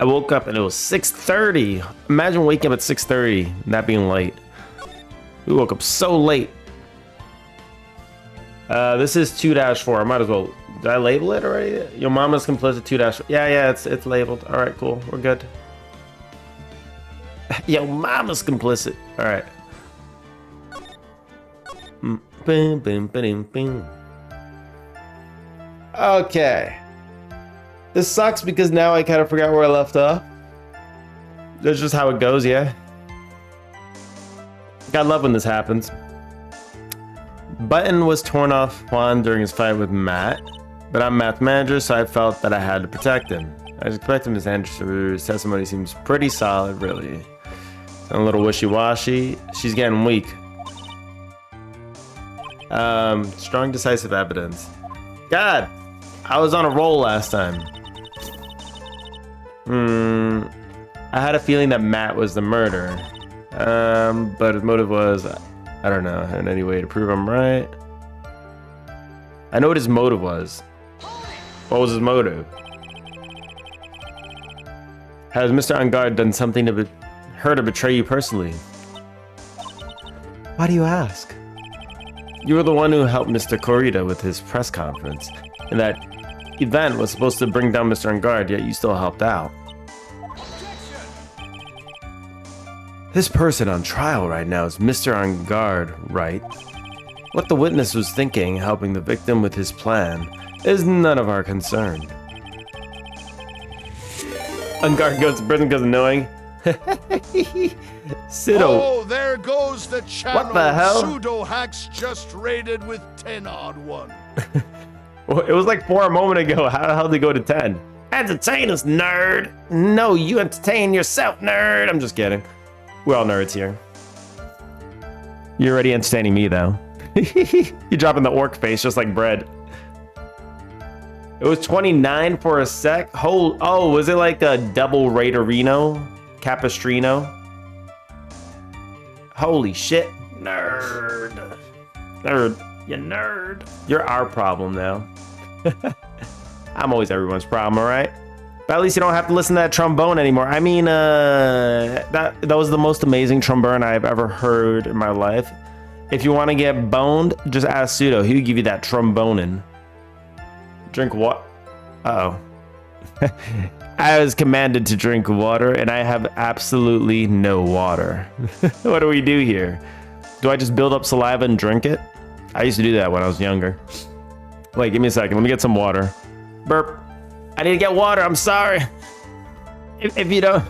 I woke up and it was 6:30. Imagine waking up at 6:30 and that being late. We woke up so late. This is 2-4. I might as well. Did I label it already? Your mama's complicit 2-. Yeah, it's labeled. All right, cool. We're good. Yo, mama's complicit. All right. Boom, boom, boom, boom. Okay. This sucks because now I kind of forgot where I left off. That's just how it goes, yeah. I love when this happens. Button was torn off Juan during his fight with Matt, but I'm Matt's manager, so I felt that I had to protect him. I was expecting Miss Andrews' testimony seems pretty solid, really. A little wishy-washy. She's getting weak. Strong, decisive evidence. God, I was on a roll last time. I had a feeling that Matt was the murderer. But his motive was, I don't know, in any way to prove I'm right. I know what his motive was. What was his motive? Has Mr. Angard done something to her to betray you personally? Why do you ask? You were the one who helped Mr. Corrida with his press conference, and that event was supposed to bring down Mr. Angard, yet you still helped out. This person on trial right now is Mr. Angard, right? What the witness was thinking, helping the victim with his plan, is none of our concern. Angard goes to prison because of knowing. Sido. Oh, there goes the channel. What the hell? Pseudo hacks just raided with 10-odd-1. Well, it was like 4 a moment ago. How the hell did it go to 10? Entertain us, nerd. No, you entertain yourself, nerd. I'm just kidding. We're all nerds here. You're already entertaining me, though. You're dropping the orc face just like bread. It was 29 for a sec. Oh, was it like a double Raiderino? Capistrino? Holy shit. Nerd. Nerd. You nerd. You're our problem now. I'm always everyone's problem, alright? But at least you don't have to listen to that trombone anymore. I mean, that was the most amazing trombone I've ever heard in my life. If you want to get boned, just ask Pseudo. He'll give you that trombonin'. Drink what? Uh-oh. I was commanded to drink water, and I have absolutely no water. What do we do here? Do I just build up saliva and drink it? I used to do that when I was younger. Wait, give me a second. Let me get some water. Burp. I need to get water. I'm sorry. If you don't...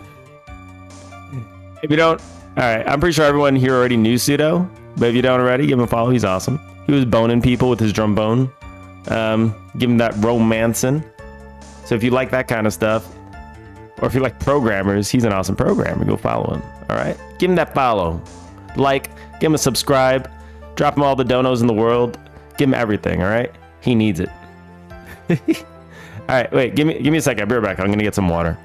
All right, I'm pretty sure everyone here already knew Pseudo, but if you don't already, give him a follow. He's awesome. He was boning people with his trombone. Give him that romancing. So if you like that kind of stuff, or if you like programmers, he's an awesome programmer. Go follow him. All right, give him that follow, like, give him a subscribe, drop him all the donos in the world, give him everything. All right, he needs it. All right, wait, give me a second. I'll be right back. I'm gonna get some water.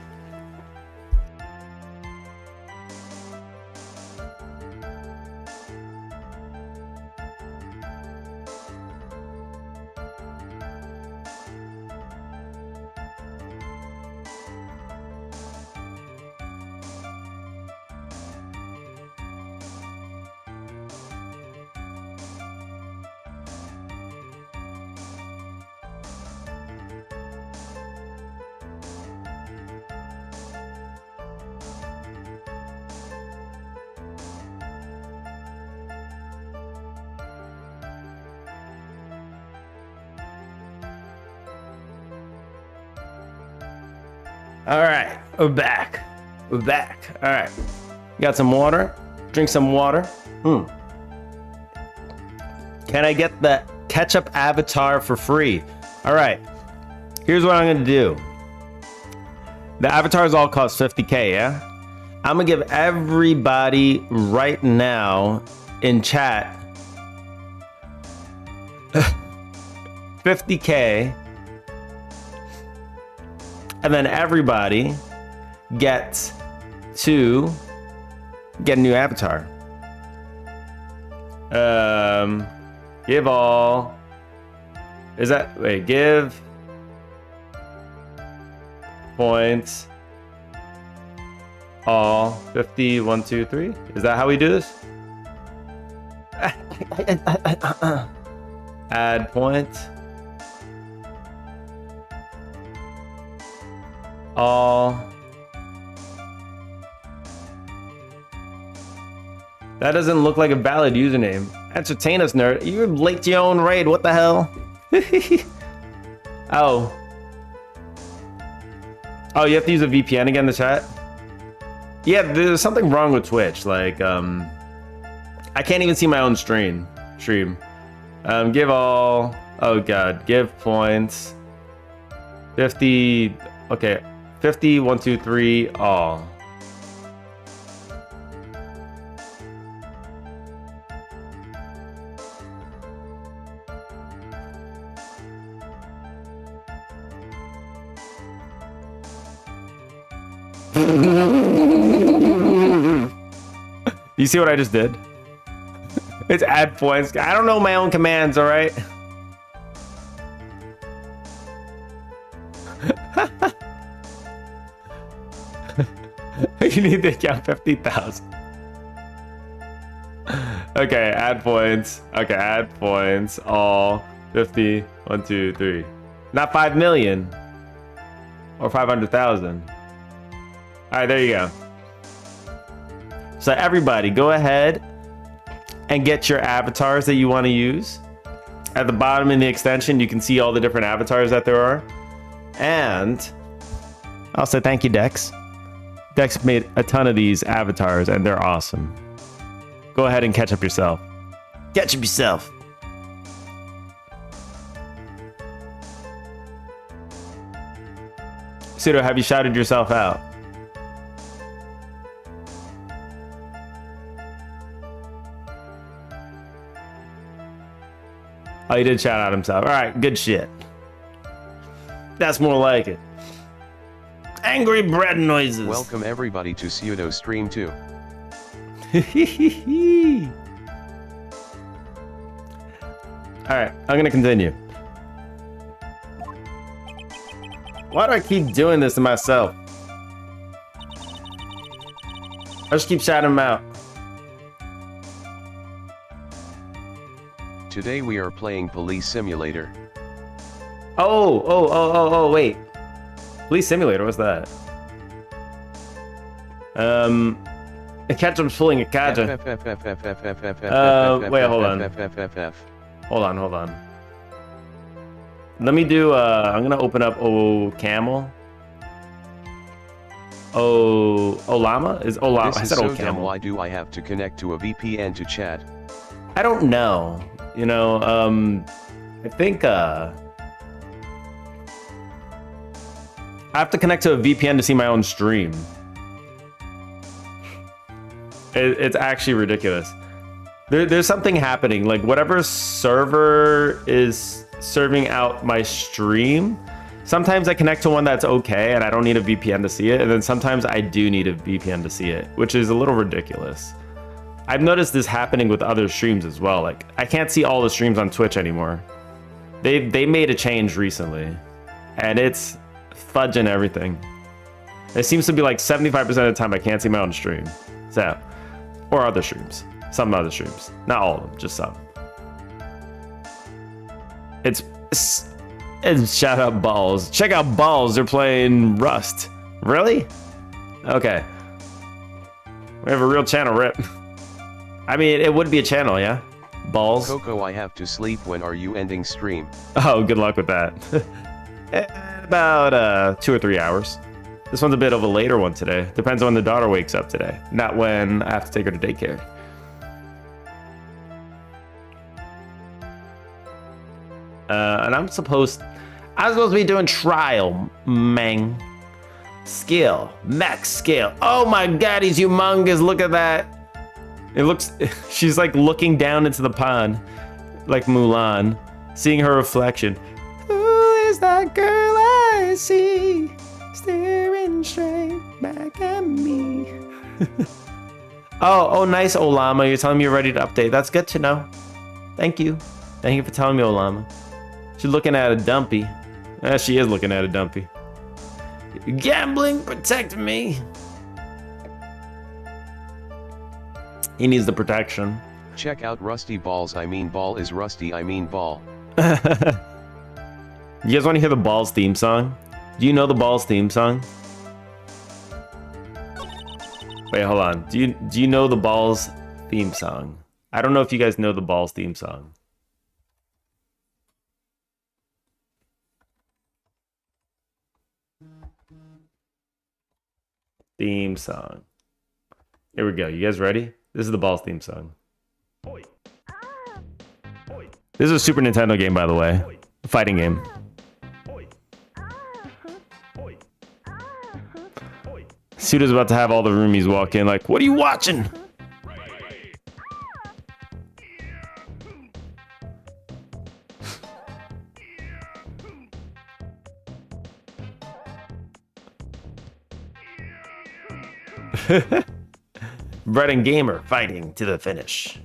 All right, we're back. All right, got some water. Drink some water. Can I get the ketchup avatar for free? All right, here's what I'm gonna do. The avatars all cost 50K, yeah? I'm gonna give everybody right now in chat 50K. And then everybody gets to get a new avatar. Give all. Is that, wait, give points all 50, 1, 2, 3. Is that how we do this? Add point. All. That doesn't look like a valid username. Entertain us, nerd. You're late to your own raid. What the hell? Oh. Oh, you have to use a VPN again in the chat? Yeah, there's something wrong with Twitch. Like, I can't even see my own stream. Give all. Oh god. Give points. 50. Okay. 50, 1, 2, 3, all. You see what I just did? It's add points. I don't know my own commands, all right? You need to count 50,000. Okay, add points. Okay, add points. All 50, 1, 2, 3. Not 5 million or 500,000. All right, there you go. So everybody, go ahead and get your avatars that you want to use. At the bottom in the extension, you can see all the different avatars that there are. And also, thank you, Dex. Dex made a ton of these avatars, and they're awesome. Go ahead and catch up yourself. Catch up yourself. Pseudo, have you shouted yourself out? Oh, he did shout out himself. All right, good shit. That's more like it. Angry bread noises. Welcome everybody to Pseudo Stream 2. Alright, I'm gonna continue. Why do I keep doing this to myself? I just keep shouting them out. Today we are playing Police Simulator. Oh, wait. Police Simulator, what's that? Ketchup's pulling a kaja. Wait, hold on. Hold on. Let me do, I'm gonna open up Camel. Olama? Is Olama? This I is said so Camel. dumb. Why do I have to connect to a VPN to chat? I don't know. You know, I think, I have to connect to a VPN to see my own stream. It's actually ridiculous. There's something happening. Like whatever server is serving out my stream, sometimes I connect to one that's okay and I don't need a VPN to see it. And then sometimes I do need a VPN to see it, which is a little ridiculous. I've noticed this happening with other streams as well. Like I can't see all the streams on Twitch anymore. They made a change recently and it's fudging everything. It seems to be like 75% of the time I can't see my own stream. So, or other streams. Some other streams. Not all of them, just some. It's shout out Balls. Check out Balls, they're playing Rust. Really? Okay. We have a real channel, rip. I mean, it would be a channel, yeah? Balls. Coco, I have to sleep. When are you ending stream? Oh, good luck with that. About 2 or 3 hours. This one's a bit of a later one today. Depends on when the daughter wakes up today. Not when I have to take her to daycare. And I'm supposed to be doing trial, man. Skill, max skill. Oh my god, he's humongous. Look at that. It looks, she's like looking down into the pond, like Mulan, seeing her reflection. Who is that girl I see, staring straight back at me? Oh, nice, Olama. You're telling me you're ready to update. That's good to know. Thank you. Thank you for telling me, Olama. She's looking at a dumpy. She is looking at a dumpy. Gambling, protect me. He needs the protection. Check out Rusty Balls. I mean ball is rusty. I mean ball. You guys want to hear the Balls theme song? Do you know the Balls theme song? Wait, hold on. Do you know the Balls theme song? I don't know if you guys know the Balls theme song. Theme song. Here we go. You guys ready? This is the Balls theme song. This is a Super Nintendo game, by the way. A fighting game. Pseudo's about to have all the roomies walk in like, what are you watching? Brett and Gamer fighting to the finish.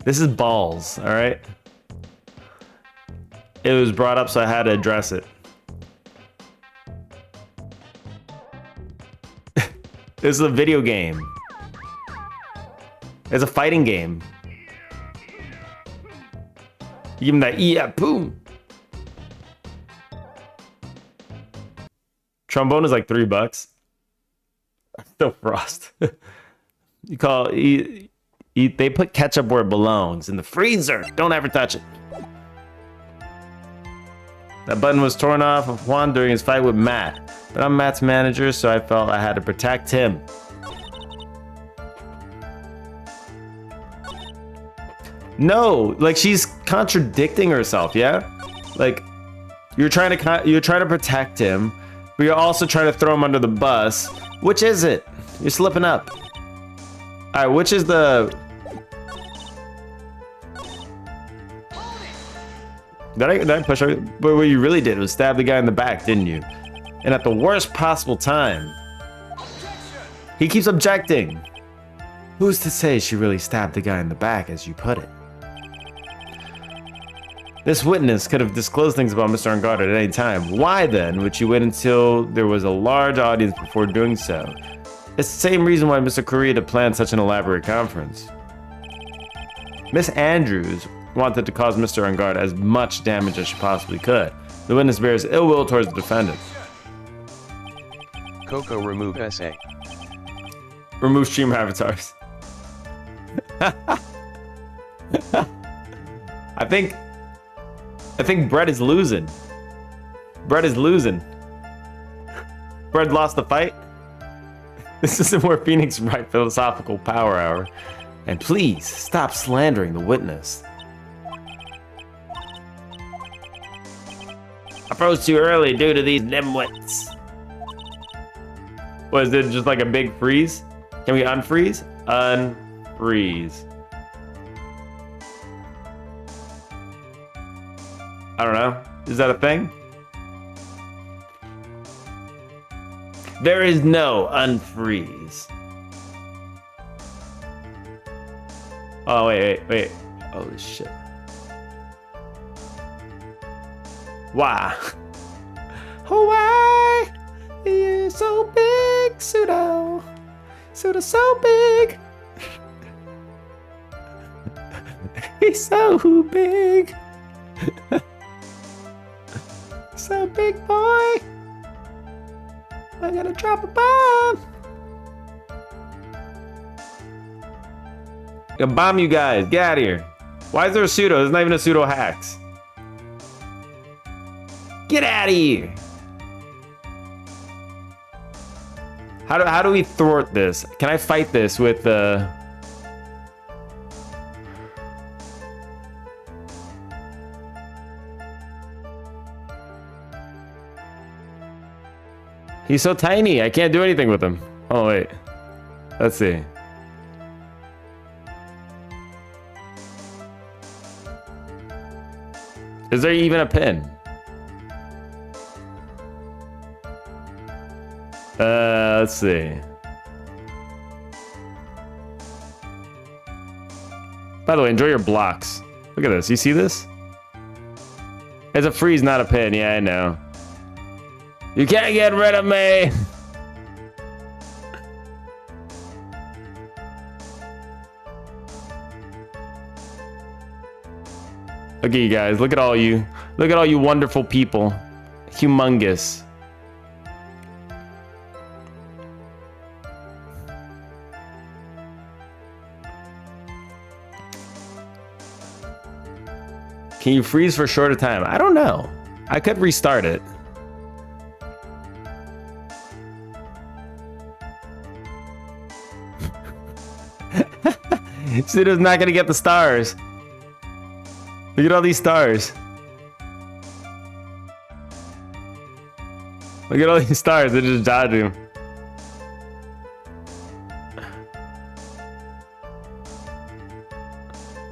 This is Balls, all right? It was brought up, so I had to address it. This is a video game. It's a fighting game. You give him that yeah, boom. Trombone is like $3. The Frost. You call they put ketchup where it belongs, in the freezer. Don't ever touch it. That button was torn off of Juan during his fight with Matt. But I'm Matt's manager, so I felt I had to protect him. No, like she's contradicting herself, yeah? Like you're trying to protect him, but you're also trying to throw him under the bus. Which is it? You're slipping up. All right, which is the... Did I push her? But what you really did was stab the guy in the back, didn't you? And at the worst possible time. He keeps objecting. Who's to say she really stabbed the guy in the back, as you put it? This witness could have disclosed things about Mr. Unguarded at any time. Why then would she wait until there was a large audience before doing so? It's the same reason why Mr. Correa had planned such an elaborate conference. Miss Andrews wanted to cause Mr. Unguard as much damage as she possibly could. The witness bears ill will towards the defendant. Coco remove SA. Remove streamer avatars. I think Brett is losing. Brett is losing. Brett lost the fight. This isn't where Phoenix write philosophical power hour. And please stop slandering the witness. I froze too early due to these nimwits. Was it just like a big freeze? Can we unfreeze? Unfreeze. I don't know. Is that a thing? There is no unfreeze. Oh, wait. Holy shit. Why? Oh, why? You're so big, Pseudo. Pseudo so big. He's so big. So big, boy. I'm gonna drop a bomb. I'm gonna bomb you guys. Get out of here. Why is there a pseudo? There's not even a pseudo hacks. Get out of here. How do we thwart this? Can I fight this with the... He's so tiny. I can't do anything with him. Oh, wait. Let's see. Is there even a pin? Let's see. By the way, enjoy your blocks. Look at this. You see this? It's a freeze, not a pin. Yeah, I know. You can't get rid of me. Look at you guys. Look at all you. Look at all you wonderful people. Humongous. Can you freeze for a shorter time? I don't know. I could restart it. Pseudo's not gonna get the stars. Look at all these stars. Look at all these stars. They're just dodging.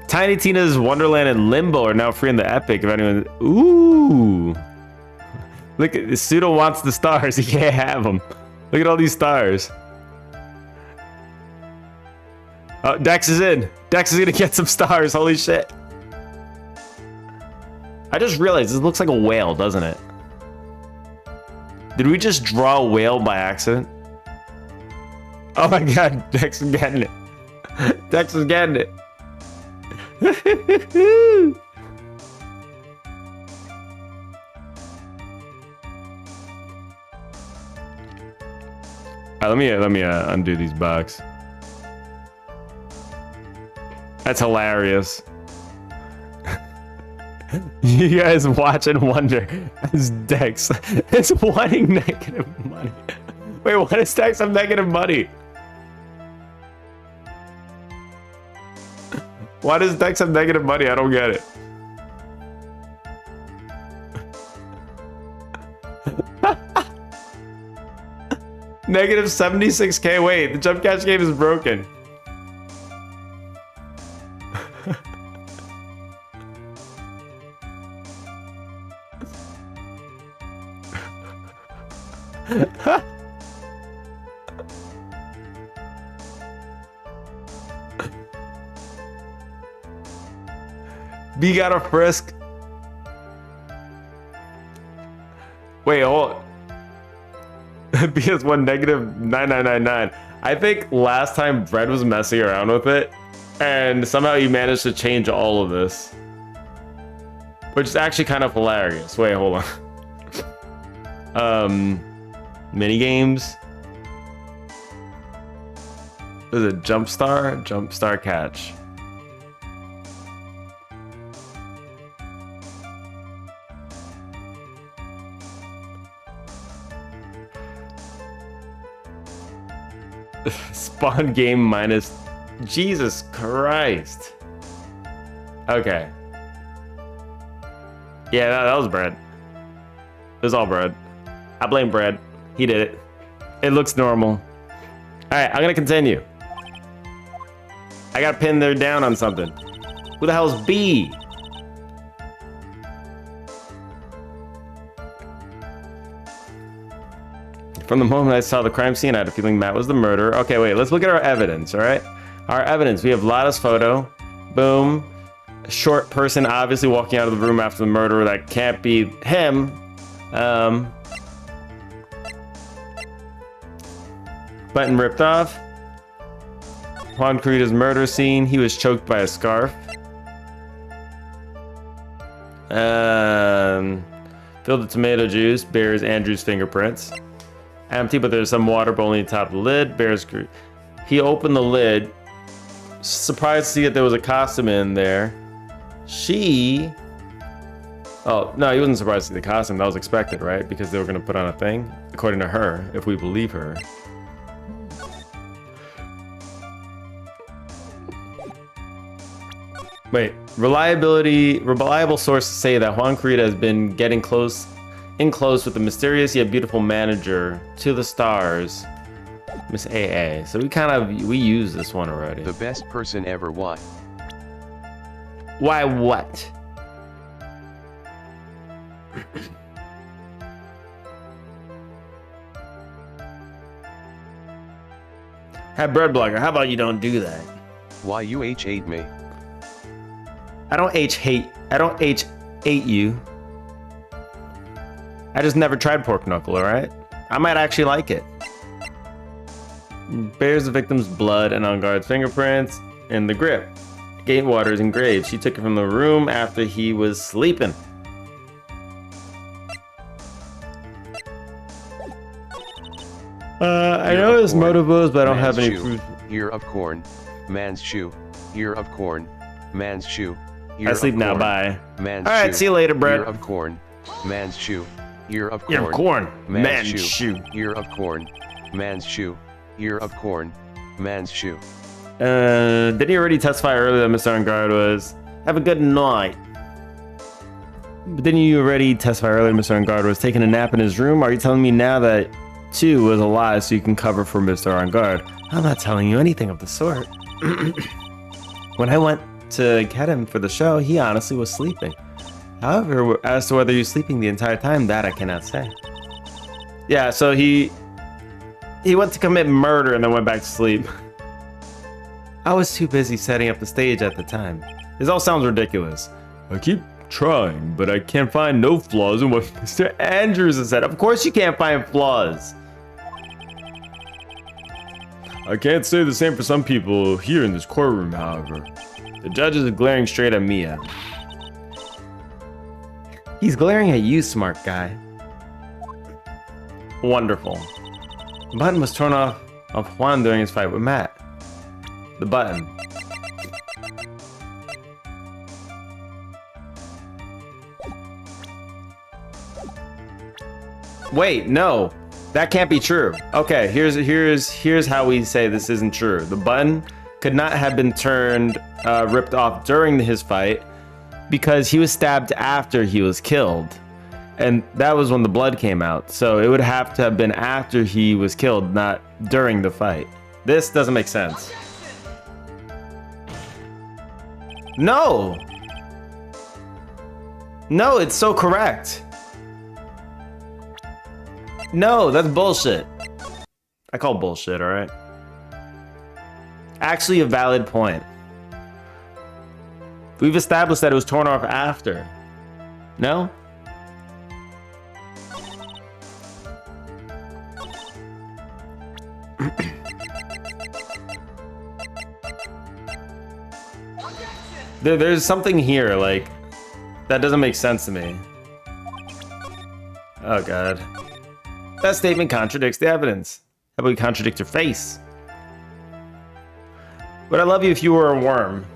Tiny Tina's Wonderland and Limbo are now free in the Epic. If anyone, ooh, look at Pseudo wants the stars. He can't have them. Look at all these stars. Oh, Dex is in. Dex is gonna get some stars. Holy shit! I just realized this looks like a whale, doesn't it? Did we just draw a whale by accident? Oh my god, Dex is getting it. Dex is getting it. Alright, let me undo these bugs. That's hilarious. You guys watch and wonder as Dex is wanting negative money. Wait, why does Dex have negative money? Why does Dex have negative money? I don't get it. Negative 76k. Wait, the jump catch game is broken. B got a frisk. Wait, hold. B has one negative 9999. I think last time Bread was messing around with it, and somehow he managed to change all of this, which is actually kind of hilarious. Wait, hold on. Mini games. Is it Jump Star Catch? Spawn game minus. Jesus Christ. Okay. Yeah, that was Bread. It was all Bread. I blame Bread. He did it. It looks normal. Alright, I'm gonna continue. I got pinned there down on something. Who the hell is B? From the moment I saw the crime scene, I had a feeling Matt was the murderer. Okay, wait, let's look at our evidence, all right? Our evidence, we have Lada's photo. Boom. A short person obviously walking out of the room after the murder. That can't be him. Button ripped off. Juan Carita's murder scene. He was choked by a scarf. Filled with tomato juice. Bears Andrew's fingerprints. Empty, but there's some water, but only atop the lid. Bears. He opened the lid. Surprised to see that there was a costume in there. She. Oh, no, he wasn't surprised to see the costume. That was expected, right? Because they were going to put on a thing, according to her, if we believe her. Wait, reliable sources say that Juan Carita has been getting close with the mysterious yet beautiful manager to the stars, Miss AA. So we used this one already. The best person ever. Why? Why what? Have Bread Blogger, how about you don't do that? Why you hate me? I don't hate you. I just never tried pork knuckle, alright? I might actually like it. Bears the victim's blood and on guard's fingerprints in the grip. Gate water is engraved. She took it from the room after he was sleeping. I know his motive was, but I don't have any proof. Ear of corn, man's shoe. Ear of corn, man's shoe. I sleep now. Bye. Man's All right, shoe. see you later, Brett. Ear of corn, man's shoe. Ear of corn, Ear of corn, man's shoe. Ear of corn, man's shoe. Ear of corn, man's shoe. Didn't he already testify earlier that Mr. Ungard was? Have a good night. But didn't you already testify earlier Mr. Ungard was taking a nap in his room? Are you telling me now that 2 was a lie so you can cover for Mr. Ungard? I'm not telling you anything of the sort. When I went to get him for the show, he honestly was sleeping. However, as to whether he was sleeping the entire time, that I cannot say. Yeah, so he went to commit murder and then went back to sleep. I was too busy setting up the stage at the time. This all sounds ridiculous. I keep trying, but I can't find no flaws in what Mr. Andrews has said. Of course you can't find flaws. I can't say the same for some people here in this courtroom, however. The judge is glaring straight at Mia. He's glaring at you, smart guy. Wonderful. The button was torn off of Juan during his fight with Matt. The button. Wait, no. That can't be true. Okay, here's how we say this isn't true. The button could not have been ripped off during his fight because he was stabbed after he was killed. And that was when the blood came out. So it would have to have been after he was killed, not during the fight. This doesn't make sense. No! No, it's so correct. No, that's bullshit. I call bullshit, alright? Actually a valid point. We've established that it was torn off after. No? There's something here, like, that doesn't make sense to me. Oh god. That statement contradicts the evidence. How about we contradict your face? Would I love you if you were a worm?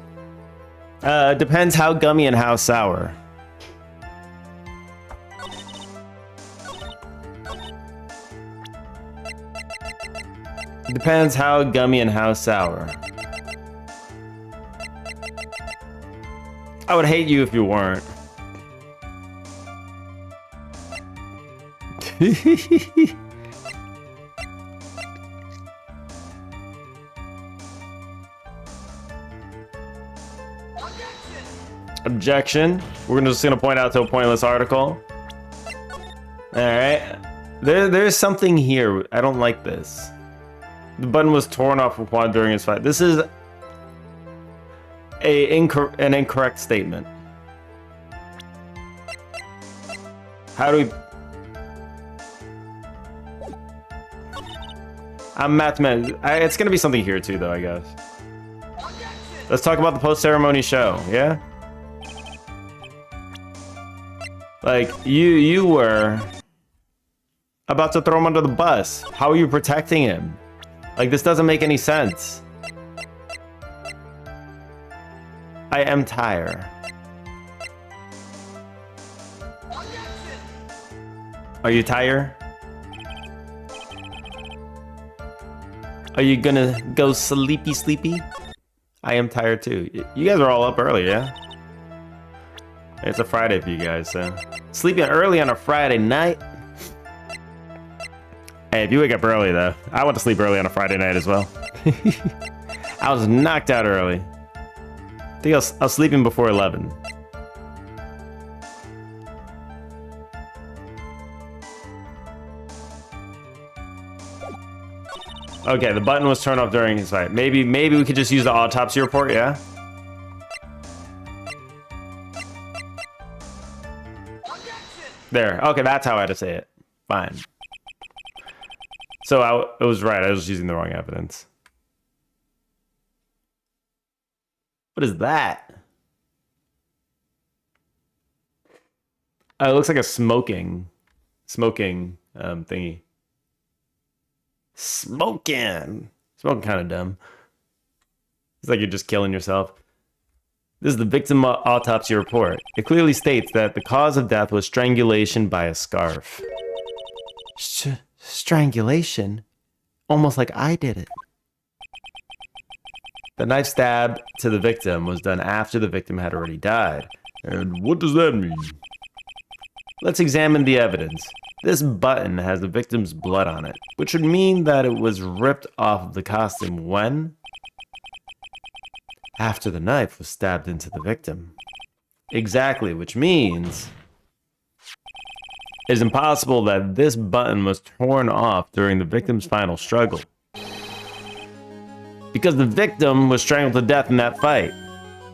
Depends how gummy and how sour. Depends how gummy and how sour. I would hate you if you weren't. Objection. We're just gonna point out to a pointless article. Alright. There's something here. I don't like this. The button was torn off of Juan during his fight. This is an incorrect statement. How do we... I'm mathematics. It's gonna be something here too, though, I guess. Let's talk about the post-ceremony show, yeah? Like, you were about to throw him under the bus. How are you protecting him? Like, this doesn't make any sense. I am tired. Are you tired? Are you gonna go sleepy? I am tired too. You guys are all up early, yeah? It's a Friday for you guys, so. Sleeping early on a Friday night? Hey, if you wake up early though, I went to sleep early on a Friday night as well. I was knocked out early. I think I was sleeping before 11. Okay, the button was turned off during his fight. Maybe we could just use the autopsy report, yeah? There. Okay, that's how I had to say it. Fine. So it was right. I was using the wrong evidence. What is that? Oh, it looks like a smoking thingy. Smoking kind of dumb. It's like you're just killing yourself. This is the victim autopsy report. It clearly states that the cause of death was strangulation by a scarf. Strangulation? Almost like I did it. The knife stab to the victim was done after the victim had already died. And what does that mean? Let's examine the evidence. This button has the victim's blood on it, which would mean that it was ripped off of the costume when? After the knife was stabbed into the victim. Exactly, which means it is impossible that this button was torn off during the victim's final struggle. Because the victim was strangled to death in that fight.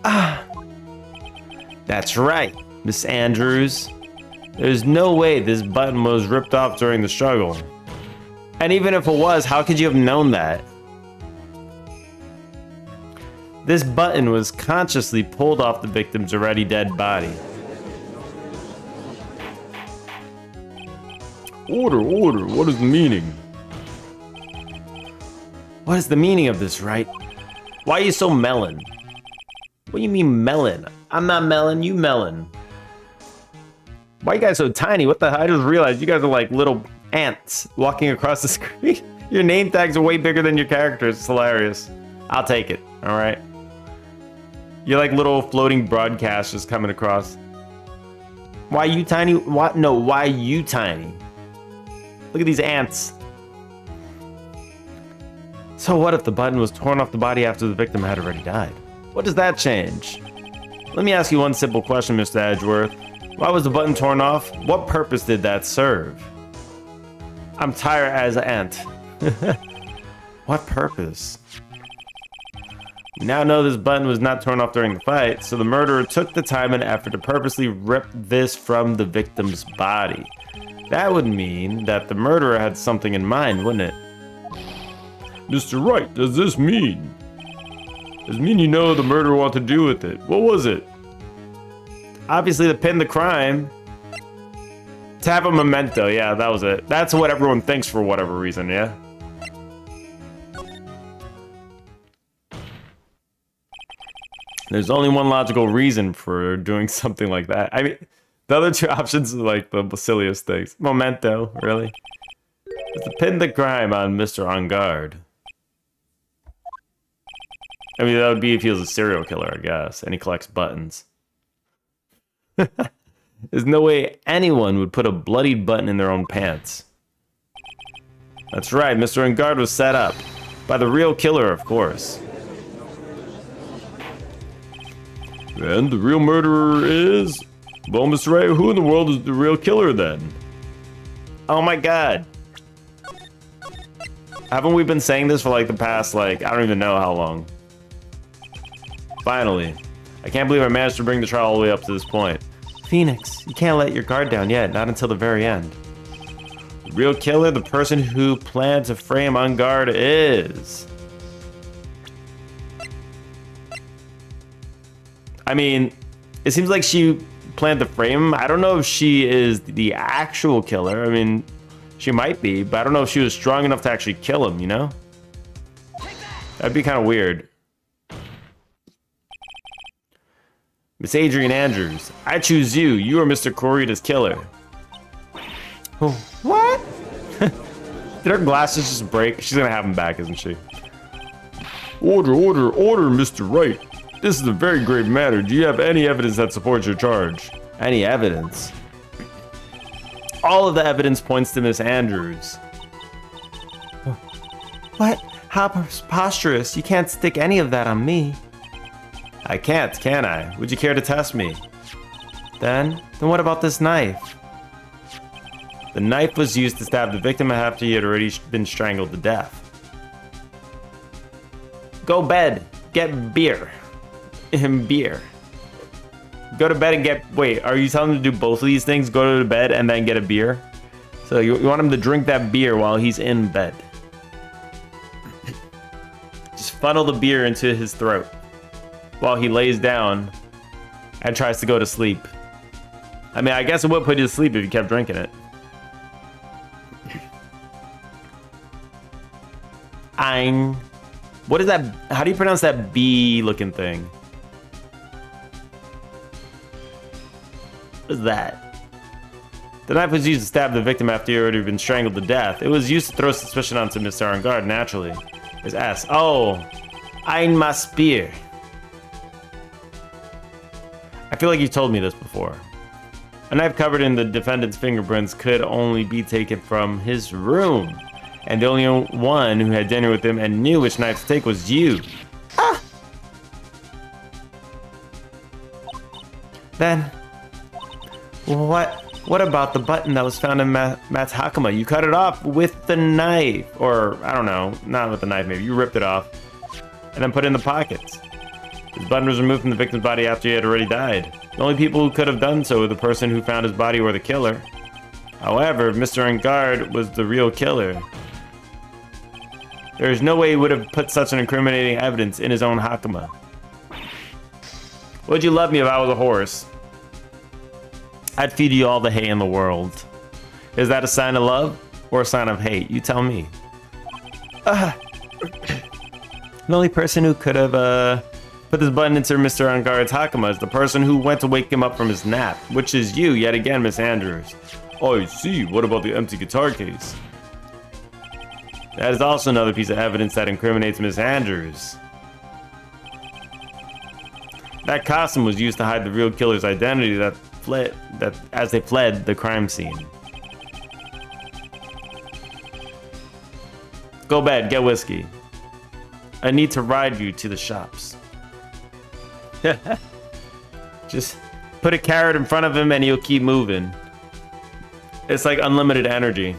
Ah, that's right, Miss Andrews. There's no way this button was ripped off during the struggle. And even if it was, how could you have known that? This button was consciously pulled off the victim's already dead body. Order, what is the meaning? What is the meaning of this, right? Why are you so melon? What do you mean melon? I'm not melon, you melon. Why are you guys so tiny? What the hell? I just realized you guys are like little ants walking across the screen. Your name tags are way bigger than your characters. It's hilarious. I'll take it, all right? You're like little floating broadcasters coming across. Why you tiny? What? No, why you tiny? Look at these ants. So what if the button was torn off the body after the victim had already died? What does that change? Let me ask you one simple question, Mr. Edgeworth. Why was the button torn off? What purpose did that serve? I'm tired as an ant. What purpose? We now know this button was not torn off during the fight, so the murderer took the time and effort to purposely rip this from the victim's body. That would mean that the murderer had something in mind, wouldn't it? Mr. Wright, does this mean? Does it mean you know the murderer wanted to do with it? What was it? Obviously to pin the crime. To have a memento, yeah, that was it. That's what everyone thinks for whatever reason, yeah? There's only one logical reason for doing something like that. I mean, the other two options are like the silliest things. Memento, really? It's to pin the crime on Mr. On Guard. I mean, that would be if he was a serial killer, I guess, and he collects buttons. There's no way anyone would put a bloodied button in their own pants. That's right, Mr. On Guard was set up. By the real killer, of course. And the real murderer is? Well, Mr. Wright, who in the world is the real killer then? Oh my god. Haven't we been saying this for like the past, like, I don't even know how long. Finally. I can't believe I managed to bring the trial all the way up to this point. Phoenix, you can't let your guard down yet, not until the very end. The real killer, the person who planned to frame On Guard is... I mean, it seems like she planned to frame him. I don't know if she is the actual killer. I mean, she might be, but I don't know if she was strong enough to actually kill him, you know? That'd be kind of weird. Miss Adrian Andrews, I choose you. You are Mr. Corita's killer. Oh, what? Did her glasses just break? She's gonna have them back, isn't she? Order, Mr. Wright. This is a very grave matter. Do you have any evidence that supports your charge? Any evidence? All of the evidence points to Miss Andrews. What? How preposterous. You can't stick any of that on me. I can't, can I? Would you care to test me? Then what about this knife? The knife was used to stab the victim after he had already been strangled to death. Go bed. Get beer. Beer. Go to bed and get... Wait, are you telling him to do both of these things? Go to bed and then get a beer? So you want him to drink that beer while he's in bed. Just funnel the beer into his throat. while he lays down and tries to go to sleep. I mean, I guess it would put you to sleep if you kept drinking it. Ein. What is that? How do you pronounce that bee-looking thing? What is that? The knife was used to stab the victim after he had already been strangled to death. It was used to throw suspicion onto Mr. Arngard, naturally. His ass. Oh. Ein Spear. I feel like you told me this before. A knife covered in the defendant's fingerprints could only be taken from his room. And the only one who had dinner with him and knew which knife to take was you. Ah! Then, what about the button that was found in Matt's Hakama? You cut it off with the knife. Or, I don't know, not with the knife maybe. You ripped it off and then put it in the pockets. His button was removed from the victim's body after he had already died. The only people who could have done so were the person who found his body or the killer. However, if Mr. Arngard was the real killer, there is no way he would have put such an incriminating evidence in his own Hakama. Would you love me if I was a horse? I'd feed you all the hay in the world. Is that a sign of love or a sign of hate? You tell me. The only person who could have put this button into Mr. Arngard's Hakama is the person who went to wake him up from his nap, which is you, yet again, Miss Andrews. I see. What about the empty guitar case? That is also another piece of evidence that incriminates Miss Andrews. That costume was used to hide the real killer's identity as they fled the crime scene. Go bed, get whiskey. I need to ride you to the shops. Just put a carrot in front of him and he'll keep moving. It's like unlimited energy.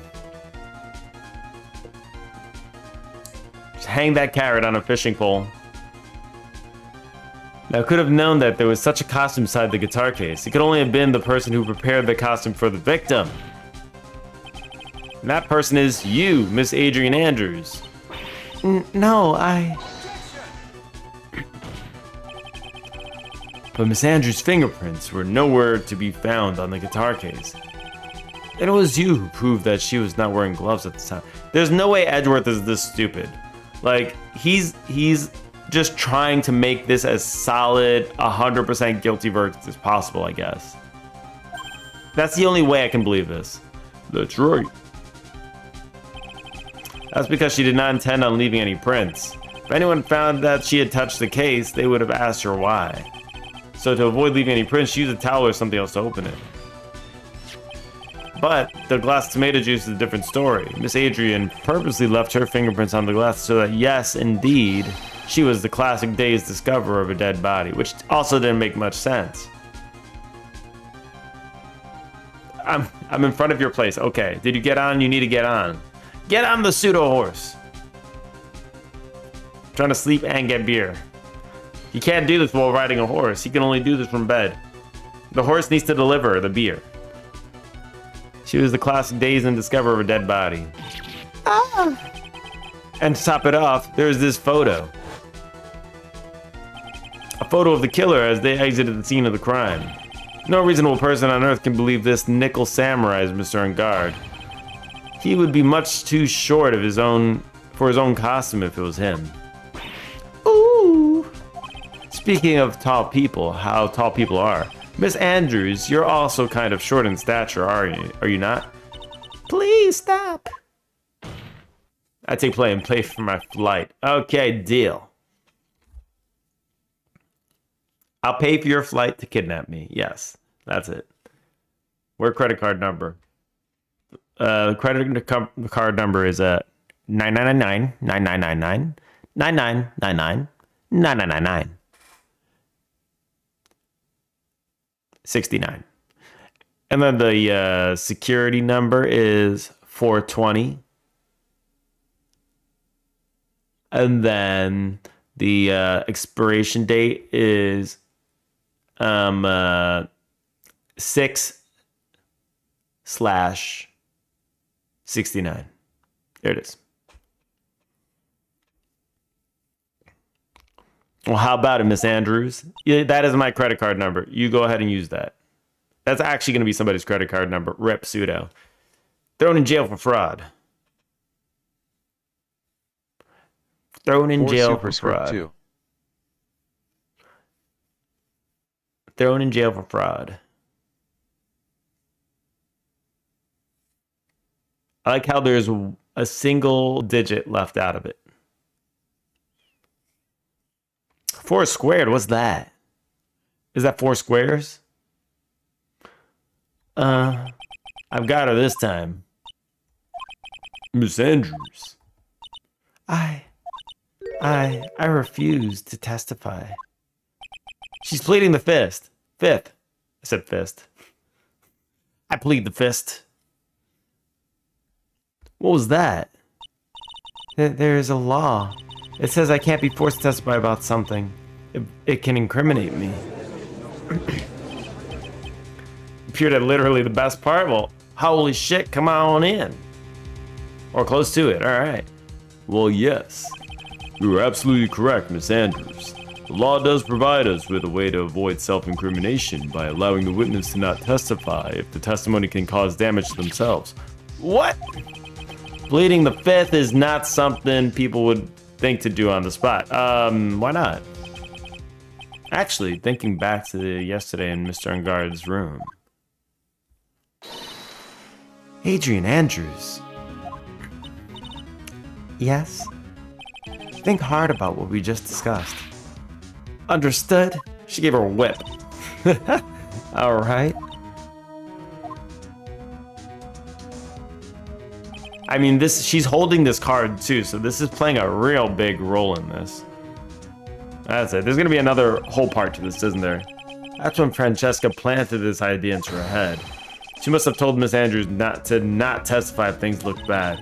Just hang that carrot on a fishing pole. Now, I could have known that there was such a costume inside the guitar case. It could only have been the person who prepared the costume for the victim. And that person is you, Miss Adrian Andrews. No, But Miss Andrews' fingerprints were nowhere to be found on the guitar case. And it was you who proved that she was not wearing gloves at the time. There's no way Edgeworth is this stupid. Like, he's just trying to make this as solid, 100% guilty verdict as possible, I guess. That's the only way I can believe this. That's right. That's because she did not intend on leaving any prints. If anyone found that she had touched the case, they would have asked her why. So to avoid leaving any prints, she used a towel or something else to open it. But the glass of tomato juice is a different story. Miss Adrian purposely left her fingerprints on the glass so that, yes, indeed, she was the classic day's discoverer of a dead body, which also didn't make much sense. I'm in front of your place. Okay, did you get on? You need to get on. Get on the pseudo horse. I'm trying to sleep and get beer. You can't do this while riding a horse. You can only do this from bed. The horse needs to deliver the beer. She was the classic dazed and discoverer of a dead body. Ah. And to top it off, there's this photo. A photo of the killer as they exited the scene of the crime. No reasonable person on earth can believe this nickel samurai is Mr. Arngard. He would be much too short of his own costume if it was him. Ooh. Speaking of tall people, how tall people are. Miss Andrews, you're also kind of short in stature, are you? Are you not? Please stop. I take play and pay for my flight. Okay, deal. I'll pay for your flight to kidnap me. Yes, that's it. Where credit card number? Credit card number is 9999 9999 9999 9999 69. And then the security number is 420. And then the expiration date is 6/69. There it is. Well, how about it, Miss Andrews? Yeah, that is my credit card number. You go ahead and use that. That's actually going to be somebody's credit card number. Rip pseudo. Thrown in jail for fraud. Thrown in Or jail for superscript fraud. 2. Thrown in jail for fraud. I like how there's a single digit left out of it. 4 squared, what's that? Is that 4 squares? I've got her this time. Miss Andrews. I refuse to testify. She's pleading the fifth. I said fist. I plead the fist. What was that? There is a law. It says I can't be forced to testify about something. It can incriminate me. Appeared at literally the best part. Well, holy shit, come on in. Or close to it, alright. Well, yes. You are absolutely correct, Miss Andrews. The law does provide us with a way to avoid self-incrimination by allowing the witness to not testify if the testimony can cause damage to themselves. What? Pleading the fifth is not something people would think to do on the spot. Why not? Actually, thinking back to yesterday in Mr. Ungard's room. Adrian Andrews. Yes? Think hard about what we just discussed. Understood? She gave her a whip. All right. I mean, she's holding this card too, so this is playing a real big role in this. That's it. There's gonna be another whole part to this, isn't there? That's when Francesca planted this idea into her head. She must have told Miss Andrews not testify if things looked bad.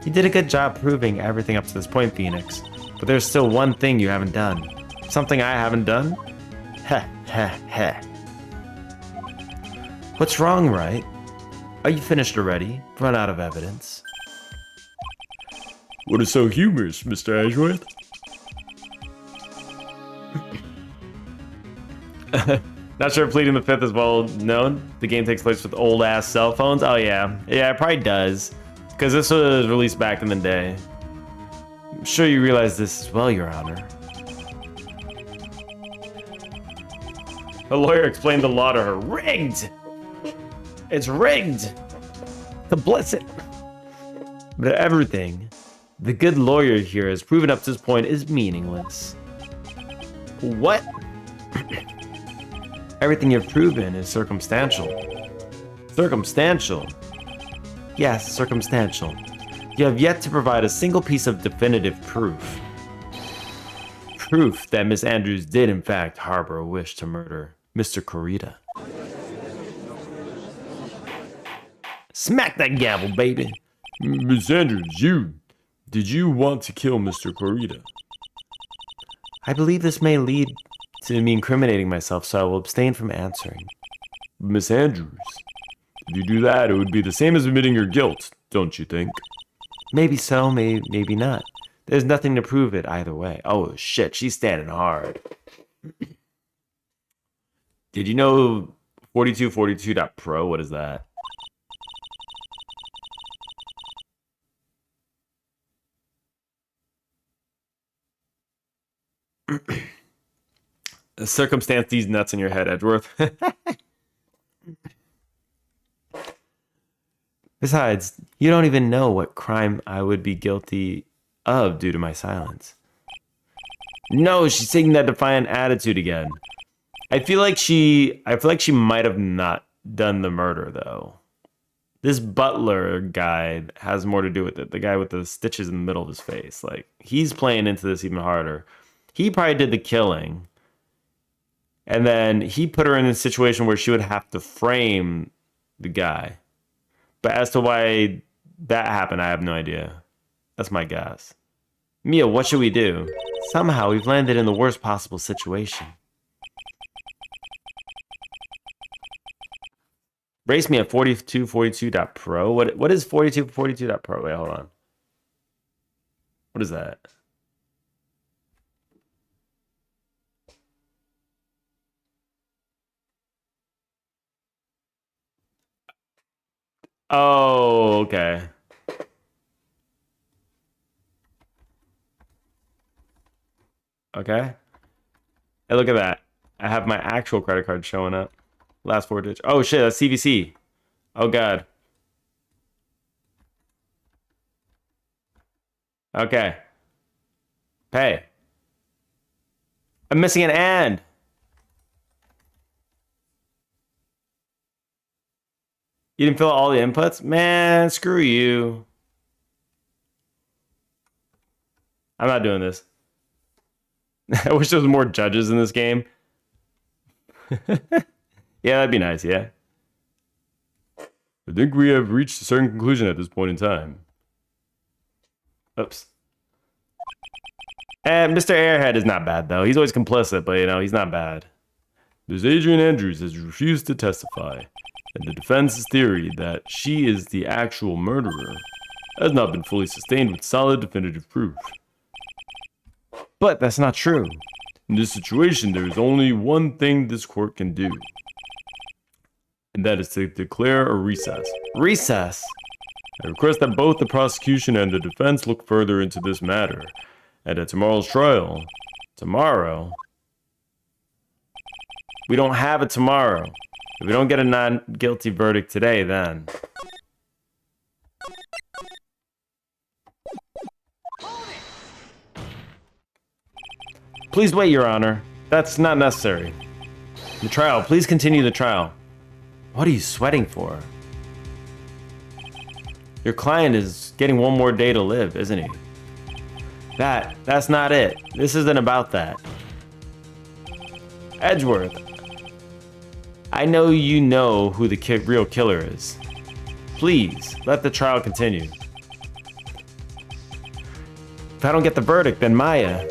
You did a good job proving everything up to this point, Phoenix. But there's still one thing you haven't done. Something I haven't done? Heh, heh, heh. What's wrong, right? Are you finished already? Run out of evidence. What is so humorous, Mr. Ashworth? Not sure if pleading the fifth is well known. The game takes place with old ass cell phones. Oh yeah, it probably does, because this was released back in the day. I'm sure you realize this as well, Your Honor. The lawyer explained the law to her. Rigged. It's rigged. Complicit. But everything the good lawyer here has proven up to this point is meaningless. What? Everything you've proven is circumstantial. Circumstantial? Yes, circumstantial. You have yet to provide a single piece of definitive proof. Proof that Miss Andrews did in fact harbor a wish to murder Mr. Corita. Smack that gavel, baby. Miss Andrews, did you want to kill Mr. Corita? I believe this may lead to me incriminating myself, so I will abstain from answering. Miss Andrews, if you do that, it would be the same as admitting your guilt, don't you think? Maybe so, maybe not. There's nothing to prove it either way. Oh shit, she's standing hard. Did you know 4242.pro? What is that? Circumstance these nuts in your head, Edgeworth. Besides, you don't even know what crime I would be guilty of due to my silence. No, she's taking that defiant attitude again. I feel like she might have not done the murder though. This butler guy has more to do with it. The guy with the stitches in the middle of his face. Like, he's playing into this even harder. He probably did the killing. And then he put her in a situation where she would have to frame the guy. But as to why that happened, I have no idea. That's my guess. Mia, what should we do? Somehow we've landed in the worst possible situation. Race me at 4242.pro. What is 4242.pro? Wait, hold on. What is that? Oh, okay. Okay. Hey, look at that. I have my actual credit card showing up. Last 4 digits. Oh shit, that's CVC. Oh god. Okay. Pay. I'm missing an and. You didn't fill out all the inputs? Man, screw you. I'm not doing this. I wish there was more judges in this game. Yeah, that'd be nice, yeah. I think we have reached a certain conclusion at this point in time. Oops. And Mr. Airhead is not bad, though. He's always complicit, but, you know, he's not bad. Ms. Adrian Andrews has refused to testify, and the defense's theory that she is the actual murderer has not been fully sustained with solid definitive proof. But that's not true. In this situation, there is only one thing this court can do, and that is to declare a recess. Recess. I request that both the prosecution and the defense look further into this matter, and at tomorrow's trial, Tomorrow? We don't have it tomorrow. If we don't get a non-guilty verdict today, then. Please wait, Your Honor. That's not necessary. The trial. Please continue the trial. What are you sweating for? Your client is getting one more day to live, isn't he? That's not it. This isn't about that. Edgeworth, I know you know who the real killer is. Please, let the trial continue. If I don't get the verdict, then Maya.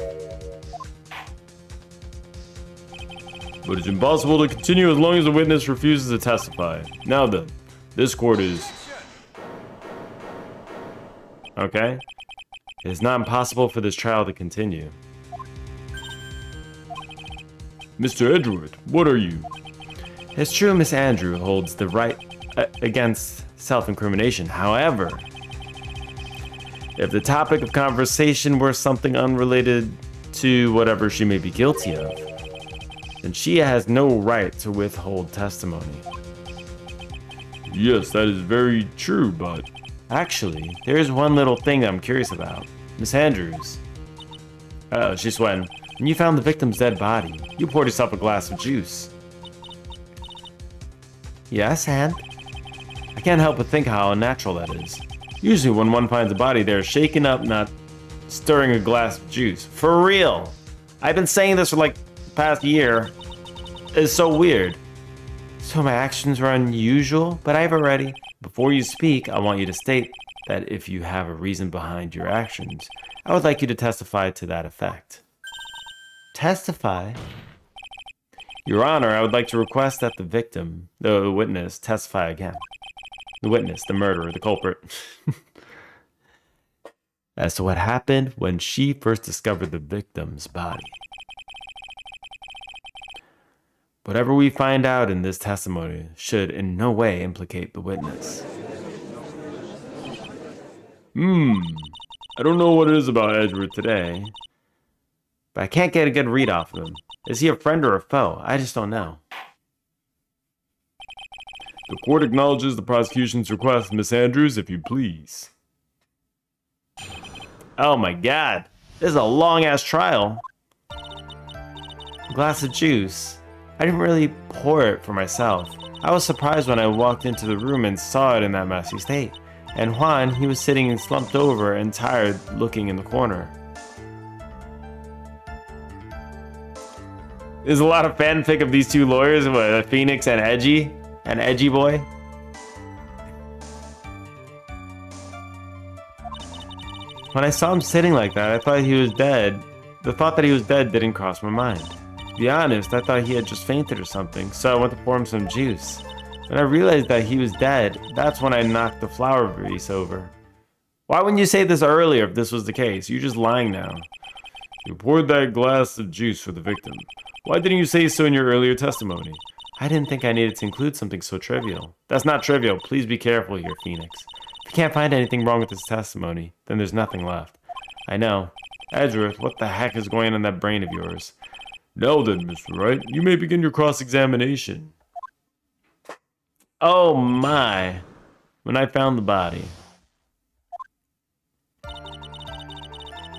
but it's impossible to continue as long as the witness refuses to testify. Now then, this court is... Okay. It is not impossible for this trial to continue. Mr. Edgeworth, what are you? It's true Miss Andrew holds the right against self-incrimination. However, if the topic of conversation were something unrelated to whatever she may be guilty of, then she has no right to withhold testimony. Yes, that is very true, but... Actually, there is one little thing I'm curious about. Miss Andrews. Uh-oh, she's sweating. When you found the victim's dead body, you poured yourself a glass of juice. Yes, and? I can't help but think how unnatural that is. Usually when one finds a body, they're shaken up, not stirring a glass of juice. For real! I've been saying this for like the past year. It's so weird. So my actions were unusual, but I've already... Before you speak, I want you to state that if you have a reason behind your actions, I would like you to testify to that effect. Testify? Your Honor, I would like to request that the victim, the witness, testify again. The witness, the murderer, the culprit. As to what happened when she first discovered the victim's body. Whatever we find out in this testimony should in no way implicate the witness. I don't know what it is about Edgeworth today. But I can't get a good read off of him. Is he a friend or a foe? I just don't know. The court acknowledges the prosecution's request, Miss Andrews, if you please. Oh my god. This is a long-ass trial. A glass of juice. I didn't really pour it for myself. I was surprised when I walked into the room and saw it in that messy state. And Juan, he was sitting slumped over and tired, looking in the corner. There's a lot of fanfic of these two lawyers, what, Phoenix and Edgy Boy. When I saw him sitting like that, I thought he was dead. The thought that he was dead didn't cross my mind. To be honest, I thought he had just fainted or something, so I went to pour him some juice. When I realized that he was dead, that's when I knocked the flower vase over. Why wouldn't you say this earlier if this was the case? You're just lying now. You poured that glass of juice for the victim. Why didn't you say so in your earlier testimony? I didn't think I needed to include something so trivial. That's not trivial. Please be careful here, Phoenix. If you can't find anything wrong with this testimony, then there's nothing left. I know. Edgeworth, what the heck is going on in that brain of yours? Now then, Mr. Wright, you may begin your cross-examination. Oh my. When I found the body.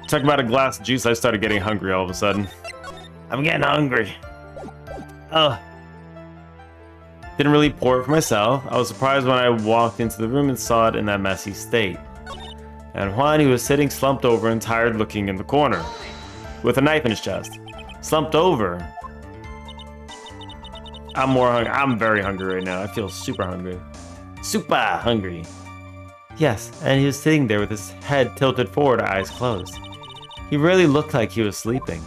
Talk about a glass of juice, I started getting hungry all of a sudden. I'm getting hungry. Ugh. Didn't really pour it for myself. I was surprised when I walked into the room and saw it in that messy state. And Juan, he was sitting slumped over and tired looking in the corner, with a knife in his chest. Slumped over. I'm more hungry. I'm very hungry right now. I feel super hungry. Super hungry. Yes, and he was sitting there with his head tilted forward, eyes closed. He really looked like he was sleeping.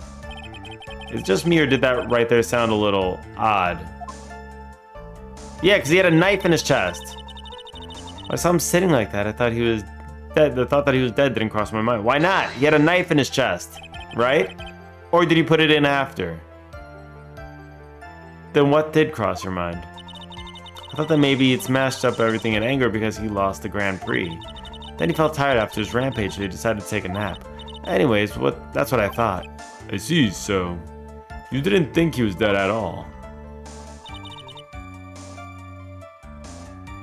Is it just me, or did that right there sound a little odd? Yeah, because he had a knife in his chest. I saw him sitting like that. I thought he was dead. The thought that he was dead didn't cross my mind. Why not? He had a knife in his chest, right? Or did he put it in after? Then what did cross your mind? I thought that maybe he'd smashed up everything in anger because he lost the Grand Prix. Then he felt tired after his rampage and he decided to take a nap. Anyways, that's what I thought. I see, so you didn't think he was dead at all.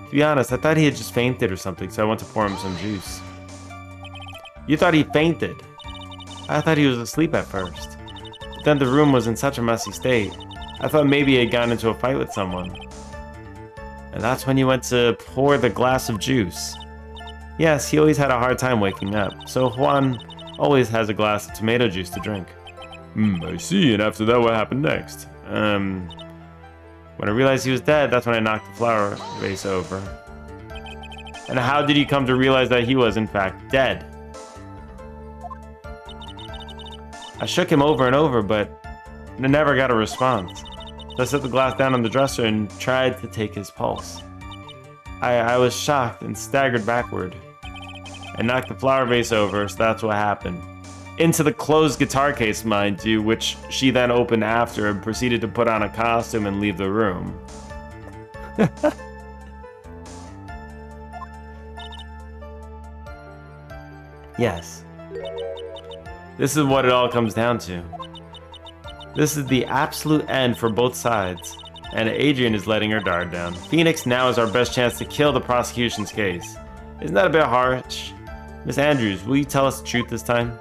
To be honest, I thought he had just fainted or something, so I went to pour him some juice. You thought he fainted? I thought he was asleep at first. But then the room was in such a messy state. I thought maybe he had gotten into a fight with someone. And that's when you went to pour the glass of juice. Yes, he always had a hard time waking up, so Juan always has a glass of tomato juice to drink. I see, and after that, what happened next? When I realized he was dead, that's when I knocked the flower vase over. And how did he come to realize that he was, in fact, dead? I shook him over and over, but I never got a response. So I set the glass down on the dresser and tried to take his pulse. I was shocked and staggered backward. I knocked the flower vase over, so that's what happened. Into the closed guitar case, mind you, which she then opened after and proceeded to put on a costume and leave the room. Yes. This is what it all comes down to. This is the absolute end for both sides, and Adrian is letting her guard down. Phoenix now is our best chance to kill the prosecution's case. Isn't that a bit harsh? Miss Andrews, will you tell us the truth this time?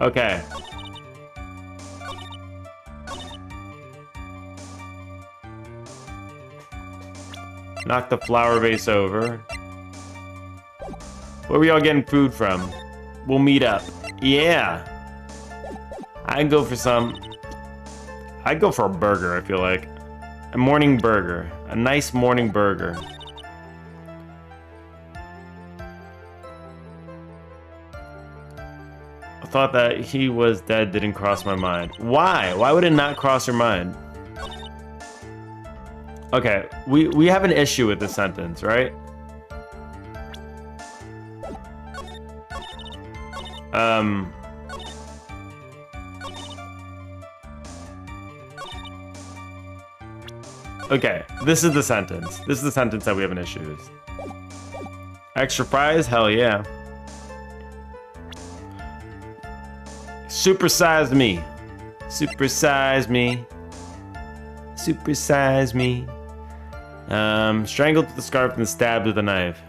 Okay. Knock the flower vase over. Where we all getting food from? We'll meet up. Yeah. I'd go for some. I'd go for a burger, I feel like. A morning burger. A nice morning burger. I thought that he was dead didn't cross my mind. Why? Why would it not cross your mind? Okay, we have an issue with this sentence, right? Okay, this is the sentence. This is the sentence that we have an issue with. Extra fries? Hell yeah. Supersize me. Supersize me. Supersize me. Strangled with a scarf and stabbed with a knife.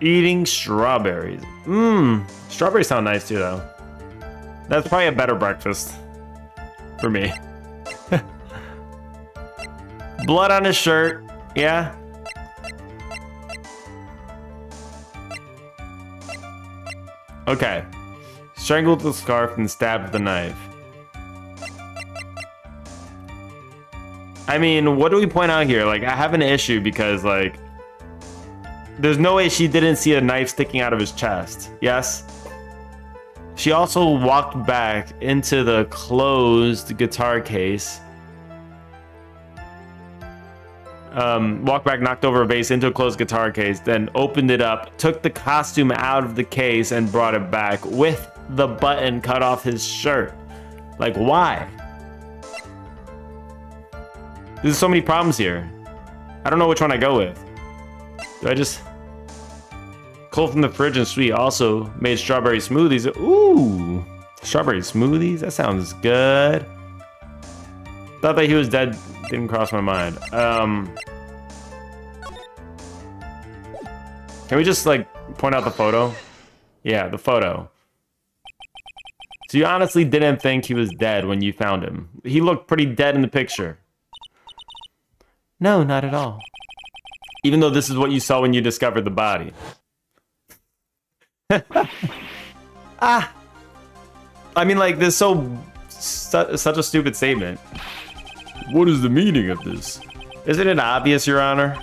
Eating strawberries. Strawberries sound nice too, though. That's probably a better breakfast for me. Blood on his shirt. Yeah. Okay. Strangled with a scarf and stabbed with a knife. I mean, what do we point out here? Like, I have an issue because, like, there's no way she didn't see a knife sticking out of his chest. Yes? She also walked back into the closed guitar case. walked back, knocked over a vase into a closed guitar case, then opened it up, took the costume out of the case, and brought it back with the button cut off his shirt. Like, why? There's so many problems here. I don't know which one I go with. Do I just... Cold from the fridge and sweet. Also made strawberry smoothies. Ooh! Strawberry smoothies? That sounds good. Thought that he was dead. Didn't cross my mind. Can we just, like, point out the photo? Yeah, the photo. So you honestly didn't think he was dead when you found him. He looked pretty dead in the picture. No, not at all. Even though this is what you saw when you discovered the body. Ah! I mean, like, this such a stupid statement. What is the meaning of this? Isn't it obvious, Your Honor?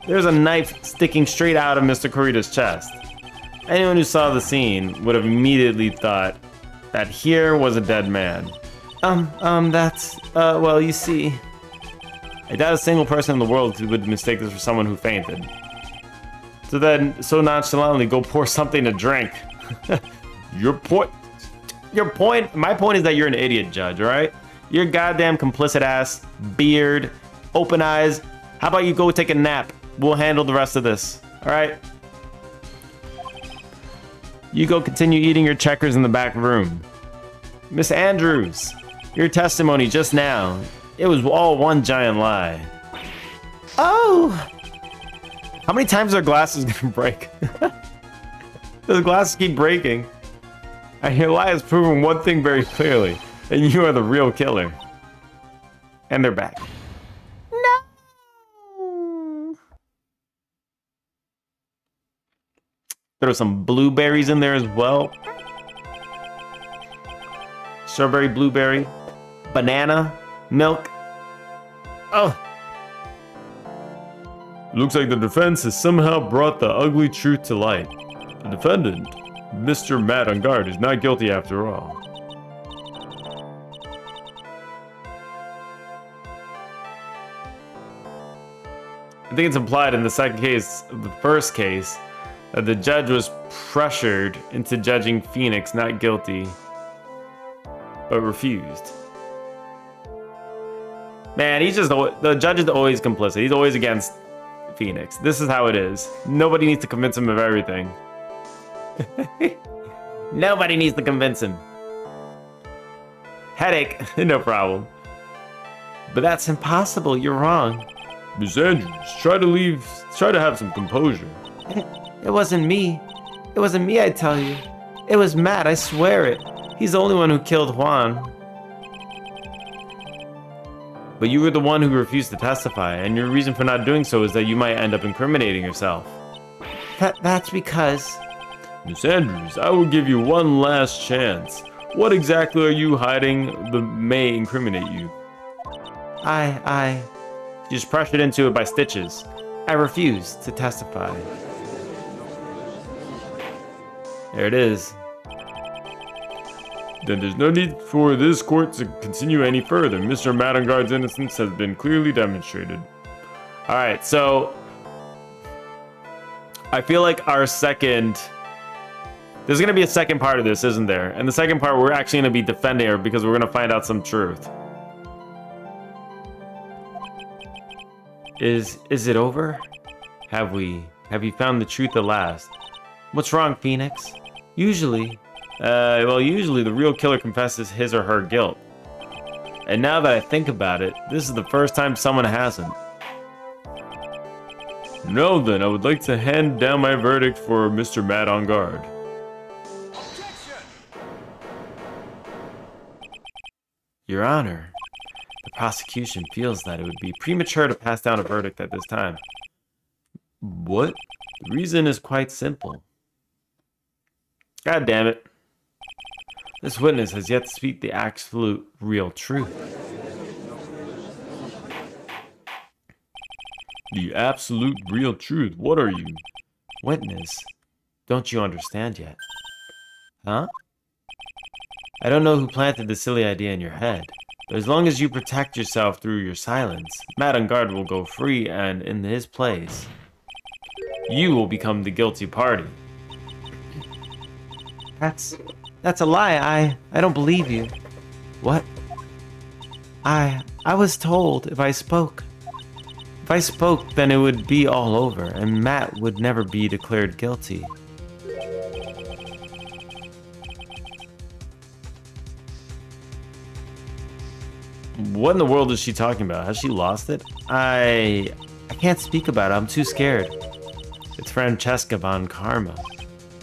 There's a knife sticking straight out of Mr. Kurita's chest. Anyone who saw the scene would have immediately thought that here was a dead man. Well, you see... I doubt a single person in the world would mistake this for someone who fainted. So then, so nonchalantly, go pour something to drink. My point is that you're an idiot, Judge, alright? You're goddamn complicit ass, beard, open eyes. How about you go take a nap? We'll handle the rest of this, alright? You go continue eating your checkers in the back room. Miss Andrews, your testimony just now, it was all one giant lie. Oh! How many times are glasses gonna break? Those glasses keep breaking. And your lie has proven one thing very clearly, and you are the real killer. And they're back. No! Throw some blueberries in there as well. Strawberry, blueberry, banana, milk. Oh! Looks like the defense has somehow brought the ugly truth to light. The defendant, Mr. Matt on guard, is not guilty after all. I think it's implied in the second case of the first case that the judge was pressured into judging Phoenix not guilty, but refused. Man, the judge is always complicit. He's always against Phoenix. This is how it is. Nobody needs to convince him of everything. Nobody needs to convince him. Headache, no problem. But that's impossible. You're wrong. Miss Andrews, try to have some composure. It wasn't me. It wasn't me, I tell you. It was Matt, I swear it. He's the only one who killed Juan. But you were the one who refused to testify, and your reason for not doing so is that you might end up incriminating yourself. That's because... Miss Andrews, I will give you one last chance. What exactly are you hiding that may incriminate you? I just pressured into it by stitches. I refuse to testify. There it is. Then there's no need for this court to continue any further. Mr. Madangard's innocence has been clearly demonstrated. Alright, so... I feel like our second... There's going to be a second part of this, isn't there? And the second part, we're actually going to be defending her because we're going to find out some truth. Is it over? Have you found the truth at last? What's wrong, Phoenix? Usually the real killer confesses his or her guilt. And now that I think about it, this is the first time someone hasn't. No, then, I would like to hand down my verdict for Mr. Matt on guard. Your Honor, the prosecution feels that it would be premature to pass down a verdict at this time. What? The reason is quite simple. God damn it. This witness has yet to speak the absolute real truth. The absolute real truth? What are you? Witness, don't you understand yet? Huh? I don't know who planted the silly idea in your head, But as long as you protect yourself through your silence, Matt on guard will go free, and in his place, you will become the guilty party. That's a lie. I don't believe you. What? I was told if I spoke. If I spoke, then it would be all over, and Matt would never be declared guilty. What in the world is she talking about? Has she lost it? I can't speak about it. I'm too scared. It's Francesca von Karma.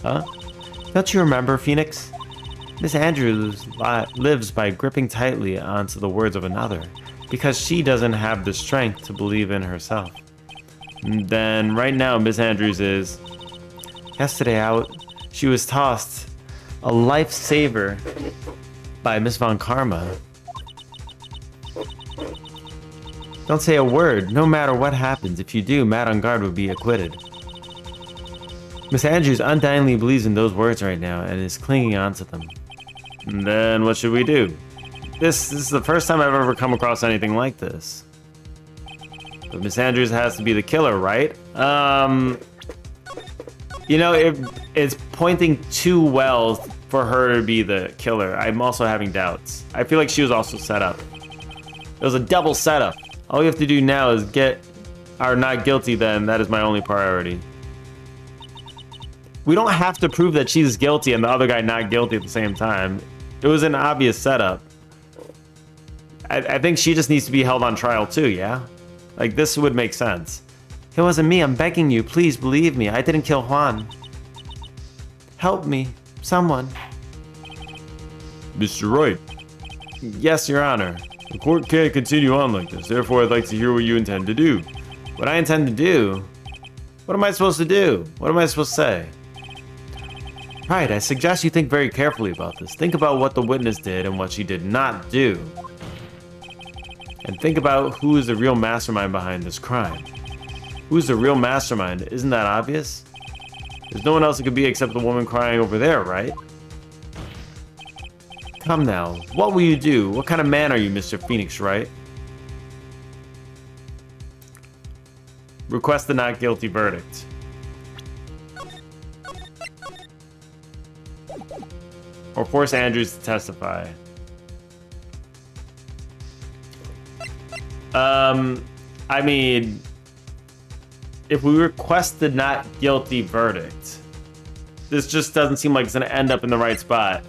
Huh? Don't you remember, Phoenix? Miss Andrews lives by gripping tightly onto the words of another, because she doesn't have the strength to believe in herself. Then right now, Miss Andrews is... Yesterday she was tossed a lifesaver by Miss von Karma. Don't say a word, no matter what happens. If you do, Matt on guard would be acquitted. Miss Andrews undyingly believes in those words right now and is clinging onto them. And then what should we do? This is the first time I've ever come across anything like this. But Miss Andrews has to be the killer, right? You know, it's pointing too well for her to be the killer. I'm also having doubts. I feel like she was also set up. It was a double setup. All we have to do now is get our not guilty then. That is my only priority. We don't have to prove that she's guilty and the other guy not guilty at the same time. It was an obvious setup. I think she just needs to be held on trial too, yeah? Like, this would make sense. It wasn't me, I'm begging you, please believe me. I didn't kill Juan. Help me, someone. Mr. Wright. Yes, Your Honor. The court can't continue on like this, therefore I'd like to hear what you intend to do. What I intend to do? What am I supposed to do? What am I supposed to say? Right, I suggest you think very carefully about this. Think about what the witness did and what she did not do. And think about who is the real mastermind behind this crime. Who's the real mastermind? Isn't that obvious? There's no one else it could be except the woman crying over there, right? Come now, what will you do? What kind of man are you, Mr. Phoenix Wright? Request the not guilty verdict. Or force Andrews to testify. I mean, if we request the not guilty verdict, this just doesn't seem like it's gonna end up in the right spot.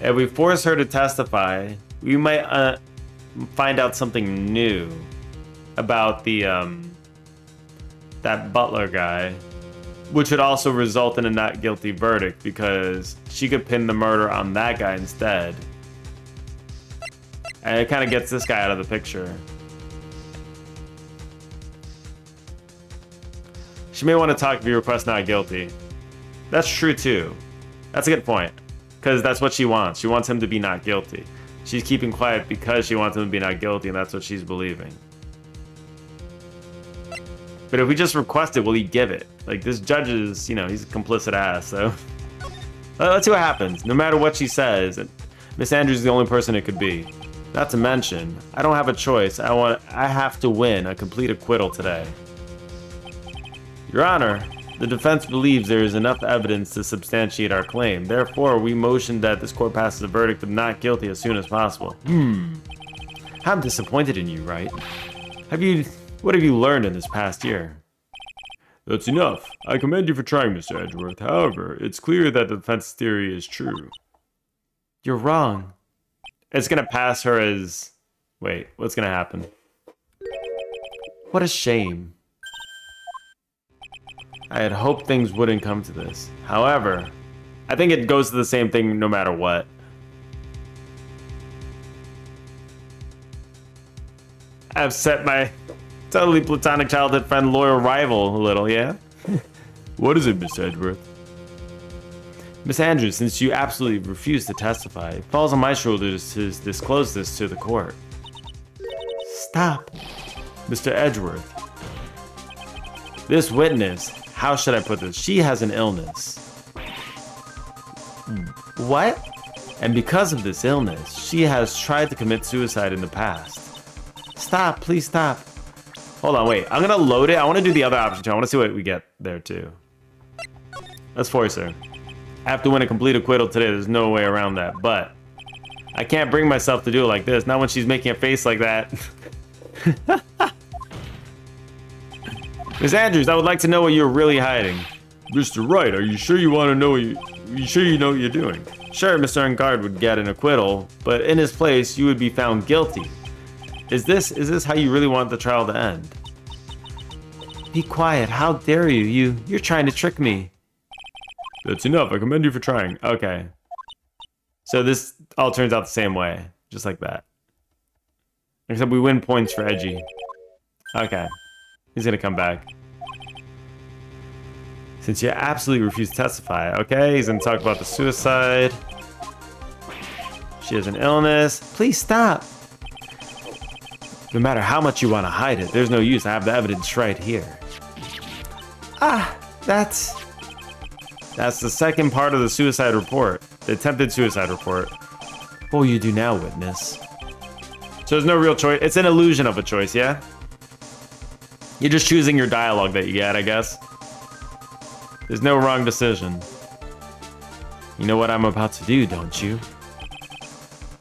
If we force her to testify, we might find out something new about the that butler guy, which would also result in a not guilty verdict because she could pin the murder on that guy instead. And it kind of gets this guy out of the picture. She may want to talk if you request not guilty. That's true too. That's a good point. Because that's what she wants. She wants him to be not guilty. She's keeping quiet because she wants him to be not guilty, and that's what she's believing. But if we just request it, will he give it? Like, this judge is, you know, he's a complicit ass, so... Let's see what happens. No matter what she says, Miss Andrews is the only person it could be. Not to mention, I don't have a choice. I have to win a complete acquittal today. Your Honor, the defense believes there is enough evidence to substantiate our claim. Therefore, we motion that this court passes a verdict of not guilty as soon as possible. I'm disappointed in you, Wright. What have you learned in this past year? That's enough. I commend you for trying, Mr. Edgeworth. However, it's clear that the defense theory is true. You're wrong. It's gonna pass her as... Wait, what's gonna happen? What a shame. I had hoped things wouldn't come to this. However, I think it goes to the same thing no matter what. I've set my totally platonic childhood friend loyal rival a little, yeah? What is it, Miss Edgeworth? Miss Andrews, since you absolutely refuse to testify, it falls on my shoulders to disclose this to the court. Stop. Mr. Edgeworth. This witness, how should I put this? She has an illness. What? And because of this illness, she has tried to commit suicide in the past. Stop, please stop. Hold on, wait. I'm gonna load it. I want to do the other option too. I want to see what we get there too. Let's force her. I have to win a complete acquittal today. There's no way around that. But I can't bring myself to do it like this. Not when she's making a face like that. Miss Andrews, I would like to know what you're really hiding. Mr. Wright, are you sure you want to know you sure you know what you're doing? Sure, Mr. Engard would get an acquittal, but in his place, you would be found guilty. Is this how you really want the trial to end? Be quiet. How dare you? You're trying to trick me. That's enough. I commend you for trying. Okay. So this all turns out the same way. Just like that. Except we win points for Edgy. Okay. He's gonna come back. Since you absolutely refuse to testify. Okay, he's gonna talk about the suicide. She has an illness. Please stop. No matter how much you want to hide it, there's no use. I have the evidence right here. Ah, that's the second part of the suicide report. The attempted suicide report. What will you do now, witness? So there's no real choice. It's an illusion of a choice, yeah? You're just choosing your dialogue that you get, I guess. There's no wrong decision. You know what I'm about to do, don't you?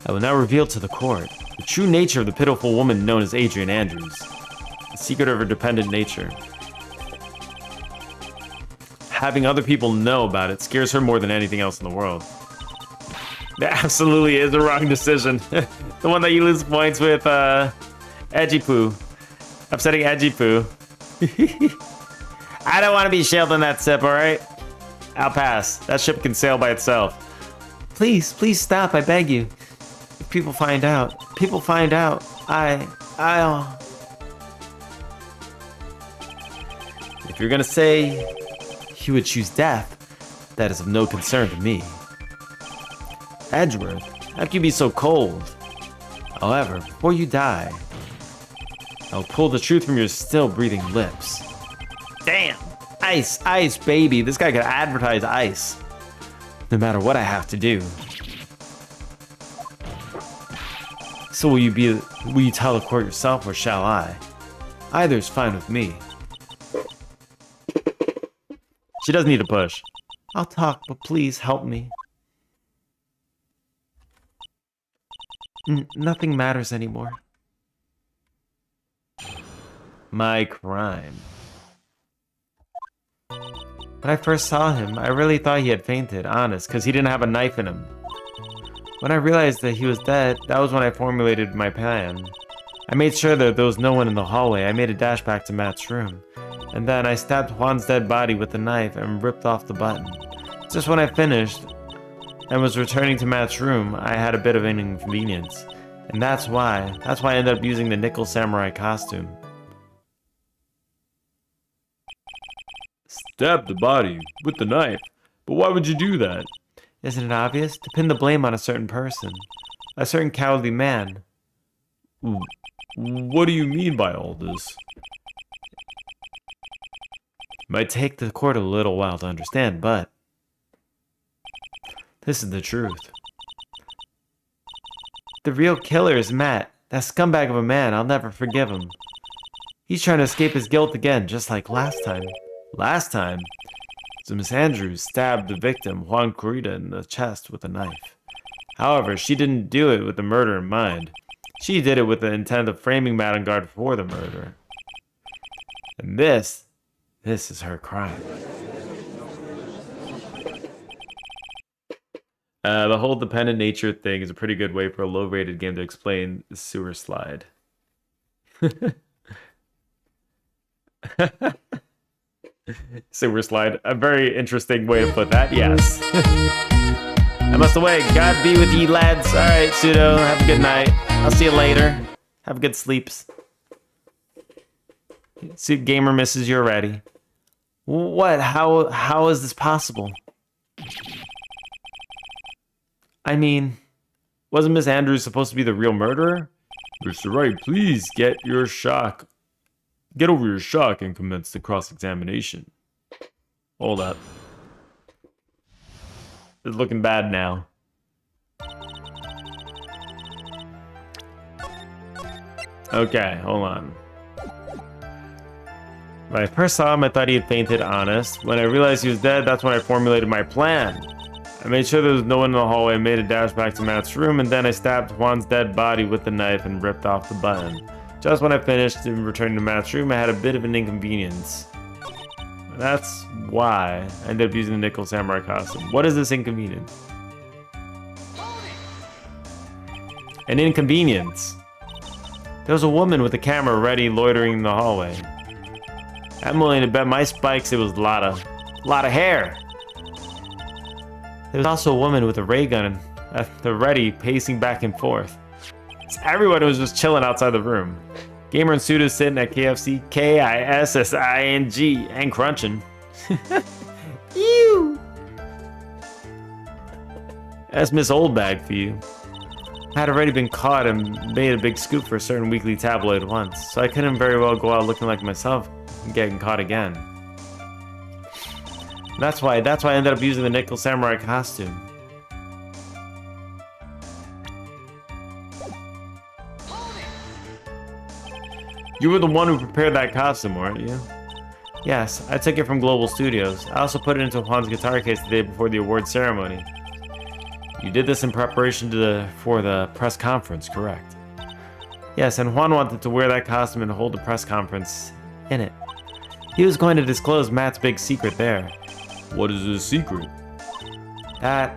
I will now reveal to the court the true nature of the pitiful woman known as Adrian Andrews. The secret of her dependent nature. Having other people know about it scares her more than anything else in the world. That absolutely is the wrong decision. The one that you lose points with, Edgy Poo. Upsetting Edgy Poo. I don't want to be shielding that ship, alright? I'll pass. That ship can sail by itself. Please stop, I beg you. If people find out, I'll... If you're gonna say you would choose death, that is of no concern to me. Edgeworth, how can you be so cold? However, before you die, I'll pull the truth from your still breathing lips. Damn! Ice, baby. This guy could advertise ice. No matter what I have to do. So will you tell the court yourself, or shall I? Either is fine with me. She doesn't need a push. I'll talk, but please help me. Nothing matters anymore. My crime. When I first saw him, I really thought he had fainted, honest, because he didn't have a knife in him. When I realized that he was dead, that was when I formulated my plan. I made sure that there was no one in the hallway. I made a dash back to Matt's room. And then I stabbed Juan's dead body with the knife and ripped off the button. Just when I finished and was returning to Matt's room, I had a bit of an inconvenience. And that's why I ended up using the nickel samurai costume. Stab the body with the knife? But why would you do that? Isn't it obvious? To pin the blame on a certain person. A certain cowardly man. What do you mean by all this? It might take the court a little while to understand, but this is the truth. The real killer is Matt. That scumbag of a man. I'll never forgive him. He's trying to escape his guilt again, just like last time. Last time? So Miss Andrews stabbed the victim, Juan Corrida, in the chest with a knife. However, she didn't do it with the murder in mind. She did it with the intent of framing Matt Engard for the murder. And this is her crime. The whole dependent nature thing is a pretty good way for a low-rated game to explain the sewer slide. Sewer slide. A very interesting way to put that, yes. I must away. God be with ye, lads. Alright, Pseudo. Have a good night. I'll see you later. Have good sleeps. See, gamer misses you already. What? How is this possible? I mean, wasn't Miss Andrews supposed to be the real murderer? Mr. Wright, please get over your shock and commence the cross-examination. Hold up. It's looking bad now. Okay, hold on. When I first saw him, I thought he had fainted, honest. When I realized he was dead, that's when I formulated my plan. I made sure there was no one in the hallway, made a dash back to Matt's room, and then I stabbed Juan's dead body with the knife and ripped off the button. Just when I finished and returned to Matt's room, I had a bit of an inconvenience. That's why I ended up using the Nickel Samurai costume. What is this inconvenience? An inconvenience. There was a woman with a camera ready loitering in the hallway. I'm willing to bet my spikes it was a lot of hair. There was also a woman with a ray gun at the ready, pacing back and forth. So everyone was just chilling outside the room. Gamer and Suda sitting at KFC, KISSING, and crunching. Ew. That's Miss Oldbag for you. I had already been caught and made a big scoop for a certain weekly tabloid once, so I couldn't very well go out looking like myself and getting caught again. That's why I ended up using the Nickel Samurai costume. You were the one who prepared that costume, weren't you? Yes, I took it from Global Studios. I also put it into Juan's guitar case the day before the award ceremony. You did this in preparation for the press conference, correct? Yes, and Juan wanted to wear that costume and hold the press conference in it. He was going to disclose Matt's big secret there. What is his secret? That,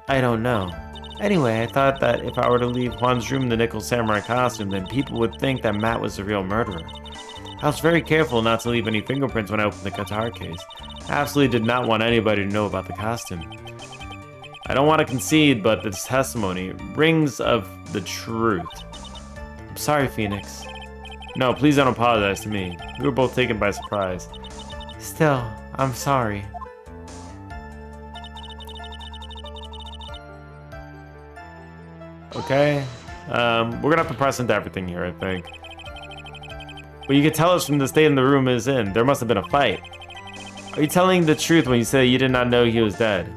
I don't know. Anyway, I thought that if I were to leave Juan's room in the Nickel Samurai costume, then people would think that Matt was the real murderer. I was very careful not to leave any fingerprints when I opened the guitar case. I absolutely did not want anybody to know about the costume. I don't want to concede, but this testimony rings of the truth. I'm sorry, Phoenix. No, please don't apologize to me. We were both taken by surprise. Still, I'm sorry. Okay, we're gonna have to press into everything here, I think. But you can tell us from the state the room is in. There must have been a fight. Are you telling the truth when you say you did not know he was dead?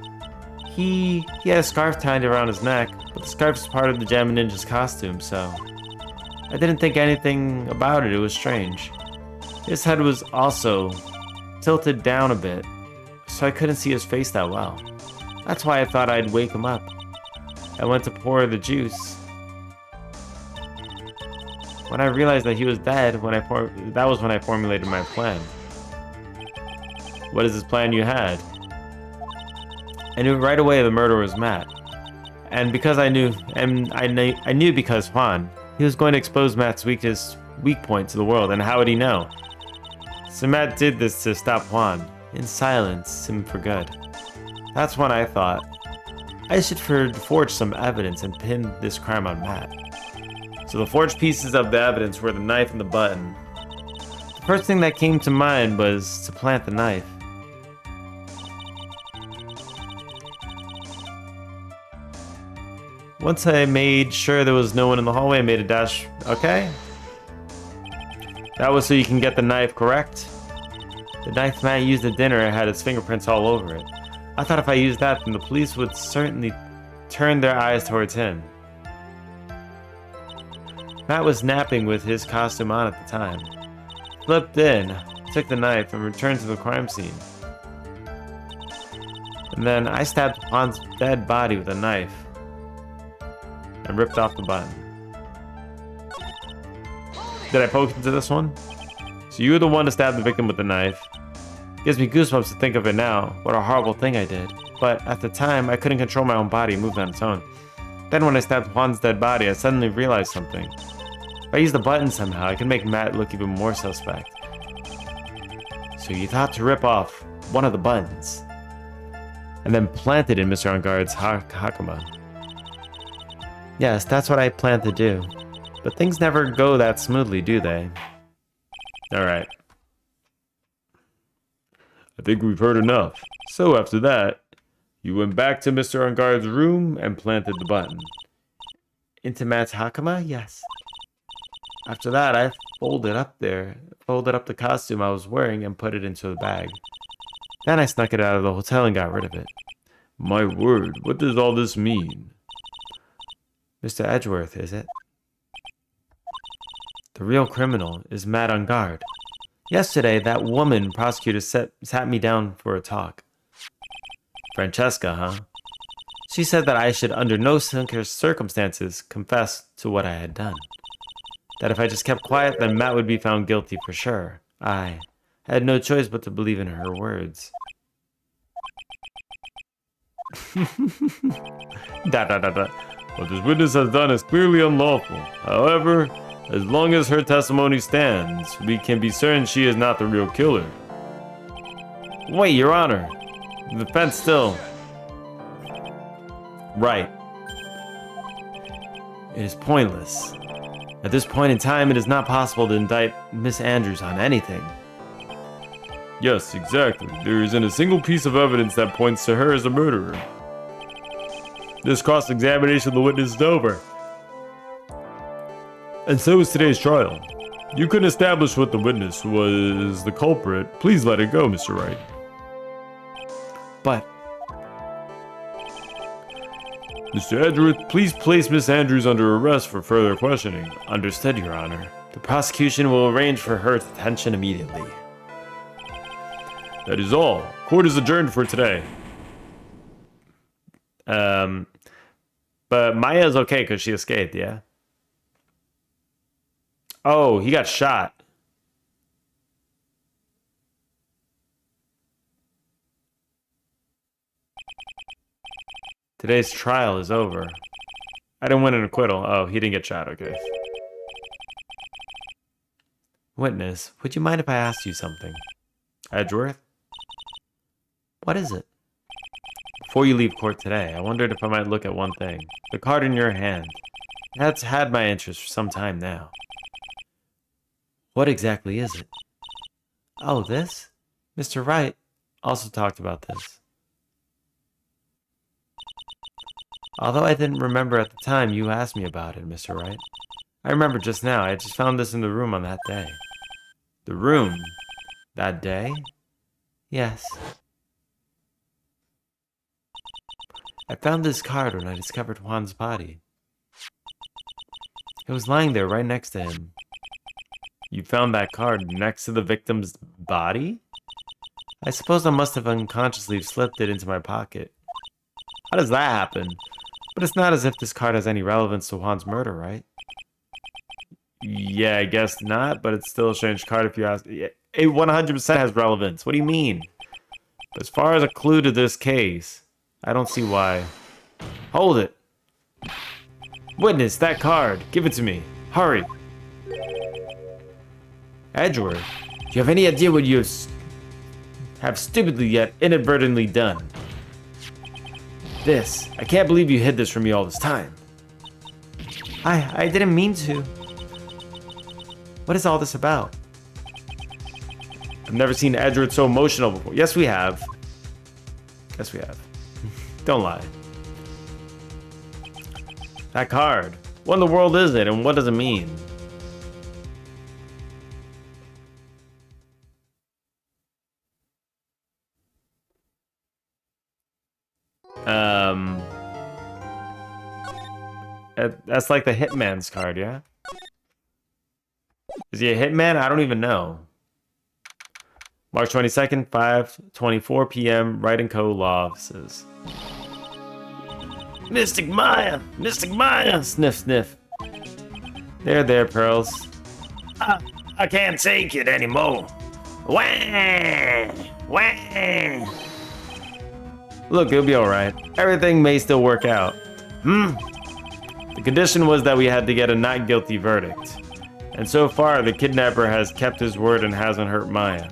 He had a scarf tied around his neck, but the scarf is part of the Jam Ninja's costume, so... I didn't think anything about it. It was strange. His head was also tilted down a bit, so I couldn't see his face that well. That's why I thought I'd wake him up. I went to pour the juice. When I realized that he was dead, that was when I formulated my plan. What is this plan you had? I knew right away the murderer was Matt. And because I knew because Juan, he was going to expose Matt's weak point to the world, and how would he know? So Matt did this to stop Juan, in silence, him for good. That's when I thought, I should forge some evidence and pin this crime on Matt. So the forged pieces of the evidence were the knife and the button. The first thing that came to mind was to plant the knife. Once I made sure there was no one in the hallway, I made a dash. Okay. That was so you can get the knife, correct? The knife Matt used at dinner had its fingerprints all over it. I thought if I used that, then the police would certainly turn their eyes towards him. Matt was napping with his costume on at the time. Slipped in, took the knife, and returned to the crime scene. And then I stabbed Juan's dead body with a knife and ripped off the button. Did I poke into this one? So you were the one to stab the victim with the knife. Gives me goosebumps to think of it now. What a horrible thing I did. But at the time, I couldn't control my own body and moved on its own. Then when I stabbed Juan's dead body, I suddenly realized something. If I used the button somehow, I could make Matt look even more suspect. So you thought to rip off one of the buttons and then plant it in Mr. Enguarde's hakama. Yes, that's what I planned to do. But things never go that smoothly, do they? Alright. I think we've heard enough. So after that, you went back to Mr. Enguarde's room and planted the button. Into Matt's hakama? Yes. After that, I folded up the costume I was wearing and put it into the bag. Then I snuck it out of the hotel and got rid of it. My word, what does all this mean? Mr. Edgeworth, is it? The real criminal is mad on guard. Yesterday, that woman prosecutor sat me down for a talk. Francesca, huh? She said that I should under no circumstances confess to what I had done. That if I just kept quiet, then Matt would be found guilty for sure. I had no choice but to believe in her words. What this witness has done is clearly unlawful. However, as long as her testimony stands, we can be certain she is not the real killer. Wait, Your Honor. The defense still... Right. It is pointless. At this point in time, it is not possible to indict Miss Andrews on anything. Yes, exactly. There isn't a single piece of evidence that points to her as a murderer. This cross-examination of the witness is over. And so is today's trial. You couldn't establish what the witness was the culprit. Please let it go, Mr. Wright. But... Mr. Edgeworth, please place Miss Andrews under arrest for further questioning. Understood, Your Honor. The prosecution will arrange for her detention immediately. That is all. Court is adjourned for today. But Maya's okay because she escaped, yeah? Oh, he got shot. Today's trial is over. I didn't win an acquittal. Oh, he didn't get shot, okay. Witness, would you mind if I asked you something? Edgeworth? What is it? Before you leave court today, I wondered if I might look at one thing. The card in your hand. That's had my interest for some time now. What exactly is it? Oh, this? Mr. Wright also talked about this. Although I didn't remember at the time you asked me about it, Mr. Wright. I remember just now, I just found this in the room on that day. The room? That day? Yes. I found this card when I discovered Juan's body. It was lying there right next to him. You found that card next to the victim's body? I suppose I must have unconsciously slipped it into my pocket. How does that happen? But it's not as if this card has any relevance to Juan's murder, right? Yeah, I guess not, but it's still a strange card if you ask. It 100% has relevance. What do you mean? But as far as a clue to this case, I don't see why. Hold it. Witness, that card. Give it to me. Hurry. Edgeworth, do you have any idea what you have stupidly yet inadvertently done? This. I can't believe you hid this from me all this time. I didn't mean to. What is all this about? I've never seen Edgeworth so emotional before. Yes, we have. Yes, we have. Don't lie. That card. What in the world is it, and what does it mean? That's like the Hitman's card, yeah? Is he a Hitman? I don't even know. March 22nd, 5:24 p.m. Wright & Co. Law Offices. Mystic Maya! Mystic Maya! Sniff, sniff. There, Pearls. I can't take it anymore. Wah! Wah! Look, it'll be alright. Everything may still work out. The condition was that we had to get a not guilty verdict. And so far, the kidnapper has kept his word and hasn't hurt Maya.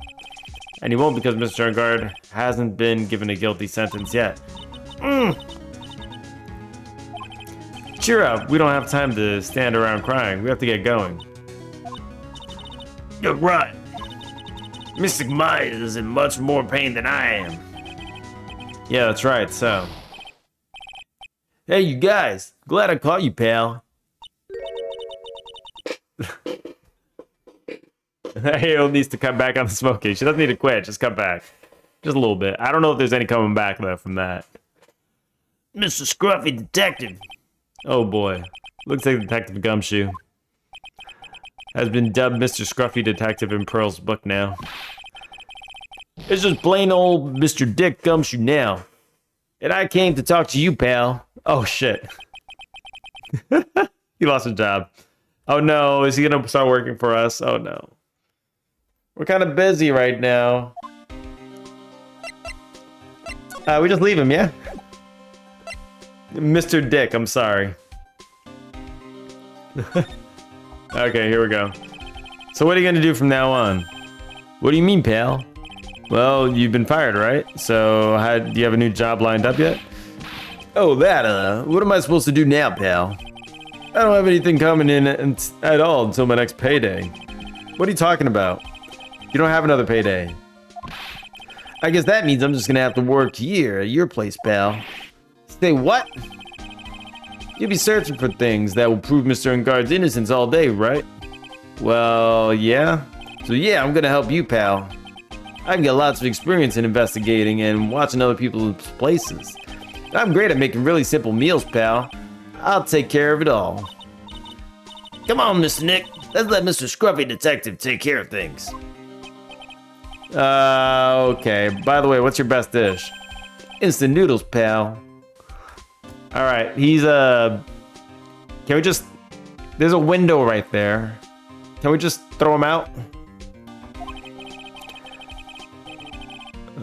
And he won't because Mr. Engard hasn't been given a guilty sentence yet. Cheer up, we don't have time to stand around crying. We have to get going. You're right. Mystic Maya is in much more pain than I am. Yeah, that's right, so. Hey, you guys. Glad I caught you, pal. Hale needs to come back on the smoking. She doesn't need to quit. Just come back. Just a little bit. I don't know if there's any coming back, though, from that. Mr. Scruffy Detective. Oh, boy. Looks like Detective Gumshoe has been dubbed Mr. Scruffy Detective in Pearl's book now. It's just plain old Mr. Dick Gumshoe now. And I came to talk to you, pal. Oh, shit. He lost his job. Oh, no. Is he going to start working for us? Oh, no. We're kind of busy right now. We just leave him, yeah? Mr. Dick, I'm sorry. Okay, here we go. So what are you going to do from now on? What do you mean, pal? Well, you've been fired, right? So do you have a new job lined up yet? Oh, that, what am I supposed to do now, pal? I don't have anything coming in at all until my next payday. What are you talking about? You don't have another payday. I guess that means I'm just gonna have to work here at your place, pal. Say what? You'll be searching for things that will prove Mr. Ungard's innocence all day, right? Well, yeah. So yeah, I'm gonna help you, pal. I can get lots of experience in investigating and watching other people's places. I'm great at making really simple meals, pal. I'll take care of it all. Come on, Mr. Nick. Let's let Mr. Scruffy Detective take care of things. Okay. By the way, what's your best dish? Instant noodles, pal. All right. Can we just... There's a window right there. Can we just throw him out?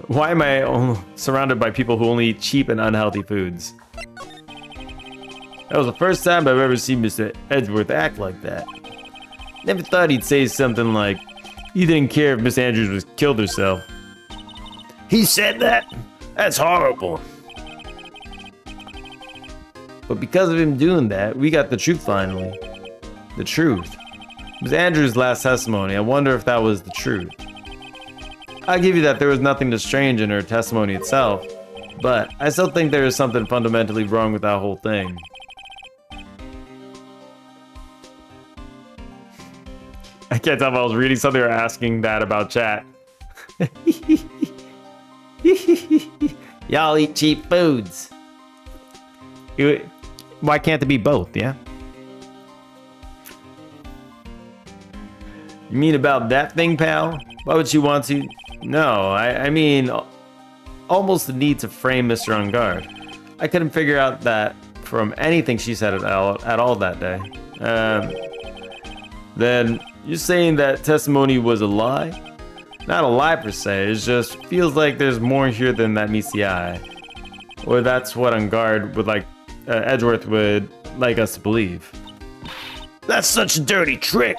Why am I surrounded by people who only eat cheap and unhealthy foods? That was the first time I've ever seen Mr. Edgeworth act like that. Never thought he'd say something like, he didn't care if Miss Andrews was killed herself. He said that? That's horrible. But because of him doing that, we got the truth finally. The truth. Miss Andrews' last testimony, I wonder if that was the truth. I'll give you that there was nothing to strange in her testimony itself, but I still think there is something fundamentally wrong with that whole thing. I can't tell if I was reading something or asking that about chat. Y'all eat cheap foods. Why can't it be both, yeah? You mean about that thing, pal? Why would you want to? No, I mean, almost the need to frame Mr. Ungard. I couldn't figure out that from anything she said at all that day. Then you're saying that testimony was a lie? Not a lie per se, it just feels like there's more here than that meets the eye. Or that's what Ungard would like, Edgeworth would like us to believe. That's such a dirty trick.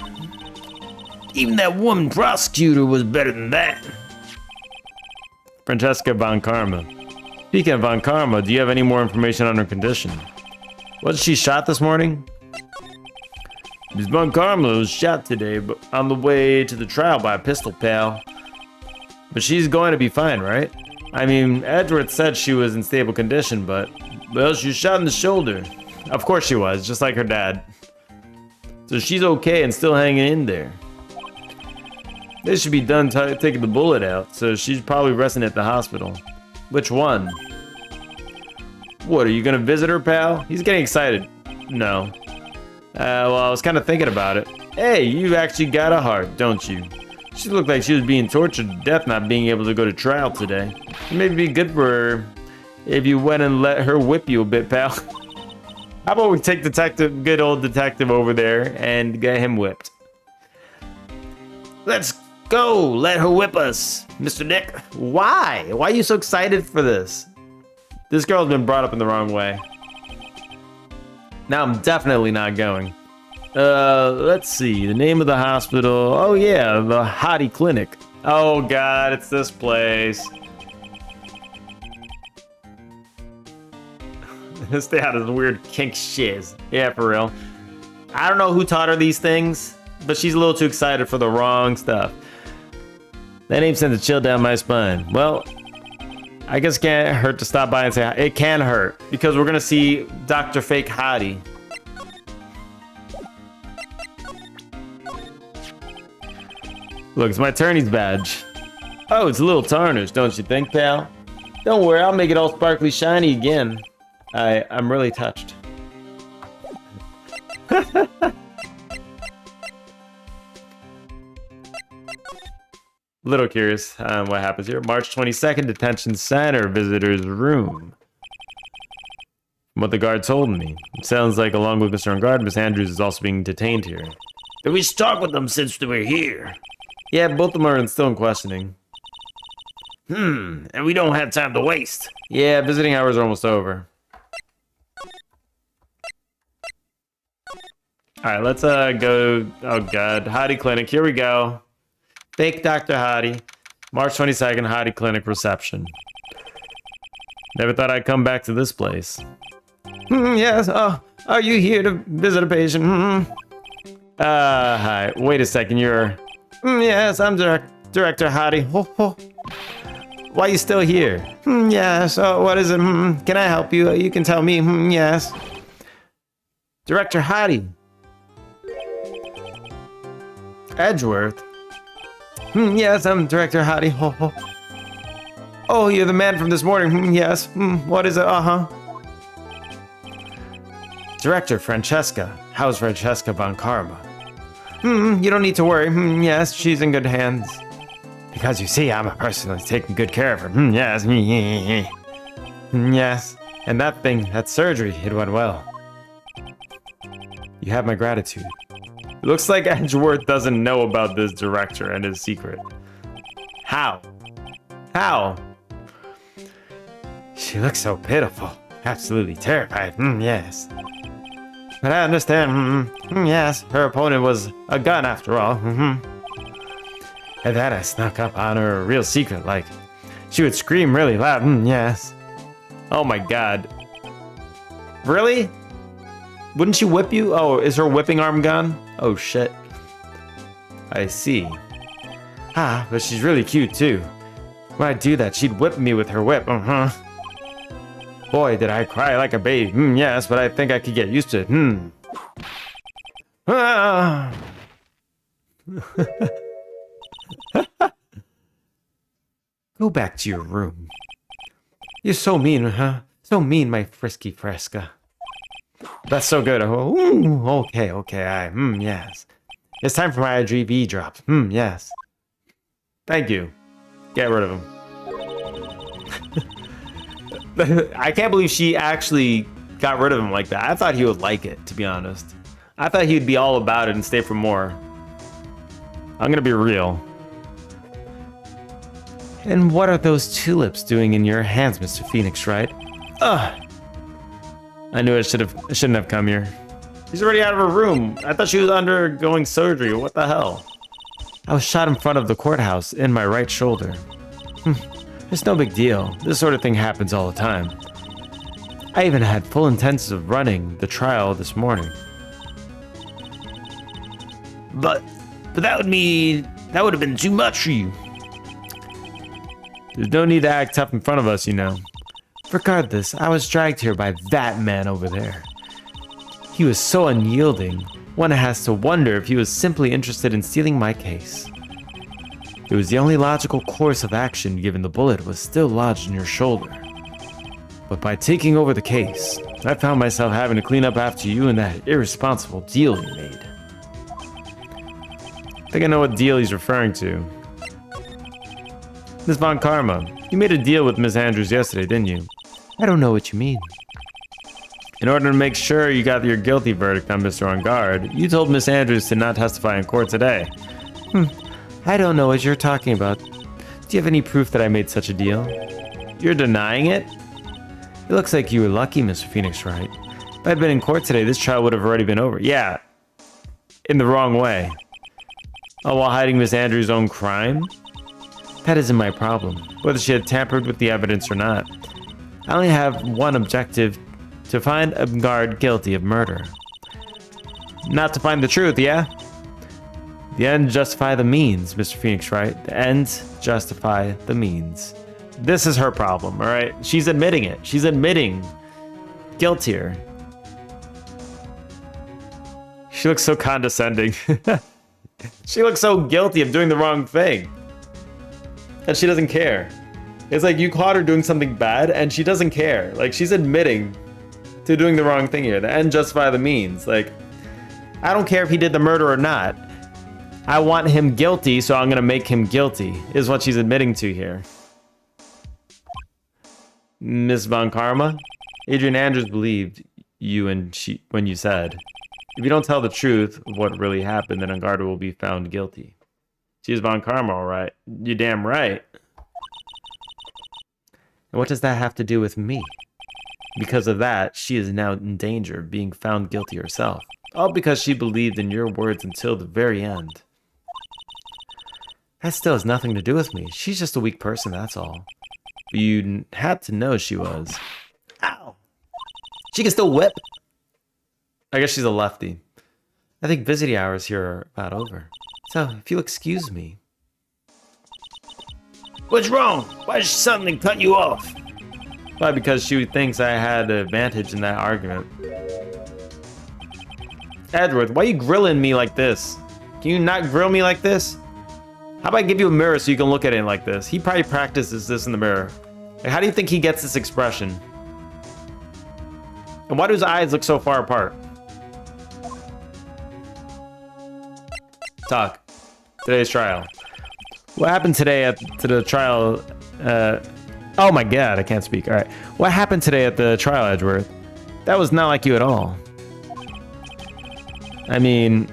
Even that woman prosecutor was better than that. Francesca Von Karma. Speaking of Von Karma, do you have any more information on her condition? Wasn't she shot this morning? Ms. Von Karma was shot today, but on the way to the trial by a pistol, pal. But she's going to be fine, right? I mean, Edgeworth said she was in stable condition, but... Well, she was shot in the shoulder. Of course she was, just like her dad. So she's okay and still hanging in there. They should be done taking the bullet out, so she's probably resting at the hospital. Which one? What, are you gonna visit her, pal? He's getting excited. No. Well, I was kind of thinking about it. Hey, you actually got a heart, don't you? She looked like she was being tortured to death not being able to go to trial today. It may be good for her if you went and let her whip you a bit, pal. How about we take good old detective over there and get him whipped? Let's go! Let her whip us, Mr. Nick. Why? Why are you so excited for this? This girl's been brought up in the wrong way. Now I'm definitely not going. Let's see. The name of the hospital. Oh yeah, the Hottie Clinic. Oh god, it's this place. Stay out of the weird kink shiz. Yeah, for real. I don't know who taught her these things, but she's a little too excited for the wrong stuff. That name sends a chill down my spine. Well, I guess it can't hurt to stop by and say hi. It can hurt, because we're gonna see Dr. Fake Hottie. Look, it's my attorney's badge. Oh, it's a little tarnished, don't you think, pal? Don't worry, I'll make it all sparkly shiny again. I'm really touched. Little curious what happens here. March 22nd, detention center, visitor's room. From what the guard told me, it sounds like along with Mr. On Guard, Miss Andrews is also being detained here. Did we talk with them since they were here? Yeah, both of them are still in questioning. And we don't have time to waste. Yeah, visiting hours are almost over. Alright, let's go. Oh god, Hottie Clinic, here we go. Fake Dr. Hottie. March 22nd, Hottie Clinic reception. Never thought I'd come back to this place. Yes, are you here to visit a patient? Hi, wait a second, you're... yes, I'm Director Hottie. Why are you still here? Yes, what is it? Can I help you? You can tell me. Yes. Director Hottie. Edgeworth. Yes, I'm Director Hottie. Oh, you're the man from this morning. Yes. What is it? Director Francesca. How's Francesca von Karma? You don't need to worry. Yes, she's in good hands. Because you see, I'm personally taking good care of her. Yes. Yes. And that surgery, it went well. You have my gratitude. It looks like Edgeworth doesn't know about this director and his secret. How? How? She looks so pitiful. Absolutely terrified. Yes. But I understand. Yes, her opponent was a gun after all. And that I snuck up on her a real secret, like she would scream really loud. Yes. Oh my god. Really? Wouldn't she whip you? Oh, is her whipping arm gone? Oh shit. I see. But she's really cute too. When I do that, she'd whip me with her whip. Boy, did I cry like a baby. Yes, but I think I could get used to it. Go back to your room. You're so mean, huh? So mean, my frisky Fresca. That's so good. Okay. Yes. It's time for my IGV drops. Yes. Thank you. Get rid of him. I can't believe she actually got rid of him like that. I thought he would like it, to be honest. I thought he'd be all about it and stay for more. I'm gonna be real. And what are those tulips doing in your hands, Mr. Phoenix, right? Ugh. I knew I shouldn't have come here. She's already out of her room. I thought she was undergoing surgery. What the hell? I was shot in front of the courthouse in my right shoulder. It's no big deal. This sort of thing happens all the time. I even had full intentions of running the trial this morning. But that would mean that would have been too much for you. There's no need to act tough in front of us, you know. Regardless, I was dragged here by that man over there. He was so unyielding, one has to wonder if he was simply interested in stealing my case. It was the only logical course of action given the bullet was still lodged in your shoulder. But by taking over the case, I found myself having to clean up after you and that irresponsible deal you made. I think I know what deal he's referring to. Miss Von Karma, you made a deal with Miss Andrews yesterday, didn't you? I don't know what you mean. In order to make sure you got your guilty verdict on Mr. On Guard, you told Miss Andrews to not testify in court today. I don't know what you're talking about. Do you have any proof that I made such a deal? You're denying it? It looks like you were lucky, Mr. Phoenix, right? If I'd been in court today, this trial would have already been over. Yeah. In the wrong way. Oh, while hiding Miss Andrews' own crime? That isn't my problem, whether she had tampered with the evidence or not. I only have one objective, to find a guard guilty of murder. Not to find the truth, yeah? The end justify the means, Mr. Phoenix, right? The ends justify the means. This is her problem, all right? She's admitting it. She's admitting guilt here. She looks so condescending. She looks so guilty of doing the wrong thing. And she doesn't care. It's like you caught her doing something bad and she doesn't care. Like, she's admitting to doing the wrong thing here. The end justify the means. Like, I don't care if he did the murder or not. I want him guilty, so I'm gonna make him guilty, is what she's admitting to here. Miss Von Karma? Adrian Andrews believed you when you said, if you don't tell the truth of what really happened, then Angardo will be found guilty. She's Von Karma, all right. You're damn right. And what does that have to do with me? Because of that, she is now in danger of being found guilty herself. All because she believed in your words until the very end. That still has nothing to do with me. She's just a weak person, that's all. But you had to know she was. Ow! She can still whip! I guess she's a lefty. I think visiting hours here are about over. So, if you'll excuse me. What's wrong? Why did she suddenly cut you off? Why? Because she thinks I had an advantage in that argument. Edward, why are you grilling me like this? Can you not grill me like this? How about I give you a mirror so you can look at it like this? He probably practices this in the mirror. Like, how do you think he gets this expression? And why do his eyes look so far apart? Talk. Today's trial. What happened today to the trial? Oh my god, I can't speak. All right. What happened today at the trial, Edgeworth? That was not like you at all. I mean,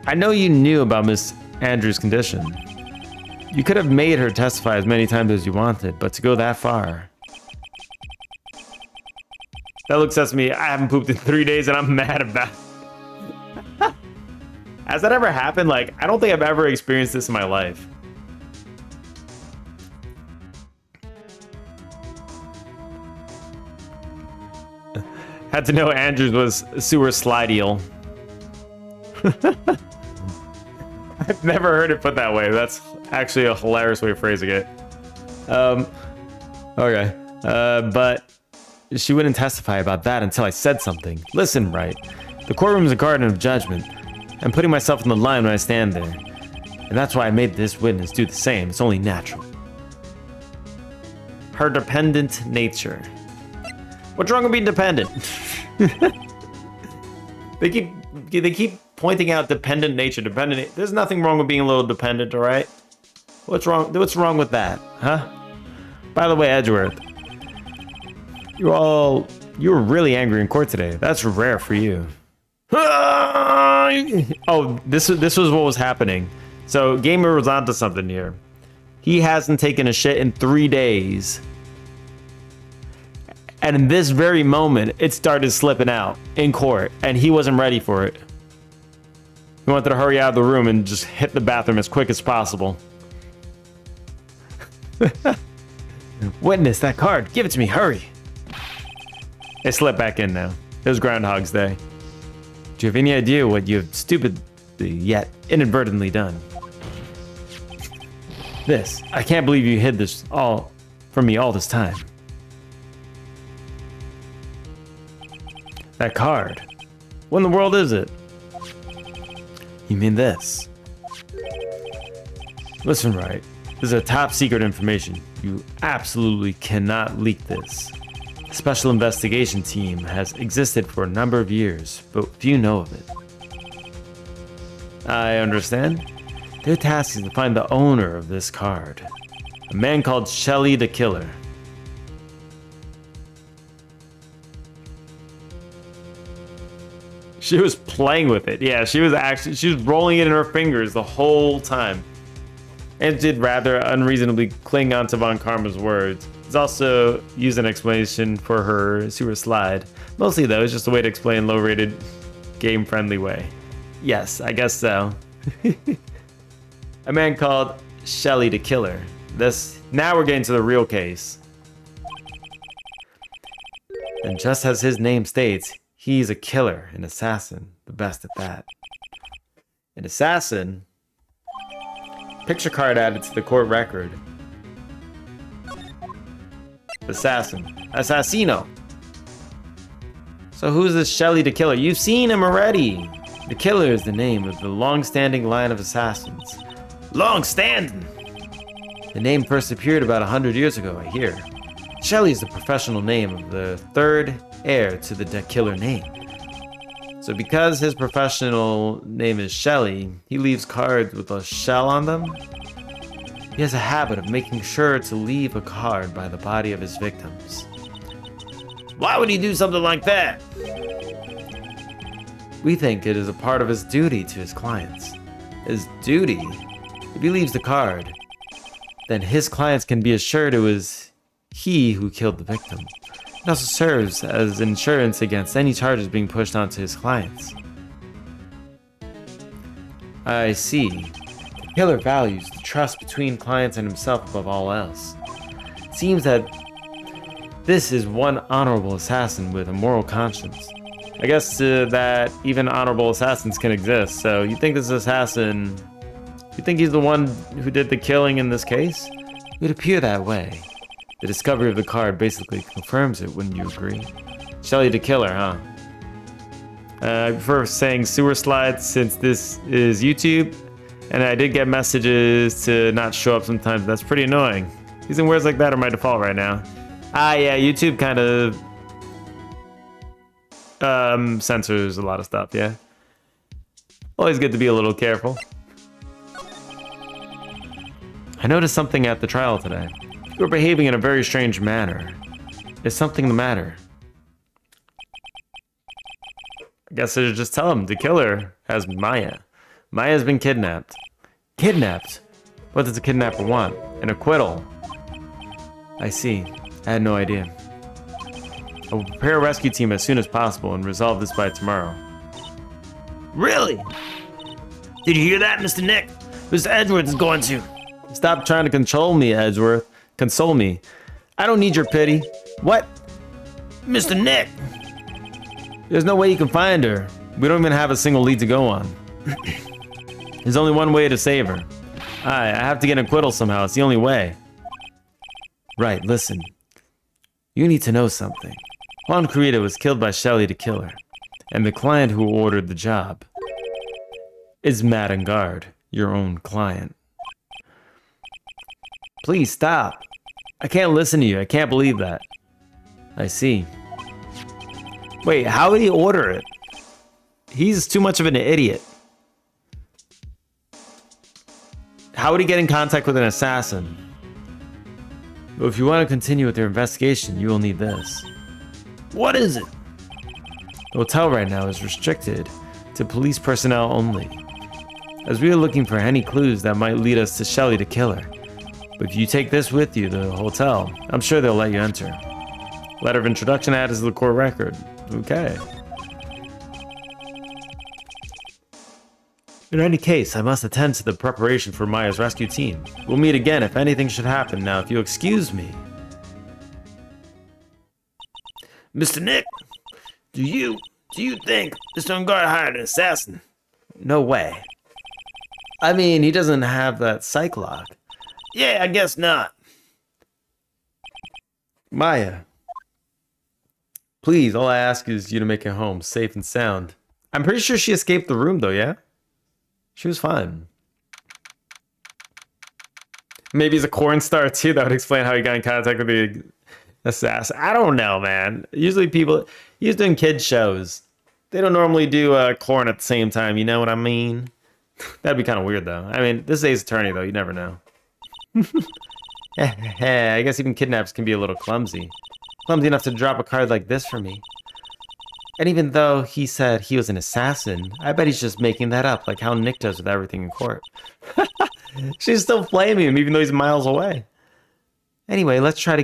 I know you knew about Miss Andrews' condition. You could have made her testify as many times as you wanted, but to go that far. That looks at me. I haven't pooped in 3 days and I'm mad about it. Has that ever happened? Like, I don't think I've ever experienced this in my life. Had to know Andrews was sewer slide-eel. I've never heard it put that way. That's actually a hilarious way of phrasing it. Okay. But she wouldn't testify about that until I said something. Listen, right. The courtroom is a garden of judgment. I'm putting myself in the line when I stand there. And that's why I made this witness do the same. It's only natural. Her dependent nature. What's wrong with being dependent? They keep pointing out dependent nature. There's nothing wrong with being a little dependent, all right? What's wrong with that, huh? By the way, Edgeworth, you were really angry in court today. That's rare for you. Oh, this was what was happening. So Gamer was onto something here. He hasn't taken a shit in 3 days. And in this very moment, it started slipping out in court, and he wasn't ready for it. He wanted to hurry out of the room and just hit the bathroom as quick as possible. Witness, that card. Give it to me, hurry. It slipped back in now. It was Groundhog's Day. Do you have any idea what you have stupidly yet inadvertently done? This. I can't believe you hid this all from me all this time. That card. What in the world is it? You mean this? Listen, right. This is a top secret information. You absolutely cannot leak this. The special investigation team has existed for a number of years, but few know of it. I understand. Their task is to find the owner of this card. A man called Shelly the Killer. She was playing with it. Yeah, she was rolling it in her fingers the whole time. And did rather unreasonably cling on to Von Karma's words. It's also used an explanation for her sewer slide. Mostly though, it's just a way to explain low-rated, game-friendly way. Yes, I guess so. A man called Shelly the Killer. Now we're getting to the real case. And just as his name states, he's a killer, an assassin, the best at that. An assassin? Picture card added to the court record. Assassin. Assassino. So who's this Shelly the Killer? You've seen him already. The Killer is the name of the long-standing line of assassins. Long-standing? The name first appeared about 100 years ago, I hear. Shelly is the professional name of the third heir to the Killer name. So because his professional name is Shelly, he leaves cards with a shell on them. He has a habit of making sure to leave a card by the body of his victims. Why would he do something like that? We think it is a part of his duty to his clients. His duty? If he leaves the card, then his clients can be assured it was he who killed the victim. It also serves as insurance against any charges being pushed onto his clients. I see. The killer values the trust between clients and himself above all else. It seems that this is one honorable assassin with a moral conscience. I guess that even honorable assassins can exist, so you think this assassin... You think he's the one who did the killing in this case? It would appear that way. The discovery of the card basically confirms it, wouldn't you agree? Shelly the killer, huh? I prefer saying sewer slides since this is YouTube, and I did get messages to not show up sometimes. That's pretty annoying. Using words like that are my default right now. Yeah, YouTube kind of censors a lot of stuff, yeah? Always good to be a little careful. I noticed something at the trial today. You were behaving in a very strange manner. Is something the matter? I guess I should just tell him the killer has Maya. Maya's been kidnapped. Kidnapped? What does the kidnapper want? An acquittal. I see. I had no idea. I will prepare a rescue team as soon as possible and resolve this by tomorrow. Really? Did you hear that, Mr. Nick? Mr. Edwards is going to. Stop trying to control me, Edgeworth. Console me. I don't need your pity. What? Mr. Nick! There's no way you can find her. We don't even have a single lead to go on. There's only one way to save her. I have to get an acquittal somehow. It's the only way. Right, listen. You need to know something. Juan Corrida was killed by Shelly the killer, and the client who ordered the job is Madame Guard, your own client. Please stop. I can't listen to you. I can't believe that. I see. Wait, how would he order it? He's too much of an idiot. How would he get in contact with an assassin? But if you want to continue with your investigation, you will need this. What is it? The hotel right now is restricted to police personnel only, as we are looking for any clues that might lead us to Shelly the killer. But if you take this with you to the hotel, I'm sure they'll let you enter. Letter of introduction added to the court record. Okay. In any case, I must attend to the preparation for Maya's rescue team. We'll meet again if anything should happen. Now, if you'll excuse me. Mr. Nick, do you think Mr. Ungard hired an assassin? No way. I mean, he doesn't have that psych lock. Yeah, I guess not. Maya. Please, all I ask is you to make it home safe and sound. I'm pretty sure she escaped the room though, yeah? She was fine. Maybe he's a corn star too. That would explain how he got in contact with the assassin. I don't know, man. Usually people, he's doing kid shows. They don't normally do corn at the same time. You know what I mean? That'd be kind of weird though. I mean, this is Ace Attorney though. You never know. I guess even kidnaps can be a little clumsy. Clumsy enough to drop a card like this for me. And even though he said he was an assassin, I bet he's just making that up, like how Nick does with everything in court. She's still flaming him even though he's miles away. Anyway, let's try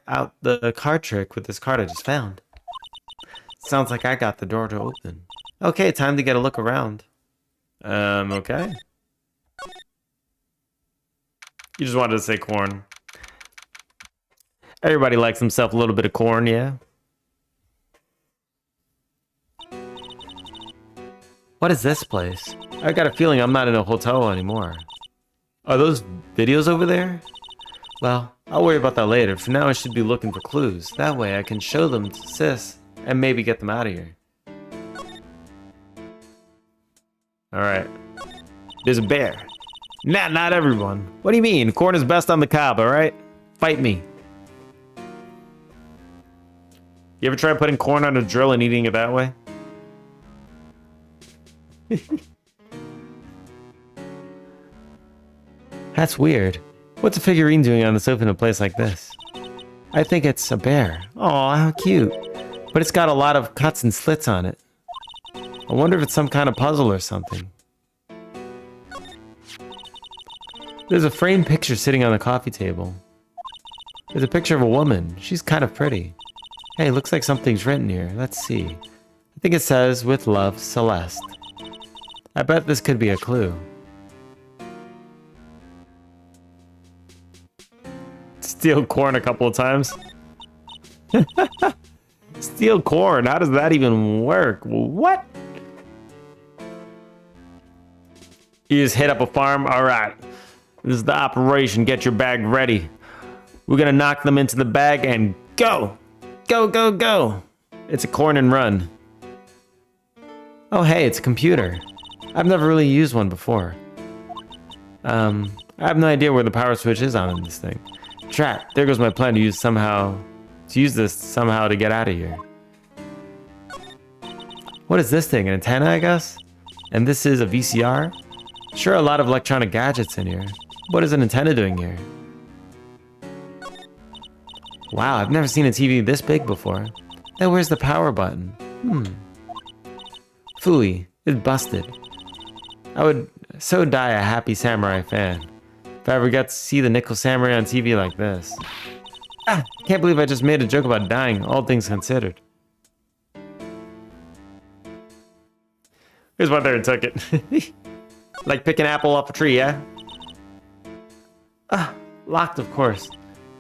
out the card trick with this card I just found. Sounds like I got the door to open. Okay, time to get a look around. Okay. You just wanted to say corn. Everybody likes himself a little bit of corn, yeah? What is this place? I got a feeling I'm not in a hotel anymore. Are those videos over there? Well, I'll worry about that later. For now, I should be looking for clues. That way I can show them to Sis and maybe get them out of here. Alright. There's a bear. Not everyone. What do you mean? Corn is best on the cob, alright? Fight me. You ever try putting corn on a drill and eating it that way? That's weird. What's a figurine doing on the sofa in a place like this? I think it's a bear. Oh, how cute. But it's got a lot of cuts and slits on it. I wonder if it's some kind of puzzle or something. There's a framed picture sitting on the coffee table. There's a picture of a woman. She's kind of pretty. Hey, looks like something's written here. Let's see. I think it says, "With love, Celeste." I bet this could be a clue. Steal corn a couple of times. Steal corn? How does that even work? What? You just hit up a farm? Alright. This is the operation. Get your bag ready. We're gonna knock them into the bag and go! Go, go, go! It's a corn and run. Oh hey, it's a computer. I've never really used one before. I have no idea where the power switch is on this thing. Drat, there goes my plan to use this somehow to get out of here. What is this thing? An antenna, I guess? And this is a VCR? Sure, a lot of electronic gadgets in here. What is an antenna doing here? Wow, I've never seen a TV this big before. Now where's the power button? Phooey, it's busted. I would so die a happy samurai fan if I ever got to see the Nickel Samurai on TV like this. Can't believe I just made a joke about dying, all things considered. Here's why they took it. Like picking an apple off a tree, yeah? Locked, of course.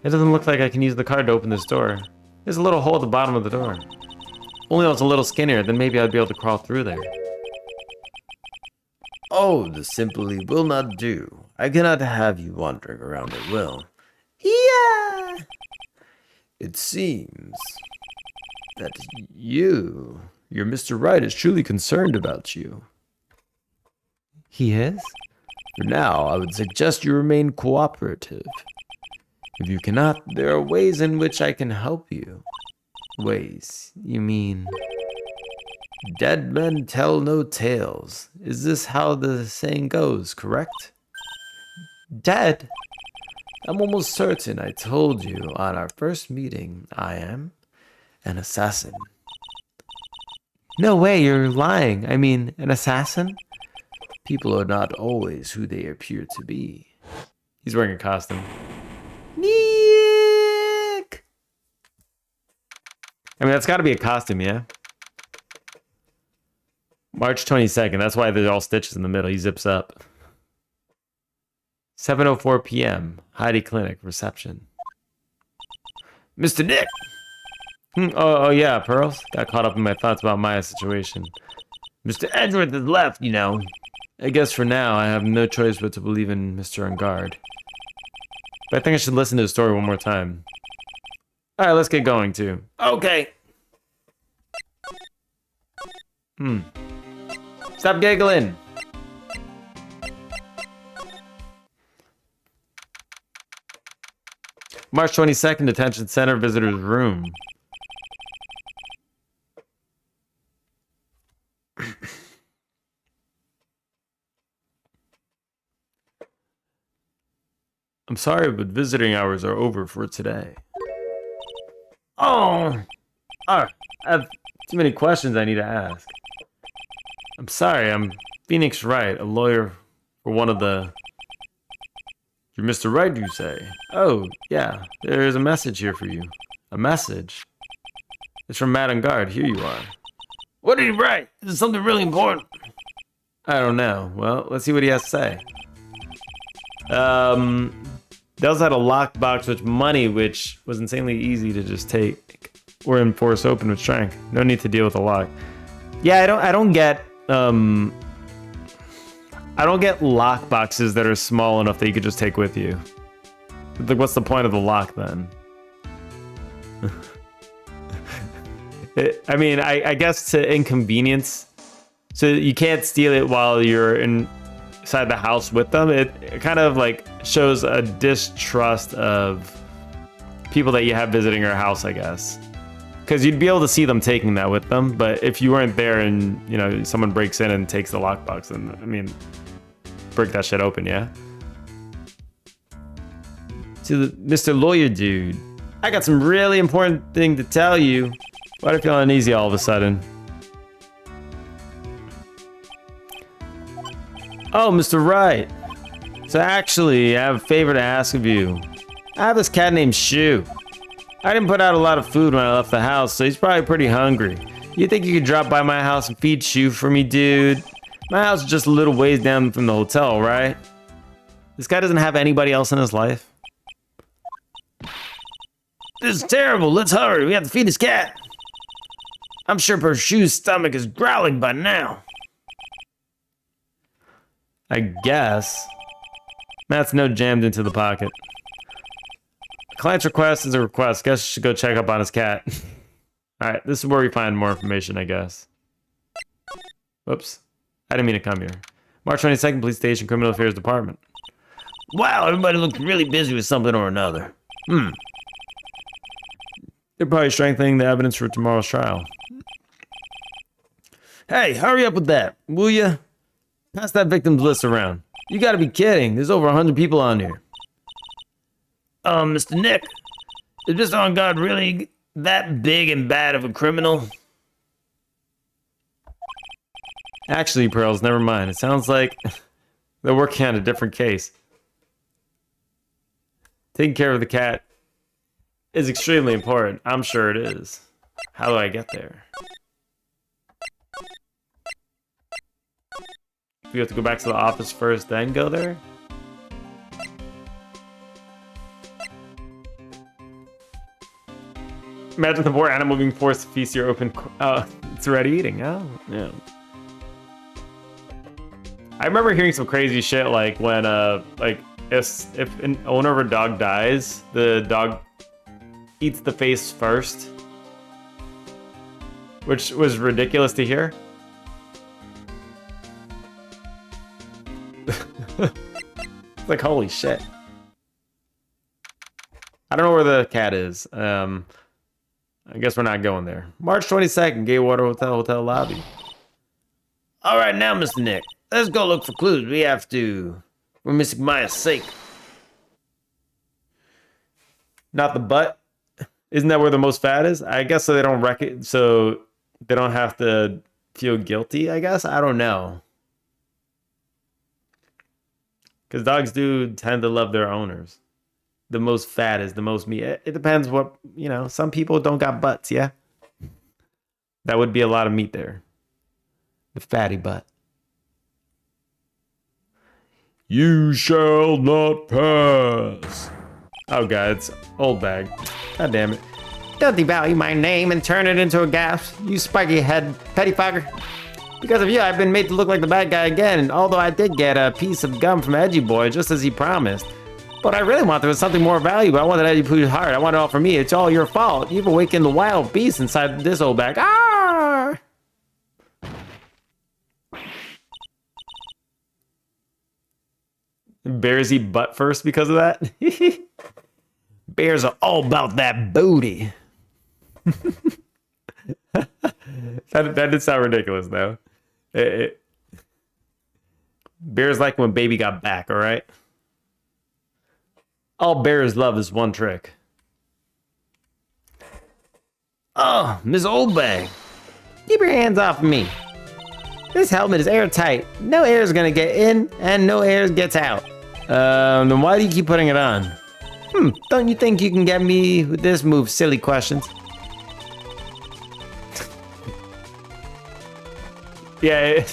It doesn't look like I can use the card to open this door. There's a little hole at the bottom of the door. Only I was a little skinnier, then maybe I'd be able to crawl through there. Oh, this simply will not do. I cannot have you wandering around at will. Yeah! It seems that your Mr. Right is truly concerned about you. He is? For now, I would suggest you remain cooperative. If you cannot, there are ways in which I can help you. Ways? You mean... Dead men tell no tales. Is this how the saying goes, correct? Dead? I'm almost certain I told you on our first meeting I am an assassin. No way, you're lying. I mean, an assassin? People are not always who they appear to be. He's wearing a costume. Nick! I mean, that's got to be a costume, yeah? March 22nd. That's why there's all stitches in the middle. He zips up. 7:04 p.m. Heidi Clinic reception. Mr. Nick! Oh, yeah, Pearls. Got caught up in my thoughts about Maya's situation. Mr. Edward has left, you know. I guess for now, I have no choice but to believe in Mr. On Guard. But I think I should listen to the story one more time. Alright, let's get going, too. Okay. Stop giggling! March 22nd, Detention Center, Visitor's Room. I'm sorry, but visiting hours are over for today. Oh! I have too many questions I need to ask. I'm sorry, I'm Phoenix Wright, a lawyer for one of the... You're Mr. Wright, you say? Oh, yeah, there's a message here for you. A message? It's from Madame Guard. Here you are. What did he write? Is it something really important? I don't know. Well, let's see what he has to say. They also had a lockbox with money, which was insanely easy to just take or enforce open with strength. No need to deal with a lock. Yeah, I don't get lock boxes that are small enough that you could just take with you. Like, what's the point of the lock then? I mean, I guess to inconvenience. So you can't steal it while you're inside the house with them. It kind of like shows a distrust of people that you have visiting your house, I guess. Because you'd be able to see them taking that with them, but if you weren't there and, you know, someone breaks in and takes the lockbox, then, I mean, break that shit open, yeah? To Mr. Lawyer Dude, I got some really important thing to tell you. Why do I feel uneasy all of a sudden? Oh, Mr. Wright. So actually, I have a favor to ask of you. I have this cat named Shu. I didn't put out a lot of food when I left the house, so he's probably pretty hungry. You think you could drop by my house and feed Shu for me, dude? My house is just a little ways down from the hotel, right? This guy doesn't have anybody else in his life. This is terrible. Let's hurry. We have to feed this cat. I'm sure poor Shu's stomach is growling by now. I guess. Matt's note jammed into the pocket. Client's request is a request. Guess you should go check up on his cat. Alright, this is where we find more information, I guess. Whoops. I didn't mean to come here. March 22nd, Police Station, Criminal Affairs Department. Wow, everybody looks really busy with something or another. They're probably strengthening the evidence for tomorrow's trial. Hey, hurry up with that, will ya? Pass that victim's list around. You gotta be kidding. There's over 100 people on here. Mr. Nick, is this on guard really that big and bad of a criminal? Actually, Pearls, never mind. It sounds like they're working on a different case. Taking care of the cat is extremely important. I'm sure it is. How do I get there? We have to go back to the office first, then go there? Imagine the poor animal being forced to feast your open... it's already eating. Oh, yeah. I remember hearing some crazy shit like when, like, if an owner of a dog dies, the dog eats the face first. Which was ridiculous to hear. It's like, holy shit. I don't know where the cat is. I guess we're not going there. March 22nd, Gateway Hotel lobby. All right, now, Mr. Nick, let's go look for clues. We have to. We're missing Maya's sake. Not the butt. Isn't that where the most fat is? I guess so they don't so they don't have to feel guilty, I guess. I don't know. Because dogs do tend to love their owners. The most fat is the most meat. It depends what, you know, some people don't got butts, yeah? That would be a lot of meat there. The fatty butt. You shall not pass. Oh god, it's old bag. God damn it. Don't devalue my name and turn it into a gas, you spiky head pettifogger. Because of you, I've been made to look like the bad guy again, and although I did get a piece of gum from Edgy Boy, just as he promised. What I really wanted was something more valuable. I wanted Edgy Boy's heart. I want it all for me. It's all your fault. You've awakened the wild beast inside this old bag. Ah! Bears eat butt first because of that? Bears are all about that booty. That did sound ridiculous, though. Bears like when baby got back, all right? All bears love is one trick. Oh, Miss Oldbag. Keep your hands off of me. This helmet is airtight. No air is gonna get in, and no air gets out. Then why do you keep putting it on? Don't you think you can get me with this move, silly questions? Yeah,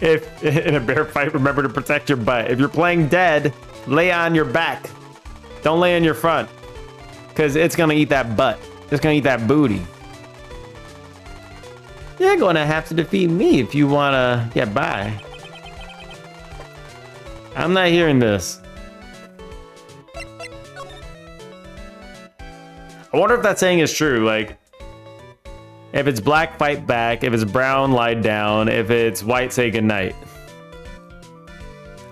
if in a bear fight, remember to protect your butt. If you're playing dead, lay on your back. Don't lay on your front. Because it's going to eat that butt. It's going to eat that booty. You're gonna have to defeat me if you wanna get by. I'm not hearing this. I wonder if that saying is true. Like, if it's black, fight back. If it's brown, lie down. If it's white, say goodnight.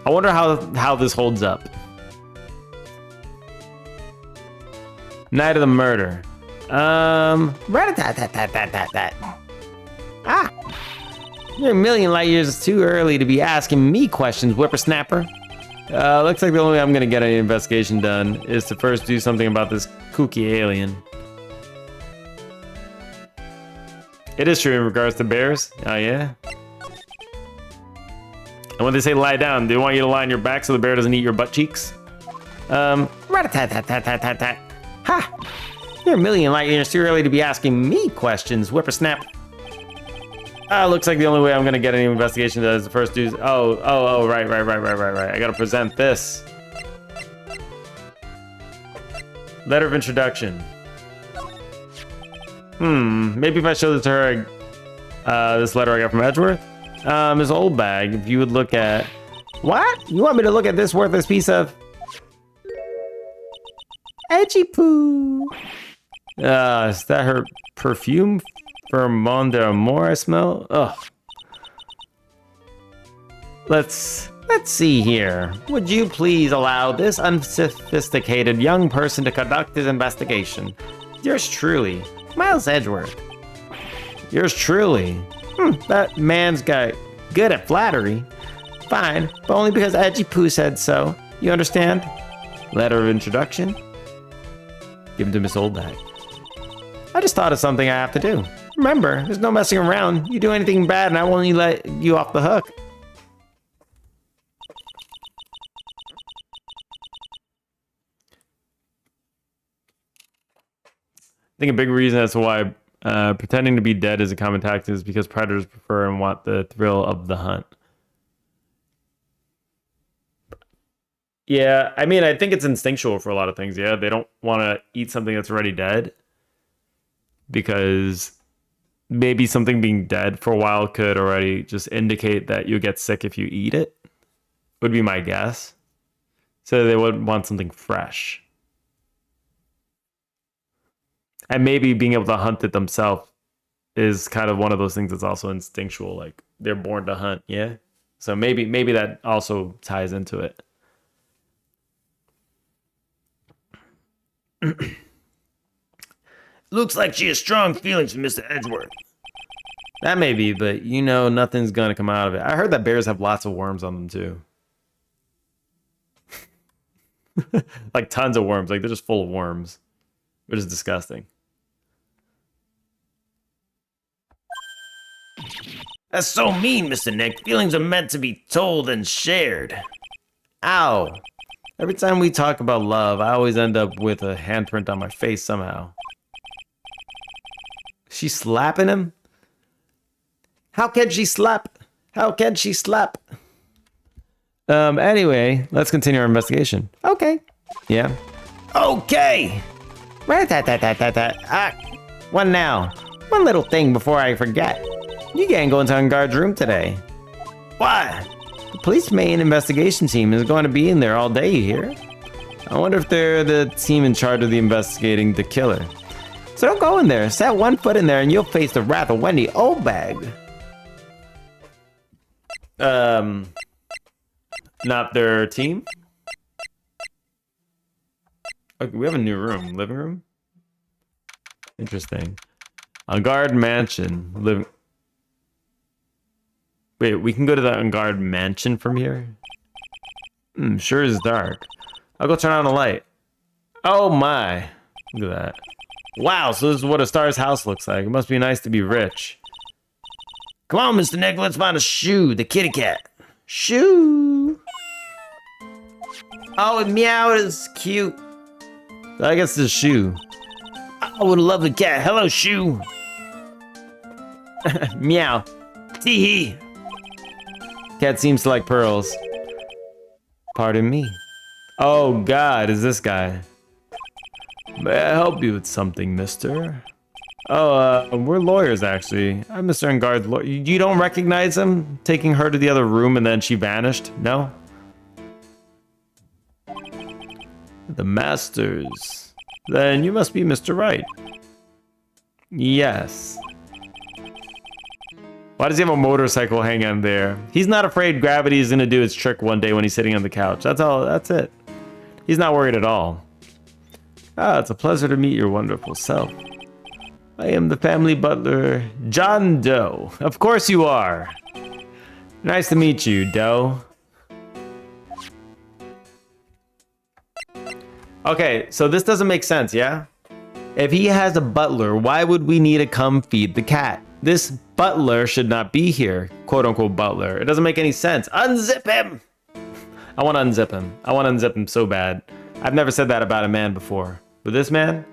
I wonder how this holds up. Night of the murder. Rat-a-tat-tat-tat-tat-tat. Ah! You're a million light years too early to be asking me questions, whippersnapper. Looks like the only way I'm gonna get any investigation done is to first do something about this kooky alien. It is true in regards to bears. Oh, yeah? And when they say lie down, they want you to lie on your back so the bear doesn't eat your butt cheeks? Rat-a-tat-tat-tat-tat-tat. Ha! You're a million light years too early to be asking me questions, whippersnap. Looks like the only way I'm gonna get any investigation done is to first do... right. I gotta present this. Letter of introduction. Maybe if I show this to her, this letter I got from Edgeworth. This old bag, if you would look at... What? You want me to look at this worthless piece of... Edgy poo. Is that her perfume for Mon d'Amour I smell? Ugh. Let's see here. Would you please allow this unsophisticated young person to conduct his investigation? Yours truly, Miles Edgeworth. Yours truly. That man's got good at flattery. Fine, but only because Edgy Poo said so. You understand? Letter of introduction. Give him to Miss Oldbag. I just thought of something I have to do. Remember, there's no messing around. You do anything bad and I won't even let you off the hook. I think a big reason as to why pretending to be dead is a common tactic is because predators prefer and want the thrill of the hunt. Yeah, I mean, I think it's instinctual for a lot of things. Yeah, they don't want to eat something that's already dead because maybe something being dead for a while could already just indicate that you get sick if you eat it, would be my guess. So they would want something fresh. And maybe being able to hunt it themselves is kind of one of those things that's also instinctual. Like they're born to hunt, yeah? So maybe that also ties into it. Looks like she has strong feelings for Mr. Edgeworth. That may be, but you know nothing's gonna come out of it. I heard that bears have lots of worms on them too. Like tons of worms. Like they're just full of worms, which is disgusting. That's so mean, Mr. Nick. Feelings are meant to be told and shared. Ow. Every time we talk about love, I always end up with a handprint on my face somehow. She's slapping him? How can she slap? How can she slap? Anyway, let's continue our investigation. Okay. Yeah. Okay. One now. One little thing before I forget. You can't go into Unguard's room today. Why? The police main investigation team is going to be in there all day, you hear? I wonder if they're the team in charge of the investigating the killer. So don't go in there. Set one foot in there and you'll face the wrath of Wendy Oldbag. Not their team? Okay, we have a new room. Living room? Interesting. Unguard Mansion. Living... Wait, we can go to the Unguard Mansion from here? Sure is dark. I'll go turn on the light. Oh my. Look at that. Wow, so this is what a star's house looks like. It must be nice to be rich. Come on, Mr. Nick, let's find a shoe, the kitty cat. Shoe. Oh, it meowed. It's cute. I guess it's a shoe. Oh, what a lovely cat. Hello, shoe. Meow. Tee-hee. Cat seems to like pearls. Pardon me. Oh God, is this guy? May I help you with something, mister? Oh, we're lawyers, actually. I'm Mr. Unguard's lawyer. You don't recognize him? Taking her to the other room and then she vanished? No? The Masters. Then you must be Mr. Wright. Yes. Why does he have a motorcycle hanging on there? He's not afraid gravity is gonna do its trick one day when he's sitting on the couch. That's all, that's it. He's not worried at all. Ah, it's a pleasure to meet your wonderful self. I am the family butler, John Doe. Of course you are. Nice to meet you, Doe. Okay, so this doesn't make sense, yeah? If he has a butler, why would we need to come feed the cat? This butler should not be here, quote unquote butler. It doesn't make any sense. Unzip him! I want to unzip him. I want to unzip him so bad. I've never said that about a man before. But this man,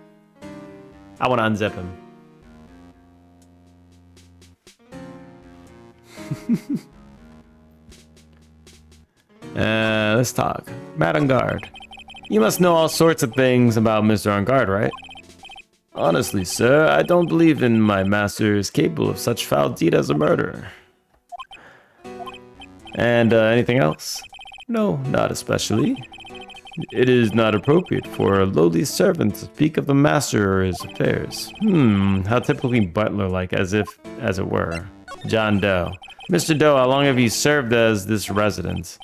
I want to unzip him. Let's talk. Madame Guard. You must know all sorts of things about Mr. On Guard, right? Honestly, sir, I don't believe in my master is capable of such foul deed as a murder. And anything else? No, not especially. It is not appropriate for a lowly servant to speak of the master or his affairs. How typically butler-like, as it were. John Doe. Mr. Doe, how long have you served as this resident?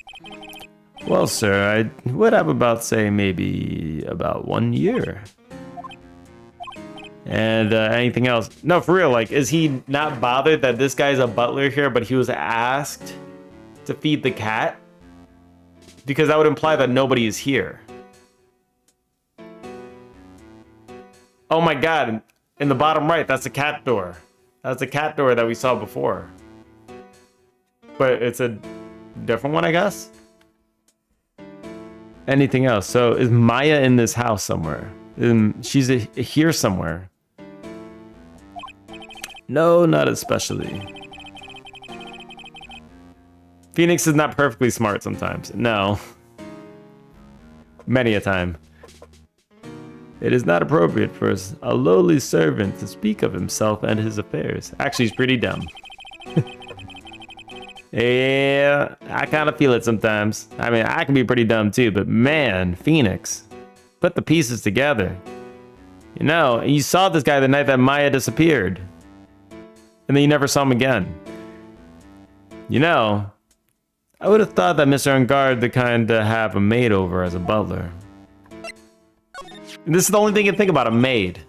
Well, sir, I would have about, say, maybe about 1 year. And anything else? No, for real, like, is he not bothered that this guy's a butler here, but he was asked to feed the cat? Because that would imply that nobody is here. Oh my god, in the bottom right, that's a cat door. That's a cat door that we saw before. But it's a different one, I guess? Anything else? So is Maya in this house somewhere? She's here somewhere. No, not especially. Phoenix is not perfectly smart sometimes. No. Many a time. It is not appropriate for a lowly servant to speak of himself and his affairs. Actually, he's pretty dumb. Yeah, I kind of feel it sometimes. I mean, I can be pretty dumb too, but man, Phoenix, put the pieces together. You know, you saw this guy the night that Maya disappeared. And then you never saw him again. You know, I would have thought that Mr. On Guard the kind to have a maid over as a butler. And this is the only thing you can think about, a maid.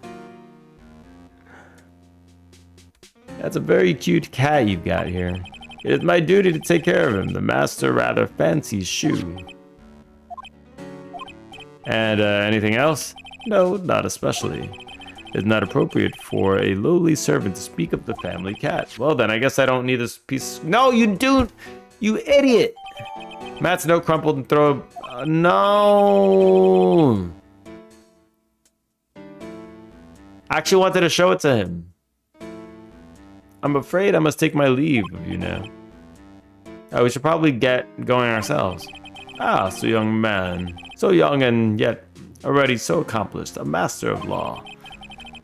That's a very cute cat you've got here. It is my duty to take care of him. The master rather fancies Shoe. And anything else? No, not especially. It's not appropriate for a lowly servant to speak of the family cat. Well then, I guess I don't need this piece. No, you do! You idiot! Matt's note crumpled and throw. No! I actually wanted to show it to him. I'm afraid I must take my leave of you now. Oh, we should probably get going ourselves. Ah, so young man. So young and yet already so accomplished. A master of law.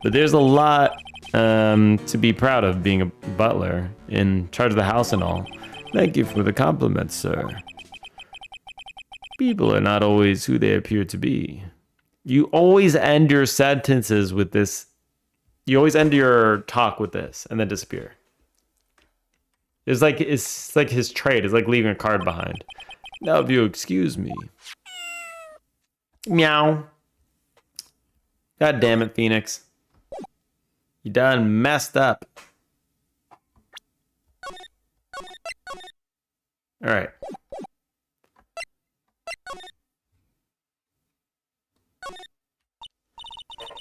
But there's a lot to be proud of being a butler. In charge of the house and all. Thank you for the compliment, sir. People are not always who they appear to be. You always end your sentences with this. You always end your talk with this and then disappear. It's like his trait. It's like leaving a card behind. Now, if you excuse me. Meow. God damn it, Phoenix. You done messed up. All right.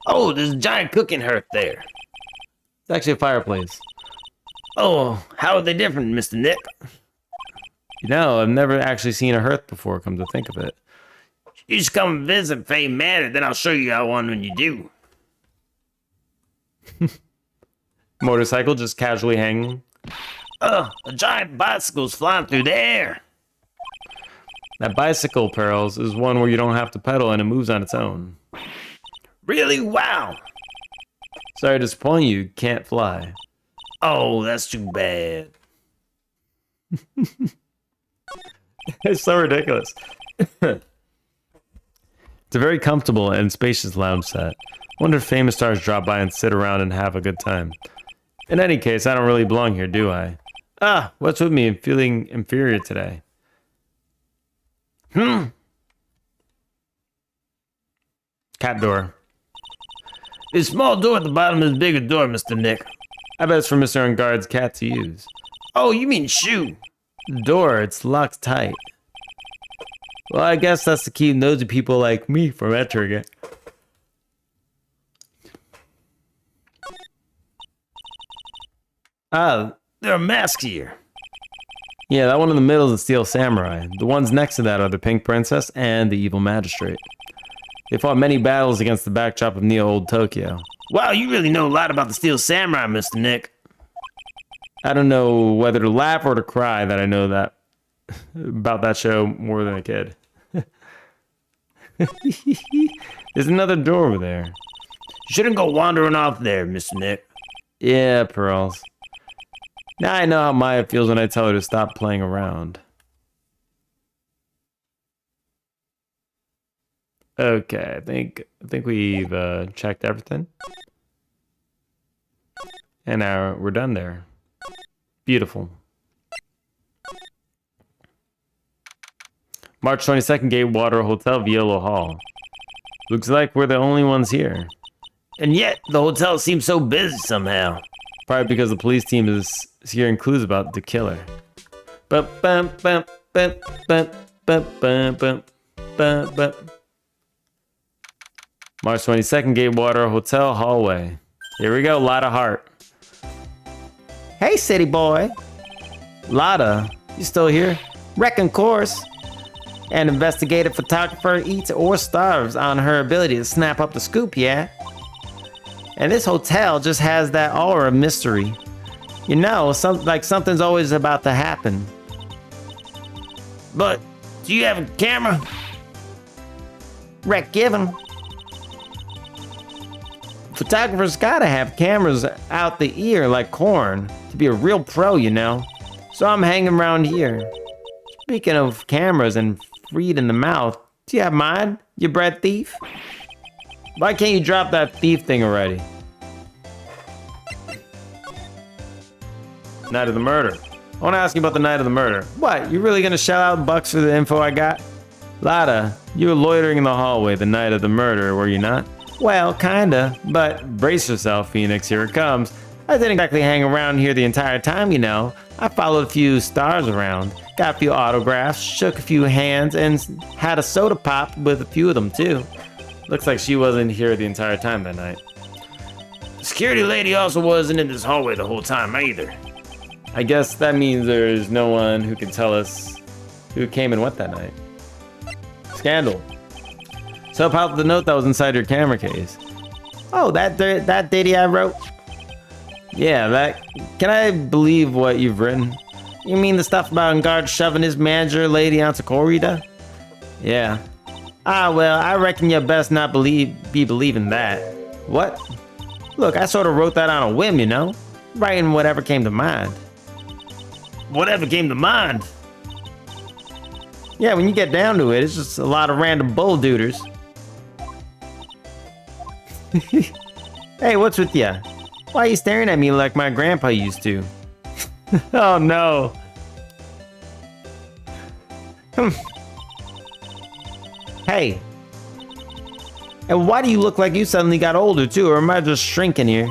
Oh, there's a giant cooking hearth there. It's actually a fireplace. Oh, how are they different, Mr. Nick? You know, I've never actually seen a hearth before, come to think of it. You just come visit Faye Manor, then I'll show you how one when you do. Motorcycle just casually hanging. A giant bicycle's flying through the air. That bicycle, Pearls, is one where you don't have to pedal and it moves on its own. Really? Wow. Sorry to disappoint you, can't fly. Oh, that's too bad. It's so ridiculous. It's a very comfortable and spacious lounge set. Wonder if famous stars drop by and sit around and have a good time. In any case, I don't really belong here, do I? Ah, what's with me? I'm feeling inferior today. Cat door. This small door at the bottom is a bigger door, Mr. Nick. I bet it's for Mr. Ungard's cat to use. Oh, you mean shoe? The door, it's locked tight. Well, I guess that's to keep nosy people like me from entering it. Ah, there are masks here. Yeah, that one in the middle is the Steel Samurai. The ones next to that are the Pink Princess and the Evil Magistrate. They fought many battles against the backdrop of Neo-Old Tokyo. Wow, you really know a lot about the Steel Samurai, Mr. Nick. I don't know whether to laugh or to cry that I know that about that show more than a kid. There's another door over there. You shouldn't go wandering off there, Mr. Nick. Yeah, Pearls. Now I know how Maya feels when I tell her to stop playing around. Okay, I think we've checked everything. And now we're done there. Beautiful. March 22nd, Gatewater Hotel, Violo Hall. Looks like we're the only ones here. And yet, the hotel seems so busy somehow. Probably because the police team is hearing clues about the killer. Bum, bum, bum, bum, bum, bum, bum, bum, bum, bum. March 22nd, Gatewater Hotel, hallway. Here we go, Lotta Hart. Hey, city boy. Lotta, you still here? Reckon course. An investigative photographer eats or starves on her ability to snap up the scoop, yeah? And this hotel just has that aura of mystery. You know, something's always about to happen. But, do you have a camera? Wreck given. Photographers gotta have cameras out the ear like corn to be a real pro, you know. So I'm hanging around here. Speaking of cameras and freed in the mouth, do you have mine, you bread thief? Why can't you drop that thief thing already? Night of the murder. I want to ask you about the night of the murder. What, you really gonna shell out bucks for the info I got? Lotta, you were loitering in the hallway the night of the murder, were you not? Well, kinda, but Brace yourself, Phoenix, here it comes. I didn't exactly hang around here the entire time, you know. I followed a few stars around, got a few autographs, shook a few hands, and had a soda pop with a few of them too. Looks like she wasn't here the entire time that night. The security lady also wasn't in this hallway the whole time either. I guess that means there's no one who can tell us who came and went that night. Scandal. So about the note that was inside your camera case. Oh, that ditty I wrote? Yeah, that... Can I believe what you've written? You mean the stuff about Ungard shoving his manager lady onto Corrida? Yeah. Ah, well, I reckon you best not be believing that. What? Look, I sort of wrote that on a whim, you know? Writing whatever came to mind. Whatever came to mind? Yeah, when you get down to it, it's just a lot of random bull duders. Hey, what's with ya? Why are you staring at me like my grandpa used to? Oh no. Hey. And why do you look like you suddenly got older too, or am I just shrinking here?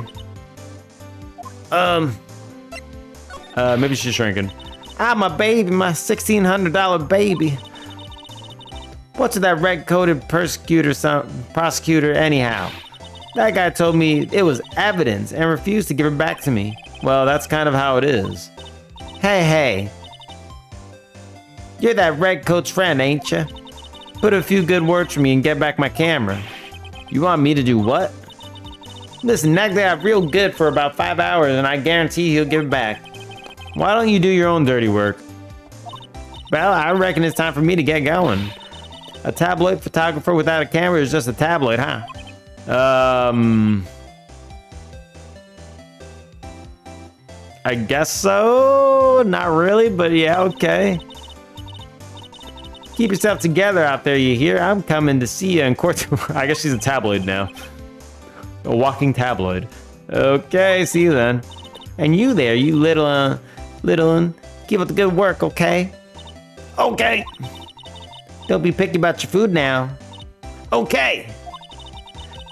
Maybe she's shrinking. Ah, my baby, my $1,600 baby. What's with that red-coated prosecutor anyhow? That guy told me it was evidence and refused to give it back to me. Well, that's kind of how it is. Hey. You're that redcoat's friend, ain't ya? Put a few good words for me and get back my camera. You want me to do what? Listen, nag that up real good for about 5 hours and I guarantee he'll give it back. Why don't you do your own dirty work? Well, I reckon it's time for me to get going. A tabloid photographer without a camera is just a tabloid, huh? I guess so. Not really, but yeah, okay. Keep yourself together out there, you hear? I'm coming to see you in court. I guess she's a tabloid now. A walking tabloid. Okay, see you then. And you there, you little one, keep up the good work, okay? Okay. Don't be picky about your food now. Okay.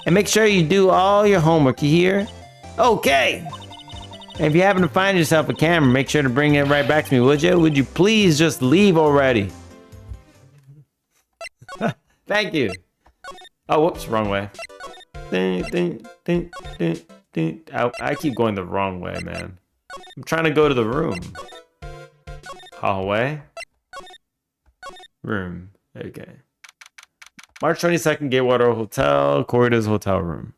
And make sure you do all your homework, you hear? Okay. And if you happen to find yourself a camera, make sure to bring it right back to me, would you? Would you please just leave already? Thank you. Oh, whoops, wrong way. I keep going the wrong way, man. I'm trying to go to the room. Hallway. Room. Okay. March 22nd, Gatewater Hotel, Corridors Hotel Room.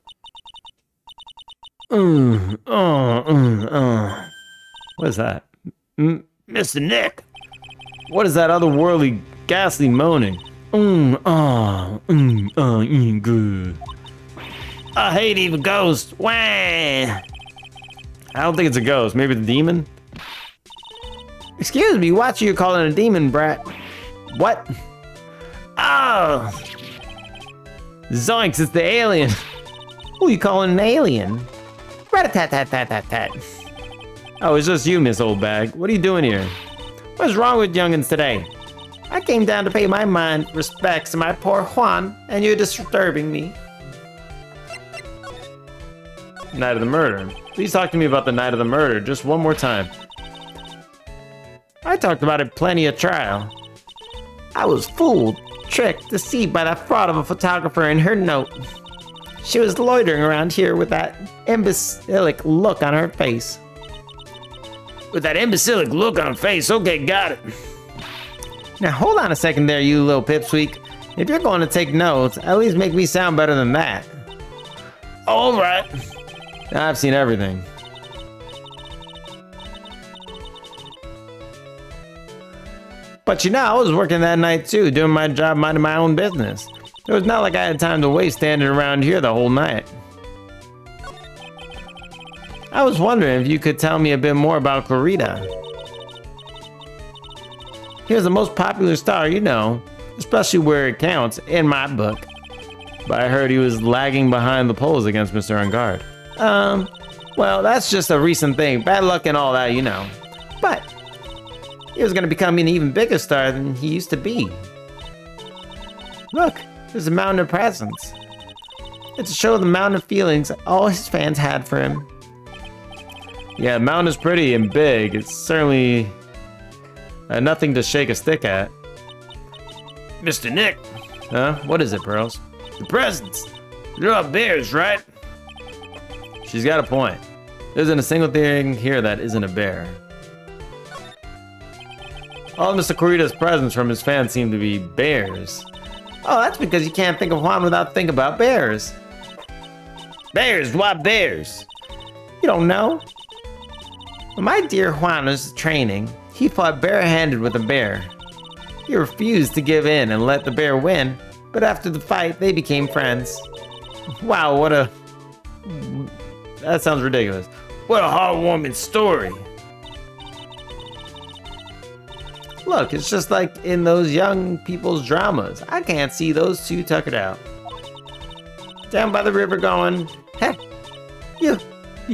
What is that? Mr. Nick! What is that otherworldly, ghastly moaning? Good. I hate even ghosts. Wah! I don't think it's a ghost. Maybe the demon? Excuse me, what you calling a demon, brat? What? Oh! Zoinks, it's the alien. Who you calling an alien? Rat-a-tat-tat-tat-tat-tat. Oh, it's just you, Miss Old Bag. What are you doing here? What's wrong with youngins today? I came down to pay my respects to my poor Juan, and you're disturbing me. Night of the murder. Please talk to me about the night of the murder just one more time. I talked about it plenty at trial. I was fooled, tricked, deceived by that fraud of a photographer in her note. She was loitering around here with that imbecilic look on her face. With that imbecilic look on her face, okay, got it. Now hold on a second there, you little pipsqueak. If you're going to take notes, at least make me sound better than that. All right. I've seen everything. But you know, I was working that night too, doing my job, minding my own business. It was not like I had time to waste standing around here the whole night. I was wondering if you could tell me a bit more about Clarita. He was the most popular star, you know, especially where it counts, in my book. But I heard he was lagging behind the polls against Mr. Ungard. Well, that's just a recent thing. Bad luck and all that, you know. But he was going to become an even bigger star than he used to be. Look, there's a mountain of presents. It's to show the mountain of feelings all his fans had for him. Yeah, the mountain is pretty and big. It's certainly nothing to shake a stick at. Mr. Nick. Huh? What is it, Pearls? The presents. They're all bears, right? She's got a point. There isn't a single thing here that isn't a bear. All of Mr. Corita's presents from his fans seem to be bears. Oh, that's because you can't think of Juan without thinking about bears. Bears? Why bears? You don't know? When my dear Juan was training, he fought barehanded with a bear. He refused to give in and let the bear win, but after the fight, they became friends. Wow, what a... That sounds ridiculous. What a heartwarming story. Look, it's just like in those young people's dramas. I can't see those two tuckered out. Down by the river going, hey, you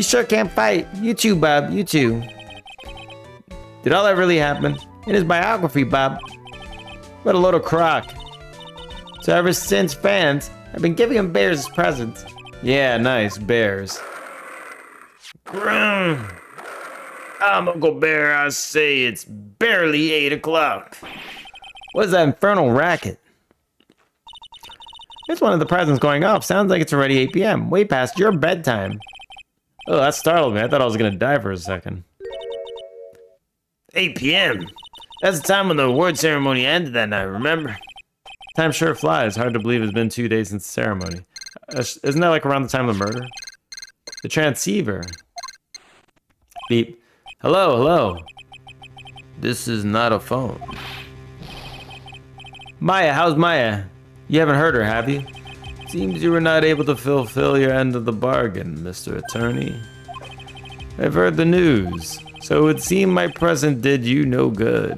sure can't fight. You too, Bob, you too. Did all that really happen? In his biography, Bob. What a load of crock. So ever since, fans have been giving him bears as presents. Yeah, nice, bears. I'm Uncle Bear, I say it's barely 8 o'clock. What is that infernal racket? It's one of the presents going off. Sounds like it's already 8 p.m. Way past your bedtime. Oh, that startled me. I thought I was going to die for a second. 8 p.m.? That's the time when the award ceremony ended that night, remember? Time sure flies. Hard to believe it's been 2 days since the ceremony. Isn't that like around the time of the murder? The transceiver. Beep. Hello, hello. This is not a phone. Maya, how's Maya? You haven't heard her, have you? Seems you were not able to fulfill your end of the bargain, Mr. Attorney. I've heard the news, so it would seem my present did you no good.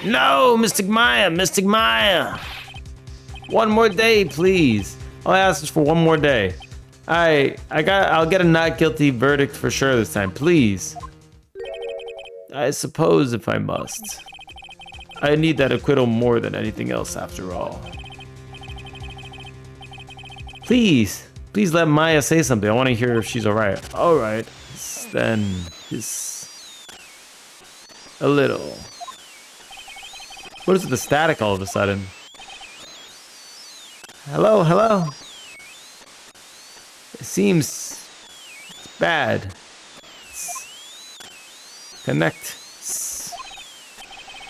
No, Mystic Maya, Mystic Maya. One more day, please. All I ask is for one more day. I'll get a not guilty verdict for sure this time, please. I suppose if I must. I need that acquittal more than anything else after all. Please let Maya say something. I want to hear if she's alright. Alright, then it's a little. What is with the static all of a sudden? Hello, hello. It seems bad. Connect.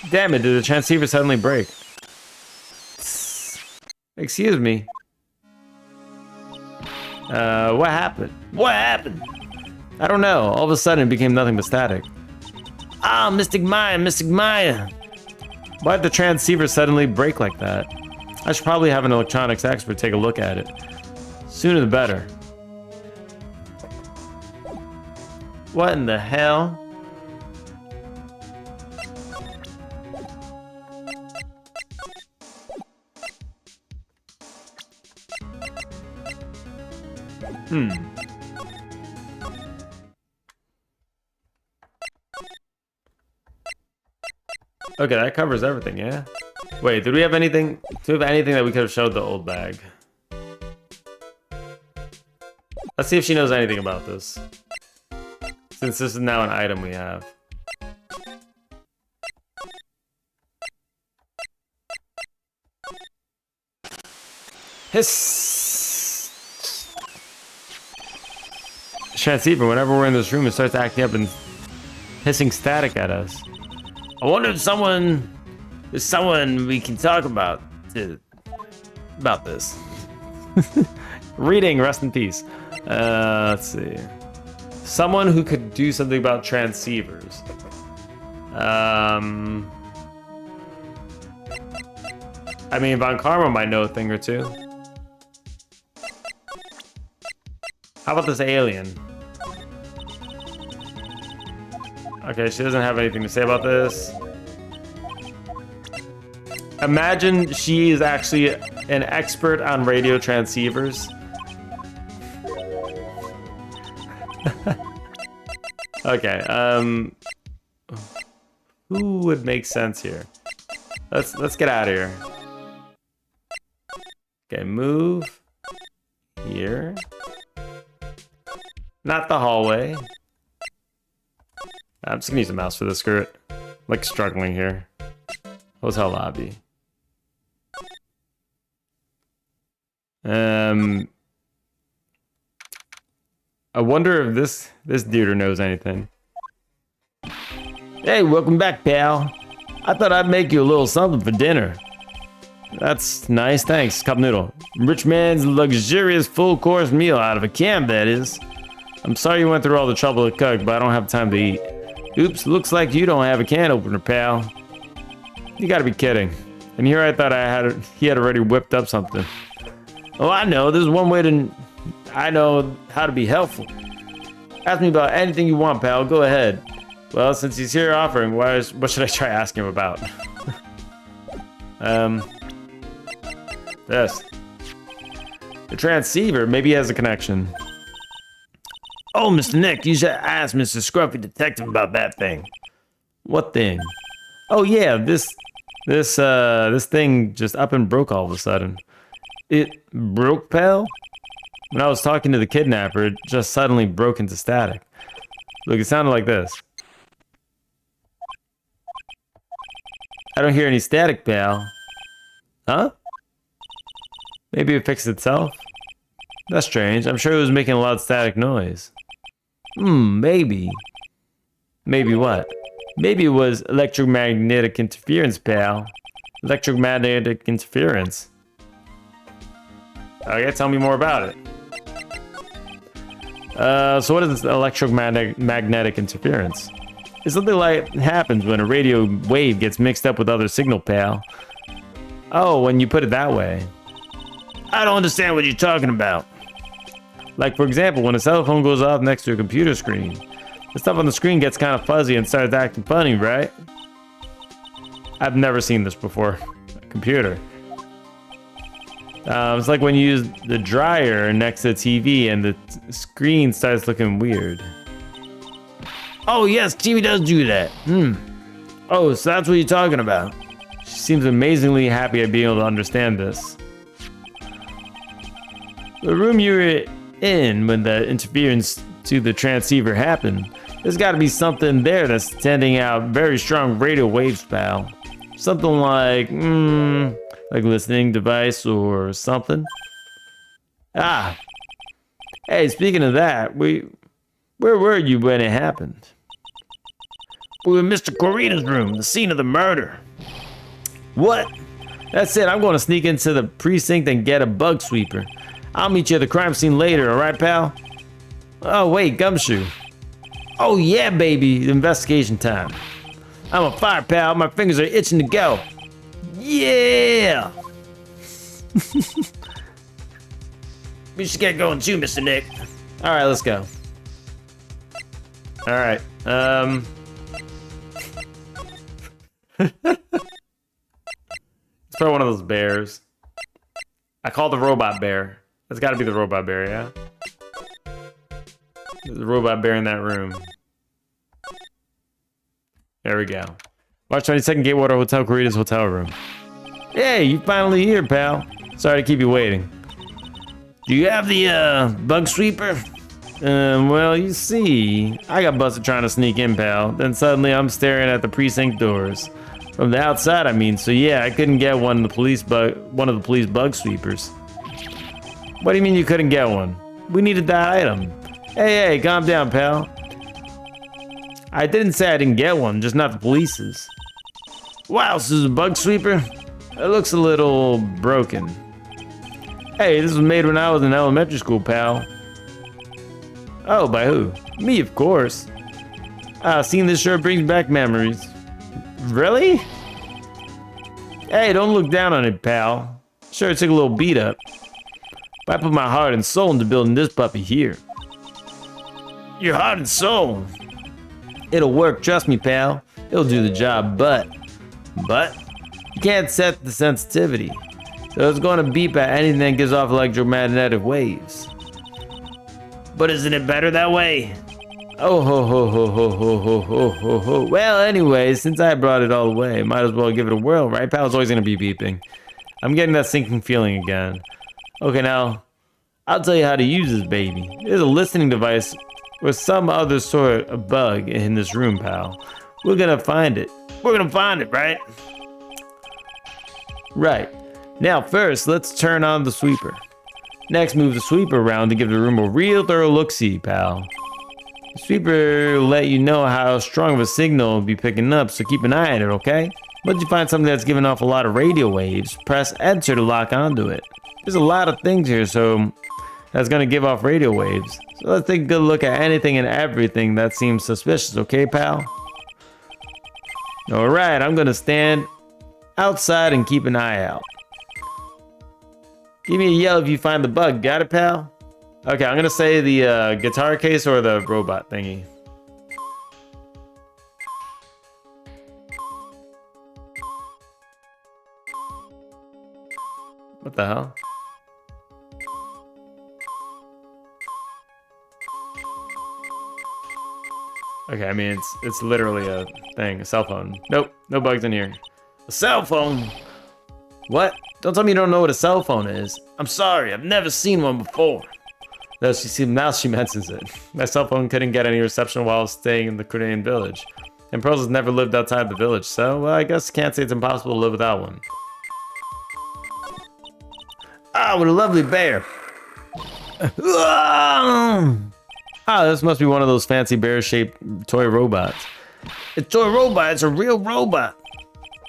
Damn it, did the transceiver suddenly break? Excuse me. What happened? What happened? I don't know. All of a sudden it became nothing but static. Ah, Mystic Maya, Mystic Maya. Why did the transceiver suddenly break like that? I should probably have an electronics expert take a look at it. Sooner the better. What in the hell? Okay, that covers everything, yeah? Wait, did we have anything? Do we have anything that we could have showed the old bag? Let's see if she knows anything about this. Since this is now an item we have. Hiss! Transceiver, whenever we're in this room, it starts acting up and hissing static at us. I wonder if there's someone we can talk about this. Reading, rest in peace. Let's see. Someone who could do something about transceivers. I mean, Von Karma might know a thing or two. How about this alien? Okay, she doesn't have anything to say about this. Imagine she is actually an expert on radio transceivers. Okay, who would make sense here? Let's get out of here. Okay, move here. Not the hallway. I'm just gonna use a mouse for this skirt. Like struggling here. Hotel lobby. I wonder if this dude knows anything. Hey, welcome back, pal. I thought I'd make you a little something for dinner. That's nice, thanks, cup noodle. Rich man's luxurious full-course meal out of a can, that is. I'm sorry you went through all the trouble to cook, but I don't have time to eat. Oops, looks like you don't have a can opener, pal. You gotta be kidding. And here I thought he had already whipped up something. Oh, I know, there's one way I know how to be helpful. Ask me about anything you want, pal, go ahead. Well, since he's here offering, what should I try asking him about? This. The transceiver, maybe he has a connection. Oh, Mr. Nick, you should ask Mr. Scruffy Detective about that thing. What thing? Oh yeah, this thing just up and broke all of a sudden. It broke, pal? When I was talking to the kidnapper, it just suddenly broke into static. Look, it sounded like this. I don't hear any static, pal. Huh? Maybe it fixed itself? That's strange. I'm sure it was making a loud static noise. Maybe. Maybe what? Maybe it was electromagnetic interference, pal. Electromagnetic interference. Okay, tell me more about it. So what is this electromagnetic interference? It's something like happens when a radio wave gets mixed up with other signal, pal. Oh, when you put it that way. I don't understand what you're talking about. Like, for example, when a cell phone goes off next to a computer screen, the stuff on the screen gets kind of fuzzy and starts acting funny, right? I've never seen this before. A computer. It's like when you use the dryer next to the TV and the screen starts looking weird. Oh yes, TV does do that. Oh, so that's what you're talking about. She seems amazingly happy at being able to understand this. The room you were in when the interference to the transceiver happened. There's got to be something there that's sending out very strong radio waves, pal. Something like listening device or something. Ah. Hey, speaking of that, where were you when it happened? We were in Mr. Corita's room, the scene of the murder. What? That's it, I'm going to sneak into the precinct and get a bug sweeper. I'll meet you at the crime scene later, alright, pal? Oh, wait, Gumshoe. Oh, yeah, baby, investigation time. I'm on fire, pal. My fingers are itching to go. Yeah! We should get going too, Mr. Nick. Alright, let's go. Alright, It's probably one of those bears. I call it the robot bear. That's gotta be the robot bear, yeah? There's a robot bear in that room. There we go. March 22nd, Gatewater Hotel, Corita's hotel room. Hey, you finally here, pal. Sorry to keep you waiting. Do you have the, bug sweeper? Well, you see, I got busted trying to sneak in, pal. Then suddenly I'm staring at the precinct doors. From the outside, I mean, so yeah, I couldn't get one of the police bug sweepers. What do you mean you couldn't get one? We needed that item. Hey, calm down, pal. I didn't say I didn't get one, just not the police's. Wow, this is a bug sweeper? It looks a little broken. Hey, this was made when I was in elementary school, pal. Oh, by who? Me, of course. Seeing this sure brings back memories. Really? Hey, don't look down on it, pal. Sure, it took a little beat up. But I put my heart and soul into building this puppy here. Your heart and soul? It'll work, trust me, pal. It'll do the job, but you can't set the sensitivity. So it's going to beep at anything that gives off electromagnetic waves. But isn't it better that way? Oh ho ho ho ho ho ho ho ho ho. Well, anyway, since I brought it all the way, might as well give it a whirl, right, pal? It's always gonna be beeping. I'm getting that sinking feeling again. Okay, now, I'll tell you how to use this baby. There's a listening device or some other sort of bug in this room, pal. We're gonna find it. We're gonna find it, right? Right. Now, first, let's turn on the sweeper. Next, move the sweeper around to give the room a real thorough look-see, pal. The sweeper will let you know how strong of a signal it'll be picking up, so keep an eye on it, okay? Once you find something that's giving off a lot of radio waves, press enter to lock onto it. There's a lot of things here, so that's gonna give off radio waves. So let's take a good look at anything and everything that seems suspicious, okay, pal? Alright, I'm gonna stand outside and keep an eye out. Give me a yell if you find the bug, got it, pal? Okay, I'm gonna say the guitar case or the robot thingy. What the hell? Okay, I mean, it's literally a thing, a cell phone. Nope, no bugs in here. A cell phone? What? Don't tell me you don't know what a cell phone is. I'm sorry, I've never seen one before. Now she mentions it. My cell phone couldn't get any reception while staying in the Korean village. And Pearls has never lived outside the village, so well, I guess can't say it's impossible to live without one. Ah, what a lovely bear. This must be one of those fancy bear-shaped toy robots. It's a toy robot, it's a real robot.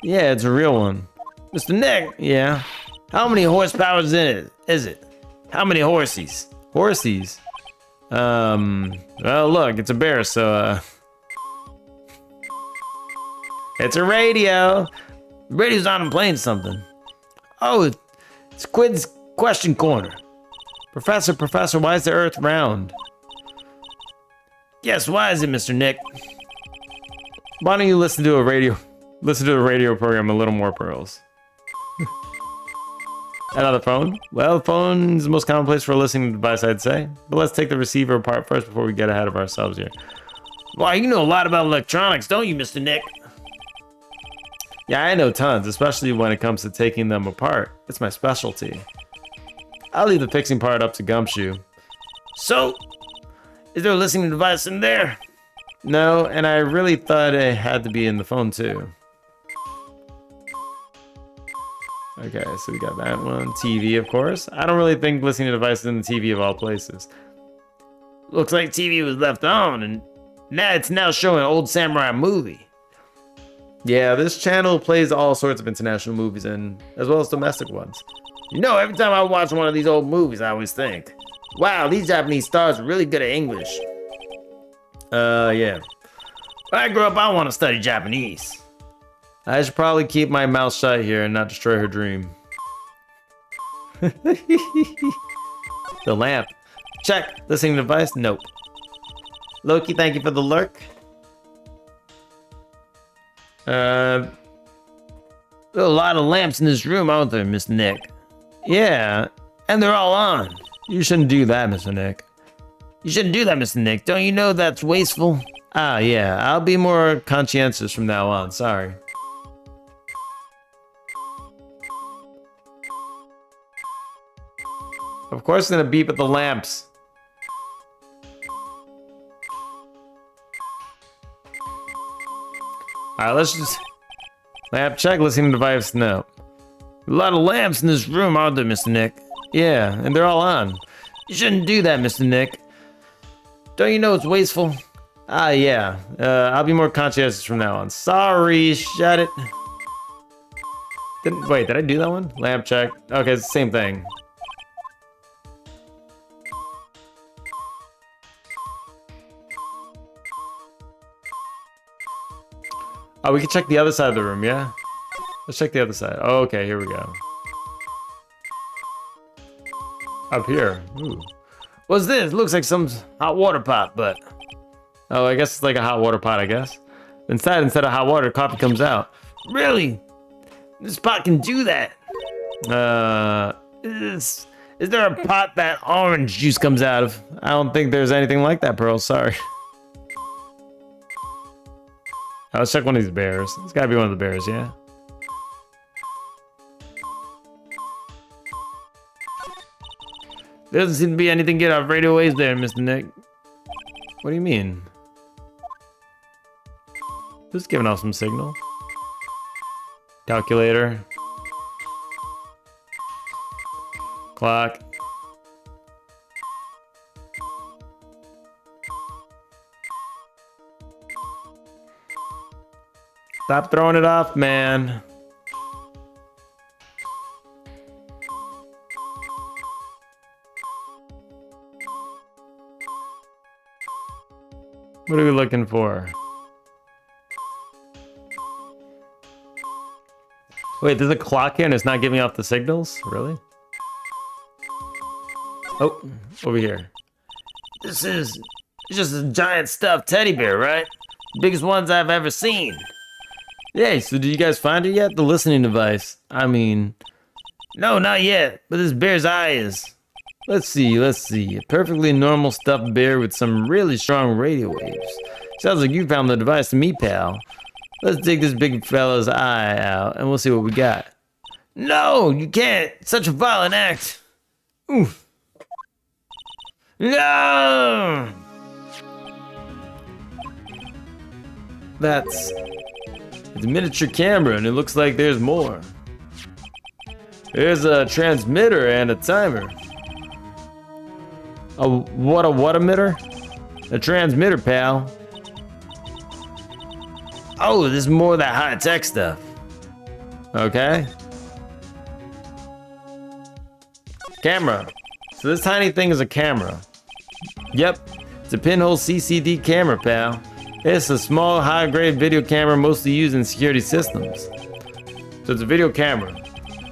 Yeah, it's a real one. Mr. Nick, yeah. How many horsepower is it? How many horsies? Horsies? Well, look, it's a bear, so, it's a radio. The radio's on and playing something. Oh, it's Quid's question corner. Professor, why is the Earth round? Yes, why is it, Mr. Nick? Why don't you listen to the radio program, A Little More Pearls? Another phone? Well, the phone is the most common place for a listening device, I'd say. But let's take the receiver apart first before we get ahead of ourselves here. Why, you know a lot about electronics, don't you, Mr. Nick? Yeah, I know tons, especially when it comes to taking them apart. It's my specialty. I'll leave the fixing part up to Gumshoe. So, is there a listening device in there? No, and I really thought it had to be in the phone too. Okay, so we got that one. TV, of course. I don't really think listening device is in the TV of all places. Looks like TV was left on, and now it's showing an old samurai movie. Yeah, this channel plays all sorts of international movies and as well as domestic ones. You know, every time I watch one of these old movies, I always think, wow, these Japanese stars are really good at English. Yeah. When I grow up, I want to study Japanese. I should probably keep my mouth shut here and not destroy her dream. The lamp. Check. Listening device? Nope. Loki, thank you for the lurk. There are a lot of lamps in this room, aren't there, Miss Nick? Yeah. And they're all on. You shouldn't do that, Mr. Nick. You shouldn't do that, Mr. Nick. Don't you know that's wasteful? Ah, yeah. I'll be more conscientious from now on. Sorry. Of course, it's gonna beep at the lamps. Alright, let's just... Lamp check, listening device, no. A lot of lamps in this room, aren't there, Mr. Nick? Yeah, and they're all on. You shouldn't do that, Mr. Nick. Don't you know it's wasteful? Ah, yeah. I'll be more conscientious from now on. Sorry, shut it. Wait, did I do that one? Lamp check. Okay, it's the same thing. Oh, we can check the other side of the room, yeah? Let's check the other side. Oh, okay, here we go. Up here. Ooh. What's this? Looks like some hot water pot, but... Oh, I guess it's like a hot water pot, I guess. Instead of hot water, coffee comes out. Really? This pot can do that? Is there a pot that orange juice comes out of? I don't think there's anything like that, Pearl. Sorry. Let's check one of these bears. It's gotta be one of the bears, yeah? There doesn't seem to be anything good off radio waves there, Mr. Nick. What do you mean? Just giving off some signal. Calculator. Clock. Stop throwing it off, man. What are we looking for? Wait, there's a clock here and it's not giving off the signals? Really? Oh, over here. This is just a giant stuffed teddy bear, right? Biggest ones I've ever seen. Yeah, so did you guys find it yet? The listening device. I mean... No, not yet, but this bear's eye is. Let's see. A perfectly normal stuffed bear with some really strong radio waves. Sounds like you found the device to me, pal. Let's dig this big fella's eye out, and we'll see what we got. No, you can't. It's such a violent act. Oof. No! It's a miniature camera, and it looks like there's more. There's a transmitter and a timer. What emitter? A transmitter, pal. Oh, this is more of that high-tech stuff. Okay. Camera. So this tiny thing is a camera. Yep, it's a pinhole CCD camera, pal. It's a small, high-grade video camera mostly used in security systems. So it's a video camera.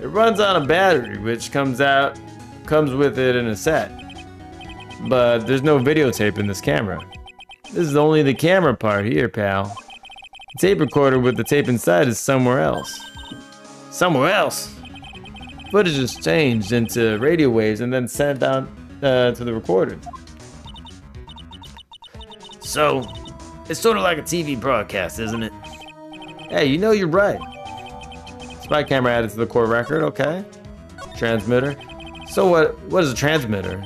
It runs on a battery, which comes with it in a set. But there's no videotape in this camera. This is only the camera part here, pal. The tape recorder with the tape inside is somewhere else. Somewhere else? Footage is changed into radio waves and then sent out to the recorder. So, it's sort of like a TV broadcast, isn't it? Hey, you know you're right. Spy camera added to the core record, okay. Transmitter. So what is a transmitter?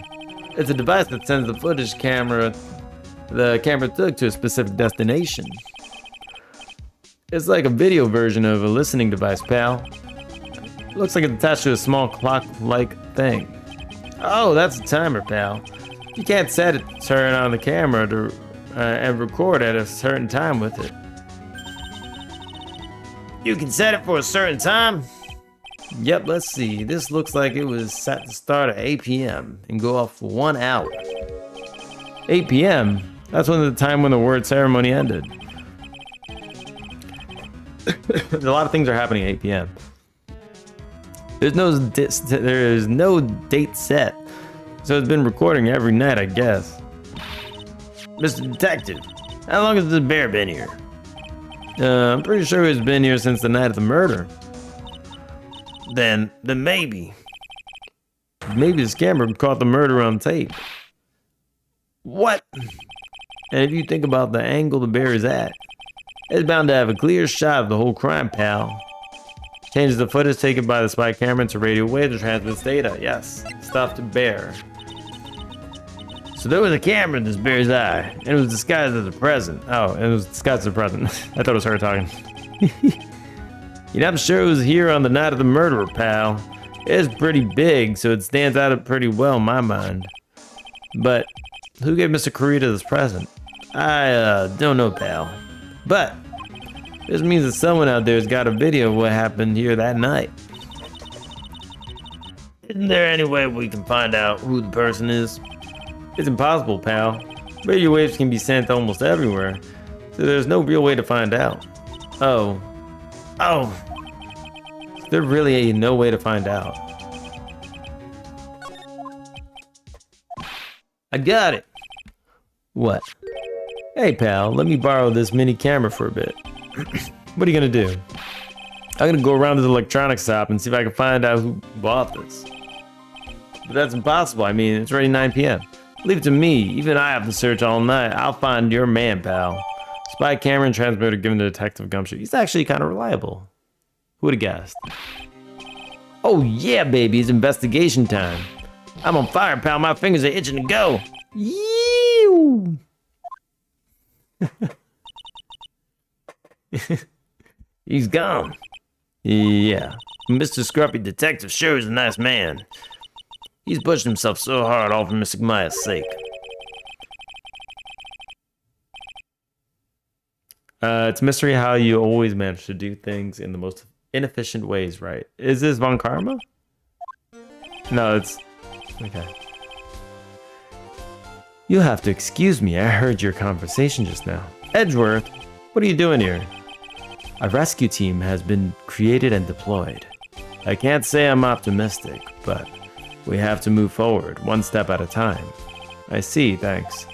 It's a device that sends the footage the camera took to a specific destination. It's like a video version of a listening device, pal. Looks like it's attached to a small clock-like thing. Oh, that's a timer, pal. You can't set it to turn on the camera and record at a certain time with it. You can set it for a certain time? Yep, let's see. This looks like it was set to start at 8 p.m. and go off for 1 hour. 8 p.m.? That's the time when the word ceremony ended. A lot of things are happening at 8 p.m. There is no date set, so it's been recording every night, I guess. Mr. Detective, how long has this bear been here? I'm pretty sure it's been here since the night of the murder. Then maybe. Maybe this camera caught the murder on tape. What? And if you think about the angle the bear is at, it's bound to have a clear shot of the whole crime, pal. Changes the footage taken by the spy camera into radio waves to transmit data. Yes, stuffed bear. So there was a camera in this bear's eye, and it was disguised as a present. Oh, and it was disguised as a present. I thought it was her talking. You know, I'm sure it was here on the night of the murder, pal. It's pretty big, so it stands out pretty well in my mind. But who gave Mr. Kurita this present? I don't know, pal. But this means that someone out there's got a video of what happened here that night. Isn't there any way we can find out who the person is? It's impossible, pal. Radio waves can be sent almost everywhere, so there's no real way to find out. Oh. There really ain't no way to find out. I got it. What? Hey, pal, let me borrow this mini camera for a bit. What are you gonna do? I'm gonna go around to the electronics shop and see if I can find out who bought this. But that's impossible. I mean, it's already 9 p.m. Leave it to me. Even I have to search all night. I'll find your man, pal. Spy camera and transmitter given to Detective Gumshoe. He's actually kind of reliable. Who would have guessed? Oh yeah, baby, it's investigation time. I'm on fire, pal. My fingers are itching to go. Yeew. He's gone. Yeah, Mr. Scruffy Detective sure is a nice man. He's pushed himself so hard all for Miss Maya's sake. It's a mystery how you always manage to do things in the most inefficient ways, right? Is this Von Karma? No, it's... Okay. You'll have to excuse me, I heard your conversation just now. Edgeworth, what are you doing here? A rescue team has been created and deployed. I can't say I'm optimistic, but we have to move forward, one step at a time. I see, thanks.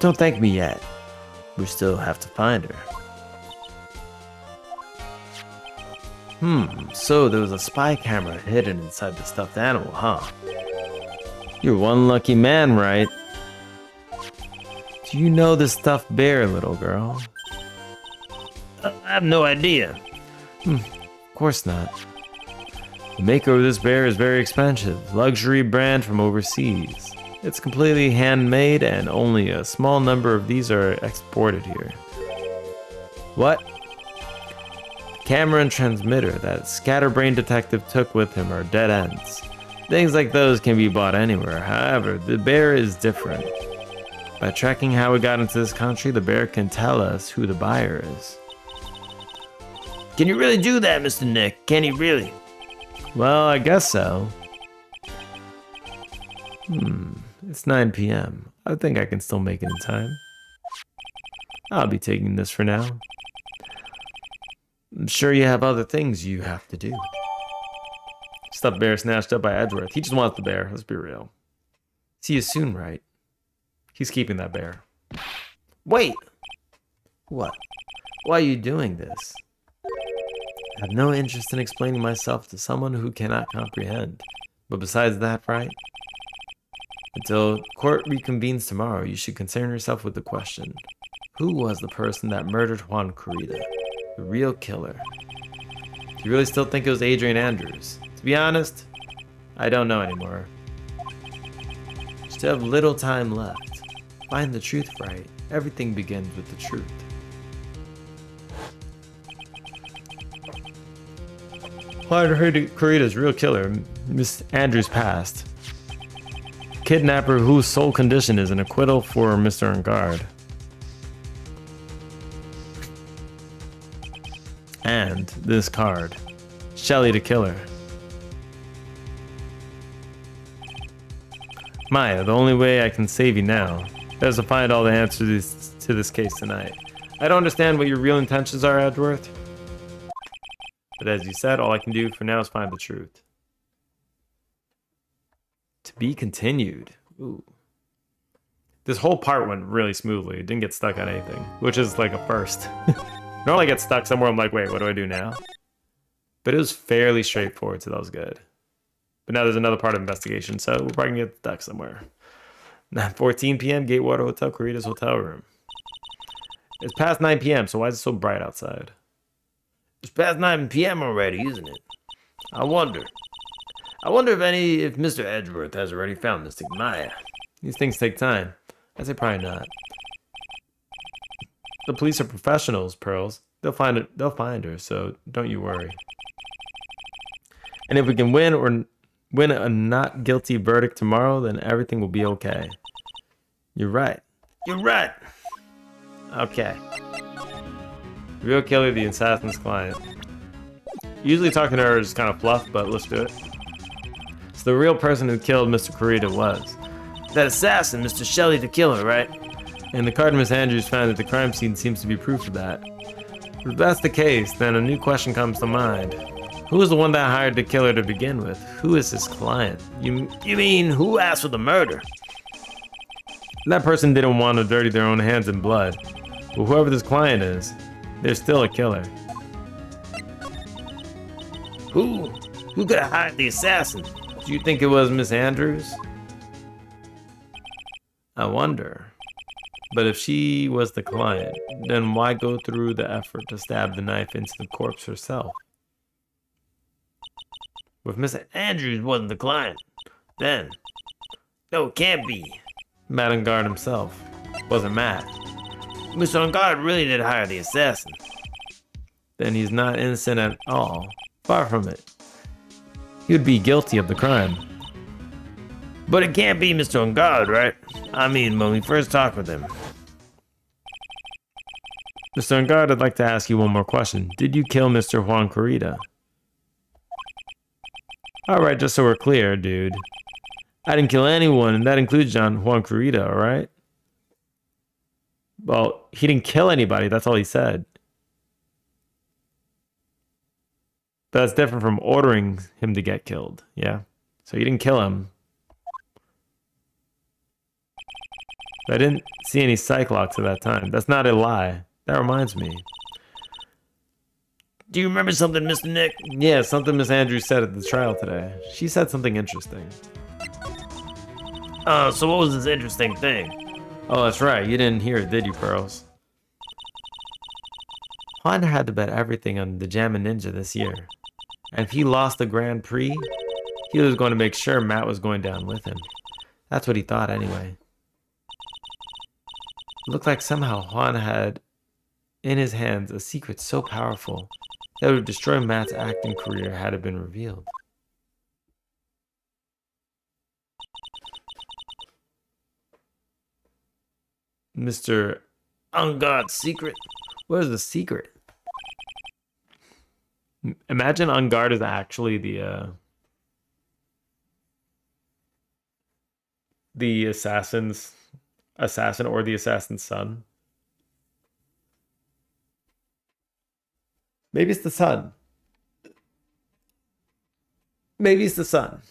Don't thank me yet. We still have to find her. So there was a spy camera hidden inside the stuffed animal, huh? You're one lucky man, right? Do you know the stuffed bear, little girl? I have no idea. Of course not. The maker of this bear is very expensive, luxury brand from overseas. It's completely handmade and only a small number of these are exported here. What? Camera and transmitter that Scatterbrain Detective took with him are dead ends. Things like those can be bought anywhere, however, the bear is different. By tracking how it got into this country, the bear can tell us who the buyer is. Can you really do that, Mr. Nick? Can he really? Well, I guess so. It's 9 p.m. I think I can still make it in time. I'll be taking this for now. I'm sure you have other things you have to do. Stuffed bear snatched up by Edgeworth. He just wants the bear, let's be real. See you soon, right? He's keeping that bear. Wait! What? Why are you doing this? I have no interest in explaining myself to someone who cannot comprehend. But besides that, right? Until court reconvenes tomorrow, you should concern yourself with the question. Who was the person that murdered Juan Corrida? The real killer. Do you really still think it was Adrian Andrews? To be honest, I don't know anymore. You still have little time left. Find the truth right. Everything begins with the truth. Juan Corrida's real killer, Miss Andrews, passed. Kidnapper whose sole condition is an acquittal for Mr. Ungard. And this card. Shelly the killer. Maya, the only way I can save you now is to find all the answers to this case tonight. I don't understand what your real intentions are, Edgeworth. But as you said, all I can do for now is find the truth. To be continued. Ooh. This whole part went really smoothly. It didn't get stuck on anything, which is like a first. Normally I get stuck somewhere, I'm like, wait, what do I do now? But it was fairly straightforward, so that was good. But now there's another part of investigation, so we're probably gonna get stuck somewhere. 9:14 p.m., Gatewater Hotel, Corrida's hotel room. It's past 9 p.m., so why is it so bright outside? It's past 9 p.m. already, isn't it? I wonder if Mr. Edgeworth has already found Mystic Maya. These things take time. I say probably not. The police are professionals, Pearls. They'll find it. They'll find her, so don't you worry. And if we can win a not guilty verdict tomorrow, then everything will be okay. You're right. You're right. Okay. Real killer, the assassin's client. Usually talking to her is kind of fluff, but let's do it. So the real person who killed Mr. Corrida was That assassin, Mr. Shelley the killer, right? and the card Miss Andrews found at the crime scene seems to be proof of that. If that's the case, then a new question comes to mind. Who was the one that hired the killer to begin with? Who is his client? You mean who asked for the murder? That person didn't want to dirty their own hands in blood. But whoever this client is, they're still a killer. Who could have hired the assassin? Do you think it was Miss Andrews? I wonder. But if she was the client, then why go through the effort to stab the knife into the corpse herself? If Miss Andrews wasn't the client, then no, it can't be. Matt Ungard himself wasn't Matt. Mr. Ungard really did hire the assassin. Then he's not innocent at all. Far from it. He would be guilty of the crime. But it can't be Mr. Ungard, right? I mean, when we first talked with him. Mr. Ungard, I'd like to ask you one more question. Did you kill Mr. Juan Corrida? Alright, just so we're clear, dude. I didn't kill anyone, and that includes Juan Corrida, alright? Well, he didn't kill anybody, that's all he said. But that's different from ordering him to get killed, yeah? So you didn't kill him. But I didn't see any psych locks at that time. That's not a lie. That reminds me. Do you remember something, Mr. Nick? Yeah, something Miss Andrews said at the trial today. She said something interesting. So what was this interesting thing? Oh, that's right. You didn't hear it, did you, Pearls? Juan had to bet everything on the Jammin' Ninja this year. And if he lost the Grand Prix, he was going to make sure Matt was going down with him. That's what he thought anyway. It looked like somehow Juan had in his hands a secret so powerful that would destroy Matt's acting career had it been revealed. Mr. Ungard's secret? What is the secret? Imagine Ungard is actually the assassin or the assassin's son. Maybe it's the son. Maybe it's the son.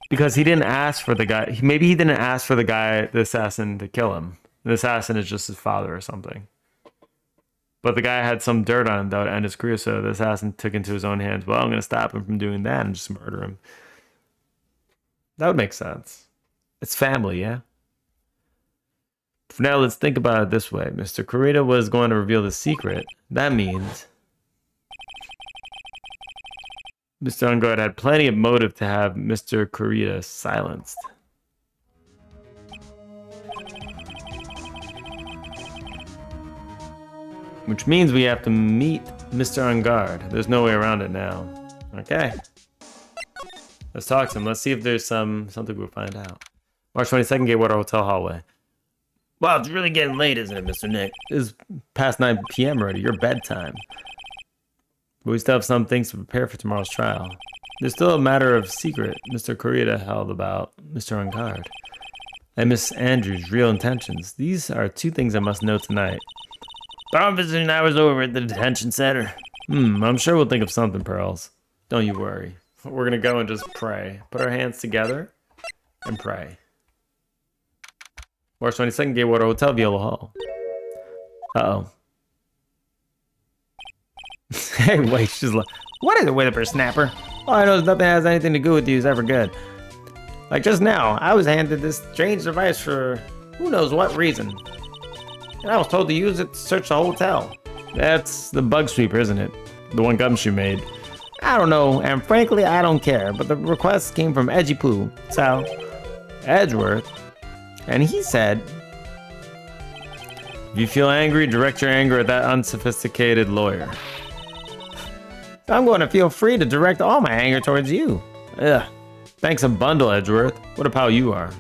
Because he didn't ask for the guy. Maybe he didn't ask for the assassin, to kill him. The assassin is just his father or something. But the guy had some dirt on him that would end his career, so the assassin took into his own hands. Well, I'm going to stop him from doing that and just murder him. That would make sense. It's family, yeah? For now, let's think about it this way. Mr. Corrida was going to reveal the secret. That means Mr. Ungard had plenty of motive to have Mr. Kurita silenced. Which means we have to meet Mr. Ungard. There's no way around it now. Okay. Let's talk to him. Let's see if there's something we'll find out. March 22nd, Gatewater Hotel hallway. Wow, it's really getting late, isn't it, Mr. Nick? It's past 9 p.m. already. Your bedtime. But we still have some things to prepare for tomorrow's trial. There's still a matter of secret Mr. Kurita held about Mr. Ungard and Miss Andrews' real intentions. These are two things I must know tonight. Our visiting hours over at the detention center. I'm sure we'll think of something, Pearls. Don't you worry. We're gonna go and just pray. Put our hands together and pray. March 22nd, Gatewater Hotel, Viola Hall. Uh-oh. Hey, wait, she's like, what is it, whippersnapper? All I know is nothing has anything to do with you is ever good. Like just now, I was handed this strange device for who knows what reason. And I was told to use it to search the hotel. That's the bug sweeper, isn't it? The one Gumshoe made. I don't know, and frankly, I don't care, but the request came from Edgy Poo, so Edgeworth, and he said, if you feel angry, direct your anger at that unsophisticated lawyer. I'm going to feel free to direct all my anger towards you. Ugh. Thanks a bundle, Edgeworth. What a pal you are.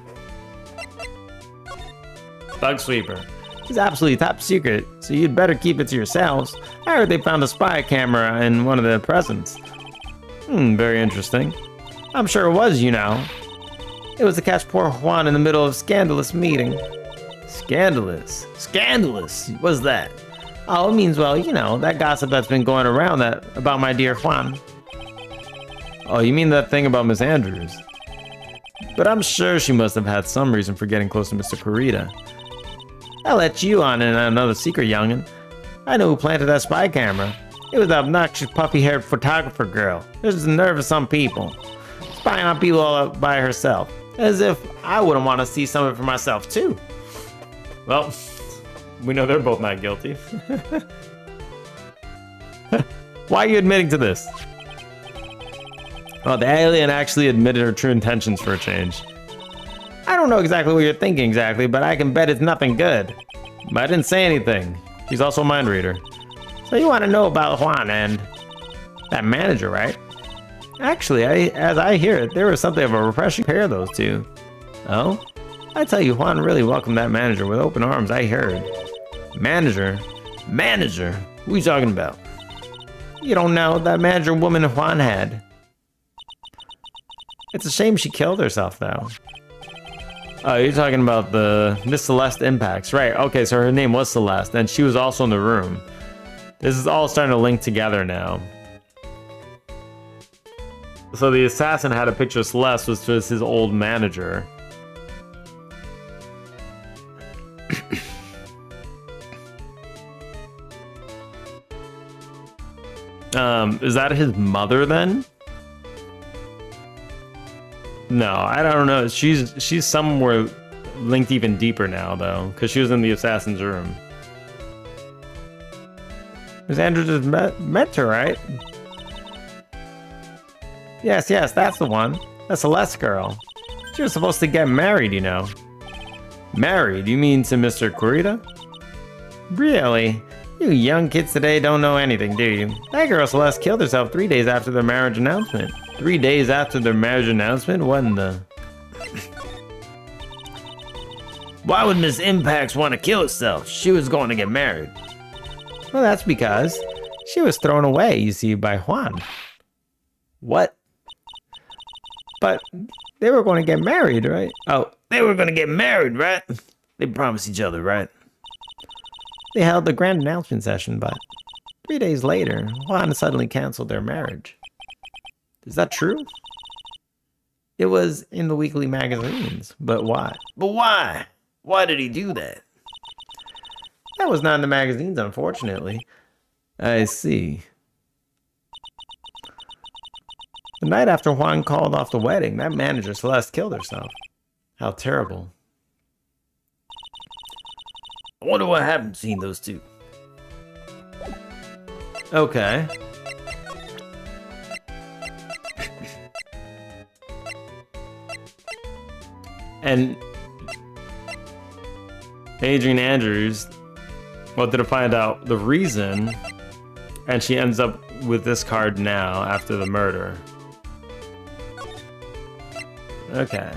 Bug sweeper. It's absolutely top secret, so you'd better keep it to yourselves. I heard they found a spy camera in one of the presents. Very interesting. I'm sure it was, you know. It was to catch poor Juan in the middle of a scandalous meeting. Scandalous? Scandalous? What's that? Oh, it means, well, you know, that gossip that's been going around about my dear Juan. Oh, you mean that thing about Miss Andrews? But I'm sure she must have had some reason for getting close to Mr. Kurita. I'll let you on in another secret, youngin'. I know who planted that spy camera. It was that obnoxious puffy-haired photographer girl. There's the nerve of some people. Spying on people all up by herself. As if I wouldn't want to see some of it for myself, too. Well, we know they're both not guilty. Why are you admitting to this? Well, the alien actually admitted her true intentions for a change. I don't know exactly what you're thinking exactly, but I can bet it's nothing good. But I didn't say anything. She's also a mind reader. So you want to know about Juan and that manager, right? Actually, as I hear it, there was something of a refreshing pair of those two. Oh? I tell you, Juan really welcomed that manager with open arms, I heard. Manager? Manager? Who are you talking about? You don't know that manager woman Juan had. It's a shame she killed herself, though. Oh, you're talking about the Miss Celeste Impacts. Right, okay, so her name was Celeste, and she was also in the room. This is all starting to link together now. So the assassin had a picture of Celeste, which was his old manager. Is that his mother then? No, I don't know. She's somewhere linked even deeper now, though, because she was in the assassin's room. Miss Andrews just met her, right? Yes, that's the one. That's Celeste girl. She was supposed to get married, you know. Married? You mean to Mr. Kurita? Really? You young kids today don't know anything, do you? That girl Celeste killed herself 3 days after their marriage announcement. 3 days after their marriage announcement? What in the... Why would Miss Impacts want to kill herself? She was going to get married. Well, that's because she was thrown away, you see, by Juan. What? But they were going to get married, right? Oh, they were going to get married, right? They promised each other, right? They held the grand announcement session, but 3 days later, Juan suddenly canceled their marriage. Is that true? It was in the weekly magazines, but why? But why? Why did he do that? That was not in the magazines, unfortunately. I see. The night after Juan called off the wedding, that manager, Celeste, killed herself. How terrible. I wonder what happened between those two. Okay. And Adrian Andrews wanted to find out the reason, and she ends up with this card now after the murder. Okay.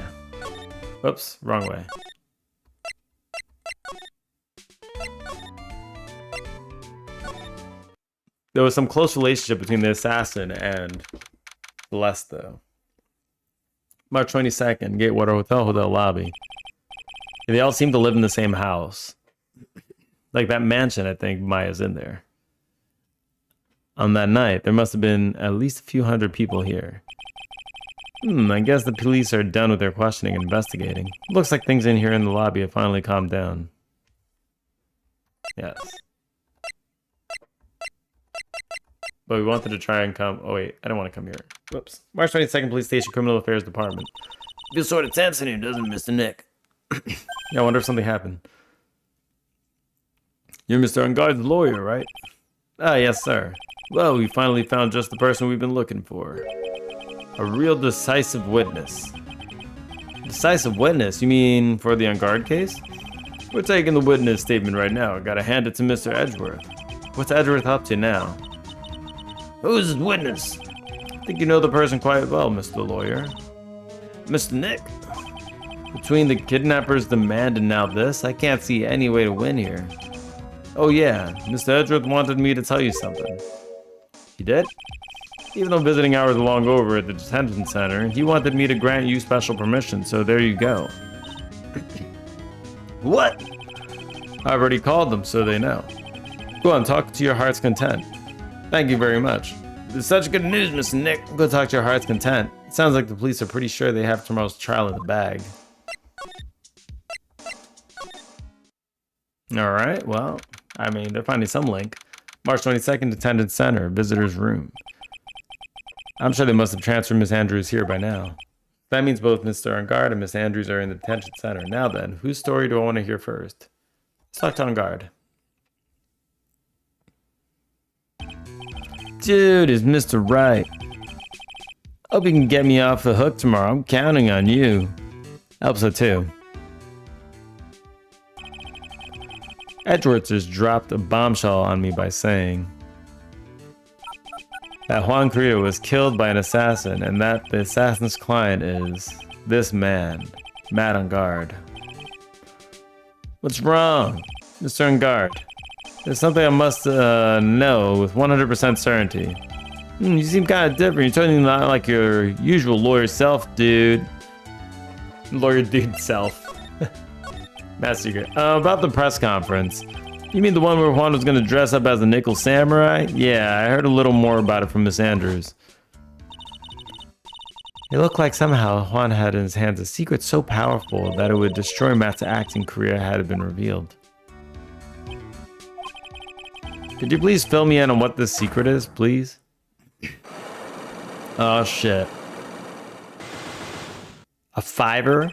Oops, wrong way. There was some close relationship between the assassin and Celeste, though. March 22nd, Gatewater hotel lobby. They all seem to live in the same house. Like that mansion, I think Maya's in there. On that night, there must have been at least a few hundred people here. I guess the police are done with their questioning and investigating. Looks like things in here in the lobby have finally calmed down. Yes. But we wanted to try and come... Oh, wait. I don't want to come here. Whoops. March 22nd, Police Station, Criminal Affairs Department. Feels sort of tense in here, doesn't it, Mr. Nick? Yeah, I wonder if something happened. You're Mr. Ungard's lawyer, right? Ah, yes, sir. Well, we finally found just the person we've been looking for. A real decisive witness. Decisive witness? You mean for the Ungard case? We're taking the witness statement right now. Gotta hand it to Mr. Edgeworth. What's Edgeworth up to now? Who's his witness? I think you know the person quite well, Mr. Lawyer. Mr. Nick? Between the kidnapper's demand and now this, I can't see any way to win here. Oh yeah, Mr. Edgeworth wanted me to tell you something. He did? Even though visiting hours are long over at the detention center, he wanted me to grant you special permission, so there you go. What? I've already called them, so they know. Go on, talk to your heart's content. Thank you very much. It's such good news, Mr. Nick. Go talk to your heart's content. It sounds like the police are pretty sure they have tomorrow's trial in the bag. Alright, well, I mean, they're finding some link. March 22nd, Detention Center, visitor's room. I'm sure they must have transferred Miss Andrews here by now. That means both Mr. Ungard and Miss Andrews are in the detention center. Now then, whose story do I want to hear first? Let's talk to Ungard. Dude, is Mr. Right. Hope you can get me off the hook tomorrow. I'm counting on you. I hope so too. Edgeworth just dropped a bombshell on me by saying that Juan Carrillo was killed by an assassin and that the assassin's client is this man, Matt Ungard. What's wrong, Mr. Ungard? There's something I must know with 100% certainty. You seem kind of different. You're totally not like your usual lawyer self, dude. Lawyer dude self. That's secret. About the press conference. You mean the one where Juan was going to dress up as the Nickel Samurai? Yeah, I heard a little more about it from Miss Andrews. It looked like somehow Juan had in his hands a secret so powerful that it would destroy Matt's acting career had it been revealed. Could you please fill me in on what this secret is, please? Oh, shit. A $5?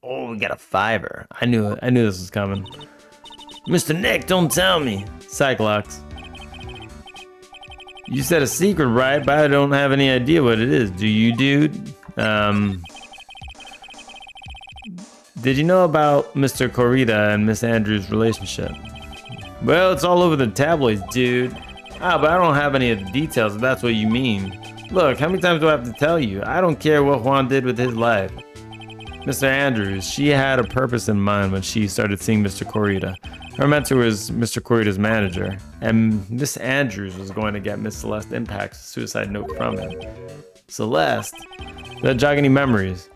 Oh, we got a $5. I knew this was coming. Mr. Nick, don't tell me. Cyclops. You said a secret, right? But I don't have any idea what it is. Do you, dude? Did you know about Mr. Corrida and Miss Andrews' relationship? Well, it's all over the tabloids, dude. Ah, but I don't have any of the details if that's what you mean. Look, how many times do I have to tell you? I don't care what Juan did with his life. Mr. Andrews, she had a purpose in mind when she started seeing Mr. Corrida. Her mentor was Mr. Corrida's manager, and Miss Andrews was going to get Miss Celeste Impact's suicide note from him. Celeste? Did that jog any memories?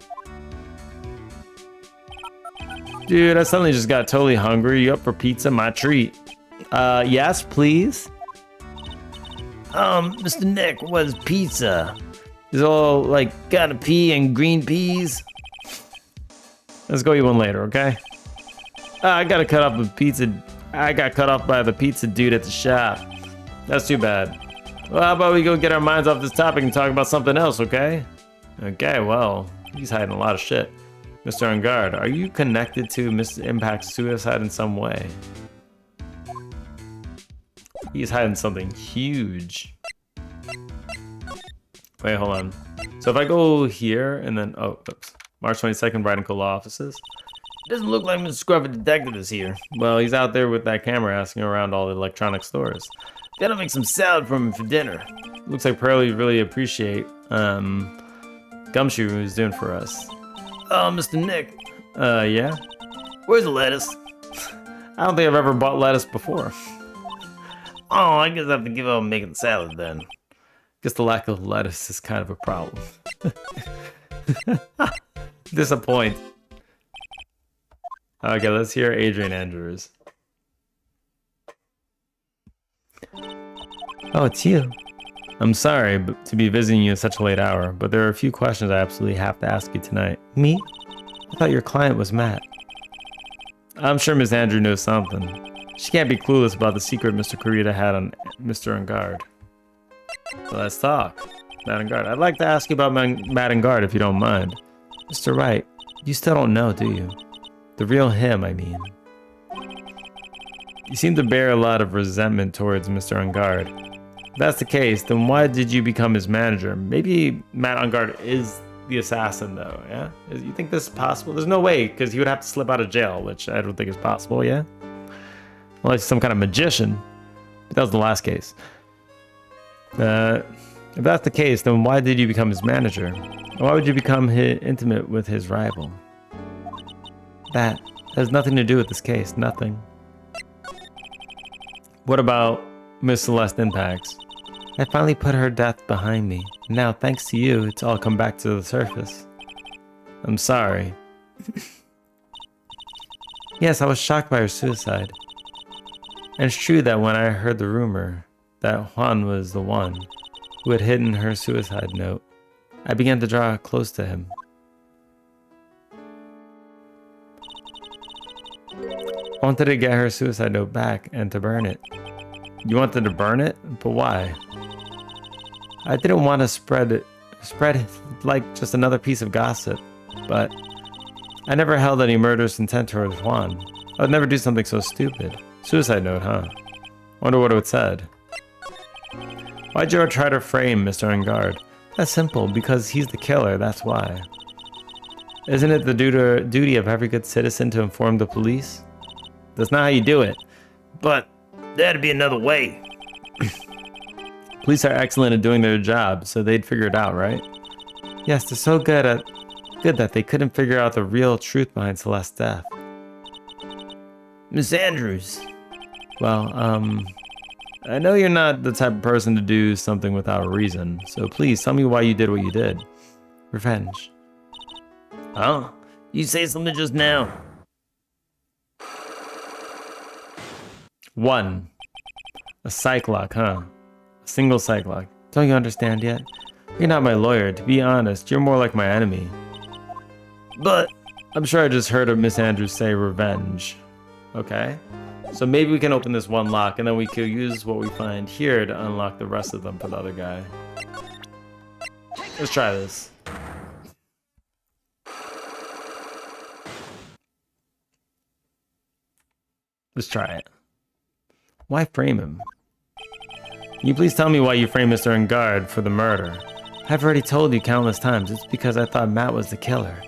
Dude, I suddenly just got totally hungry. You up for pizza? My treat. Yes, please? Mr. Nick, what is pizza? It's all like Got a pea and green peas? Let's go eat one later, okay? I got cut off by the pizza dude at the shop. That's too bad. Well, how about we go get our minds off this topic and talk about something else, okay? Okay, well, he's hiding a lot of shit. Mr. Ungard, are you connected to Miss Impact's suicide in some way? He's hiding something huge. Wait, hold on. So if I go here and then, oh, oops. March 22nd, Bright and Cola offices. Doesn't look like Mr. Scruffy Detective is here. Well, he's out there with that camera asking around all the electronic stores. Gotta make some salad for him for dinner. Looks like Pearlie really appreciate Gumshoe is doing for us. Oh, Mr. Nick. Yeah? Where's the lettuce? I don't think I've ever bought lettuce before. Oh, I guess I have to give up making salad then. Guess the lack of lettuce is kind of a problem. Disappoint. Okay, let's hear Adrian Andrews. Oh, it's you. I'm sorry to be visiting you at such a late hour, but there are a few questions I absolutely have to ask you tonight. Me? I thought your client was Matt. I'm sure Miss Andrew knows something. She can't be clueless about the secret Mr. Kurita had on Mr. Engard. So let's talk. Matt Engard. I'd like to ask you about Matt Engard if you don't mind. Mr. Wright, you still don't know, do you? The real him, I mean. You seem to bear a lot of resentment towards Mr. Engard. If that's the case, then why did you become his manager? Maybe Matt Engard is the assassin, though, yeah? You think this is possible? There's no way, because he would have to slip out of jail, which I don't think is possible, yeah? Unless he's some kind of magician. But that was the last case. If that's the case, then why did you become his manager? And why would you become intimate with his rival? That has nothing to do with this case, nothing. What about Miss Celeste Impacts? I finally put her death behind me. Now, thanks to you, it's all come back to the surface. I'm sorry. Yes, I was shocked by her suicide. And it's true that when I heard the rumor that Juan was the one who had hidden her suicide note, I began to draw close to him. I wanted to get her suicide note back and to burn it. You wanted to burn it? But why? I didn't want to spread it like just another piece of gossip, but I never held any murderous intent towards Juan. I would never do something so stupid. Suicide note, huh? Wonder what it said. Why'd you try to frame Mr. Engard? That's simple, because he's the killer, that's why. Isn't it the duty of every good citizen to inform the police? That's not how you do it. But there'd be another way. Police are excellent at doing their job, so they'd figure it out, right? Yes, they're so good that they couldn't figure out the real truth behind Celeste's death. Miss Andrews. Well, I know you're not the type of person to do something without a reason, so please tell me why you did what you did. Revenge. Huh? You say something just now. 1. A psych lock, huh? A single psych lock. Don't you understand yet? You're not my lawyer. To be honest, you're more like my enemy. But I'm sure I just heard of Miss Andrews say revenge. Okay. So maybe we can open this one lock and then we could use what we find here to unlock the rest of them for the other guy. Let's try this. Let's try it. Why frame him? Can you please tell me why you framed Mr. Engard for the murder? I've already told you countless times, it's because I thought Matt was the killer.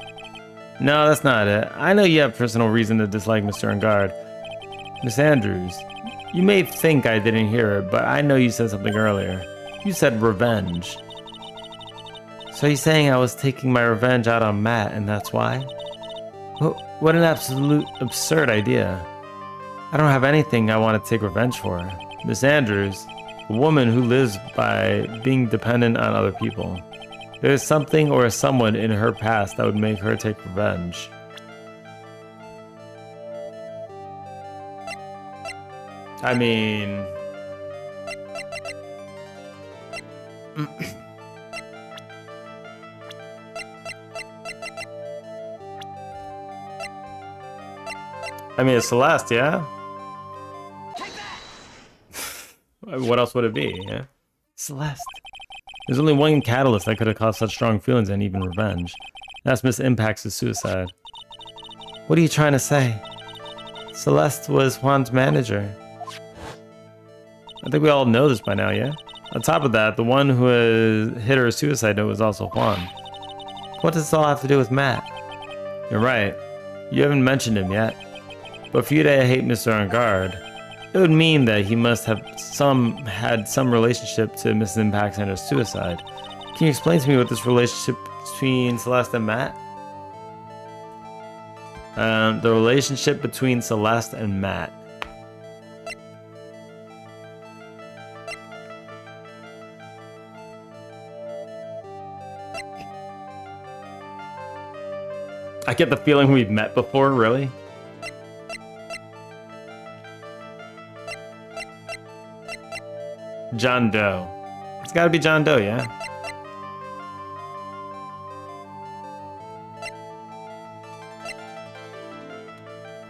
No, that's not it. I know you have personal reason to dislike Mr. Engard. Miss Andrews, you may think I didn't hear it, but I know you said something earlier. You said revenge. So you're saying I was taking my revenge out on Matt, and that's why? What an absolute absurd idea. I don't have anything I want to take revenge for. Miss Andrews, a woman who lives by being dependent on other people. There's something or someone in her past that would make her take revenge. I mean... I mean, it's Celeste, yeah? What else would it be, yeah? Celeste. There's only one catalyst that could have caused such strong feelings and even revenge. That's Miss Impact's suicide. What are you trying to say? Celeste was Juan's manager. I think we all know this by now, yeah? On top of that, the one who hit her suicide note was also Juan. What does this all have to do with Matt? You're right. You haven't mentioned him yet. But for you to hate Mr. Engard, it would mean that he must have had some relationship to Mrs. Impactsander's suicide. Can you explain to me what this relationship between Celeste and Matt? The relationship between Celeste and Matt. I get the feeling we've met before, really? John Doe. It's gotta be John Doe, yeah?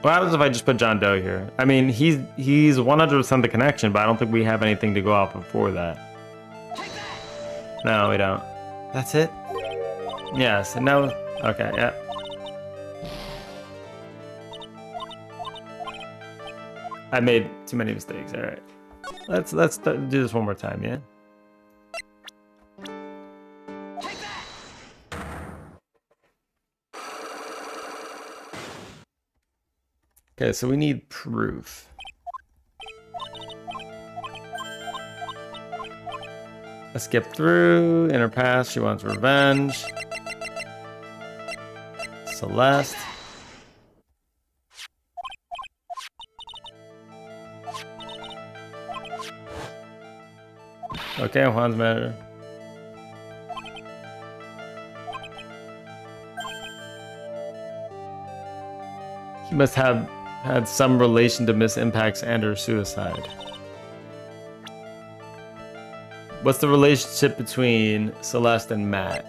What happens if I just put John Doe here? I mean, he's 100% the connection, but I don't think we have anything to go off before that. No, we don't. That's it? Yes, and now... Okay, yeah. I made too many mistakes, alright. Let's do this one more time, yeah? Okay, so we need proof. Let's skip through. In her past, she wants revenge. Celeste. Okay, Juan's matter. He must have had some relation to Miss Impact's and her suicide. What's the relationship between Celeste and Matt?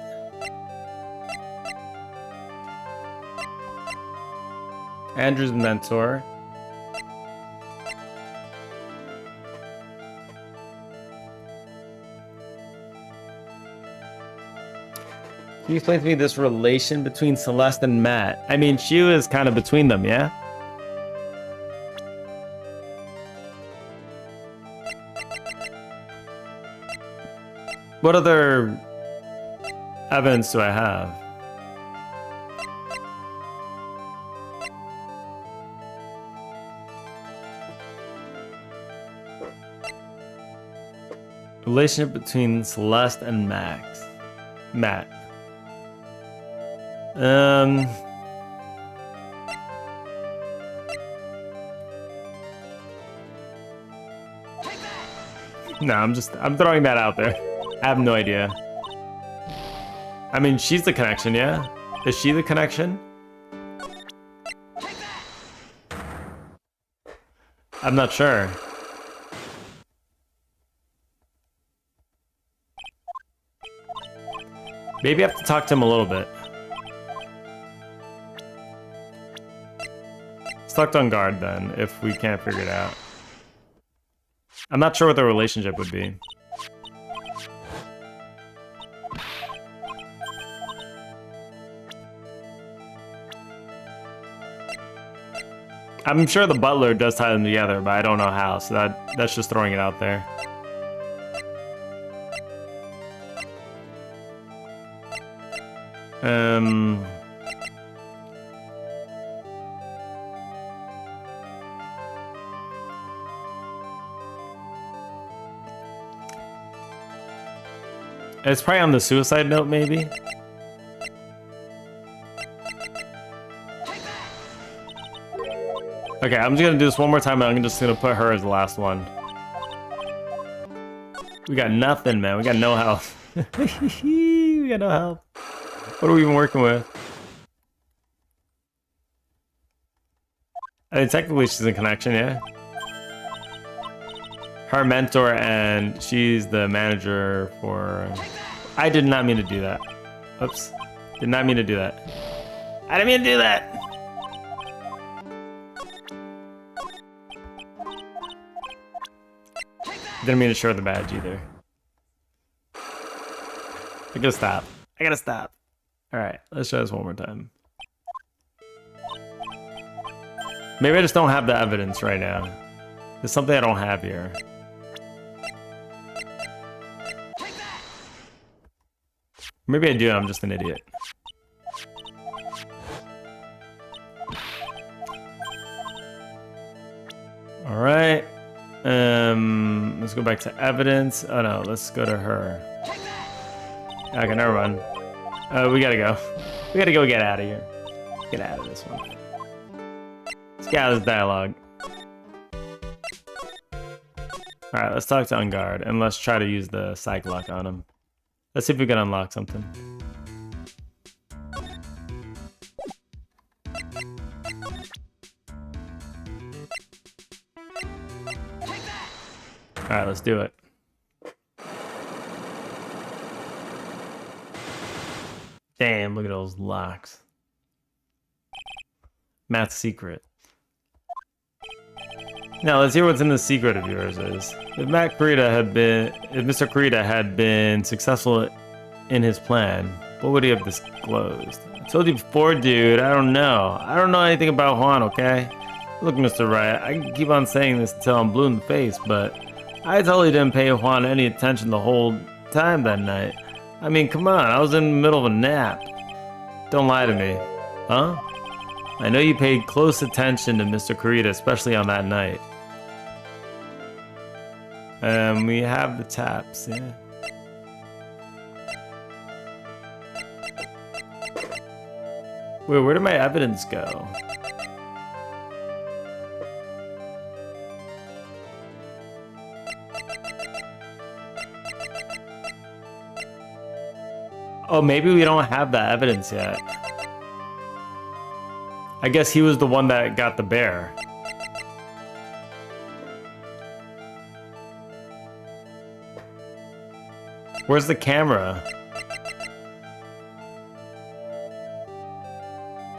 Andrew's mentor. Can you explain to me this relation between Celeste and Matt? I mean, she was kind of between them, yeah? What other evidence do I have? Relationship between Celeste and Matt. No, I'm throwing that out there. I have no idea. I mean, she's the connection, yeah? Is she the connection? I'm not sure. Maybe I have to talk to him a little bit. Let's talk to On Guard then, if we can't figure it out. I'm not sure what the relationship would be. I'm sure the butler does tie them together, but I don't know how, so that's just throwing it out there. It's probably on the suicide note, maybe? Okay, I'm just gonna do this one more time, and I'm just gonna put her as the last one. We got nothing, man. We got no help. We got no help. What are we even working with? I mean, technically she's in connection, yeah? Her mentor, and she's the manager for... I did not mean to do that. Oops. Did not mean to do that. I didn't mean to do that! Didn't mean to show the badge either. I gotta stop. I gotta stop. Alright, let's try this one more time. Maybe I just don't have the evidence right now. There's something I don't have here. Maybe I do, I'm just an idiot. All right. Let's go back to evidence. Oh no, let's go to her. Okay, never mind. We gotta go. We gotta go get out of here. Get out of this one. Let's get out of this dialogue. Alright, let's talk to Ungard and let's try to use the psych lock on him. Let's see if we can unlock something. Alright, let's do it. Damn, look at those locks. Matt's secret. Now let's hear what's in the secret of yours is. If Mr. Kurita had been successful in his plan, what would he have disclosed? I told you before, dude, I don't know. I don't know anything about Juan, okay? Look, Mr. Wright, I can keep on saying this until I'm blue in the face, but I totally didn't pay Juan any attention the whole time that night. I mean, come on, I was in the middle of a nap. Don't lie to me. Huh? I know you paid close attention to Mr. Kurita, especially on that night. We have the taps, yeah. Wait, where did my evidence go? Oh, maybe we don't have that evidence yet. I guess he was the one that got the bear. Where's the camera?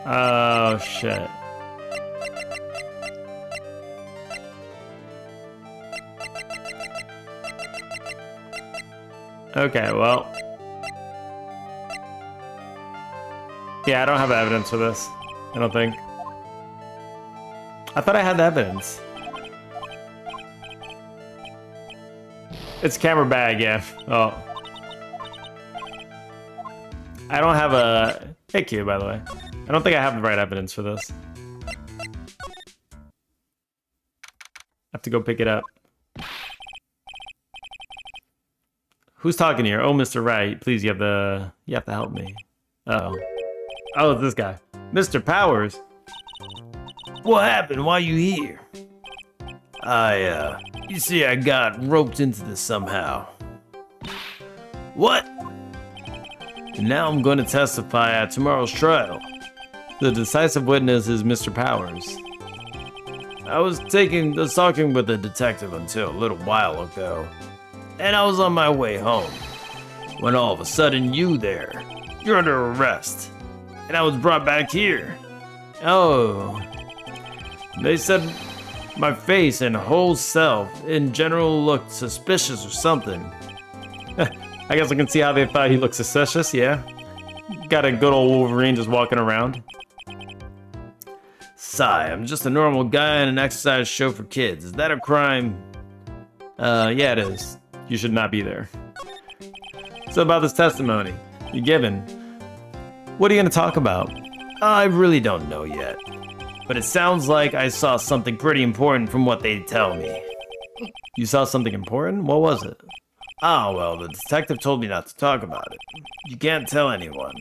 Oh, shit. Okay, well. Yeah, I don't have evidence for this. I don't think. I thought I had the evidence. It's camera bag, yeah. Oh. I don't have a... Hey, Q, by the way. I don't think I have the right evidence for this. I have to go pick it up. Who's talking here? Oh, Mr. Wright. Please, you have to help me. Uh-oh. Oh, it's this guy. Mr. Powers. What happened? Why you here? You see, I got roped into this somehow. What? And now I'm going to testify at tomorrow's trial. The decisive witness is Mr. Powers. I was talking with a detective until a little while ago, and I was on my way home, when all of a sudden you're under arrest, and I was brought back here. Oh. They said my face and whole self in general looked suspicious or something. I guess I can see how they thought he looked suspicious, yeah. Got a good old Wolverine just walking around. Sigh, I'm just a normal guy in an exercise show for kids. Is that a crime? Yeah, it is. You should not be there. So about this testimony you're given, what are you going to talk about? I really don't know yet. But it sounds like I saw something pretty important from what they tell me. You saw something important? What was it? Oh, well, the detective told me not to talk about it. You can't tell anyone.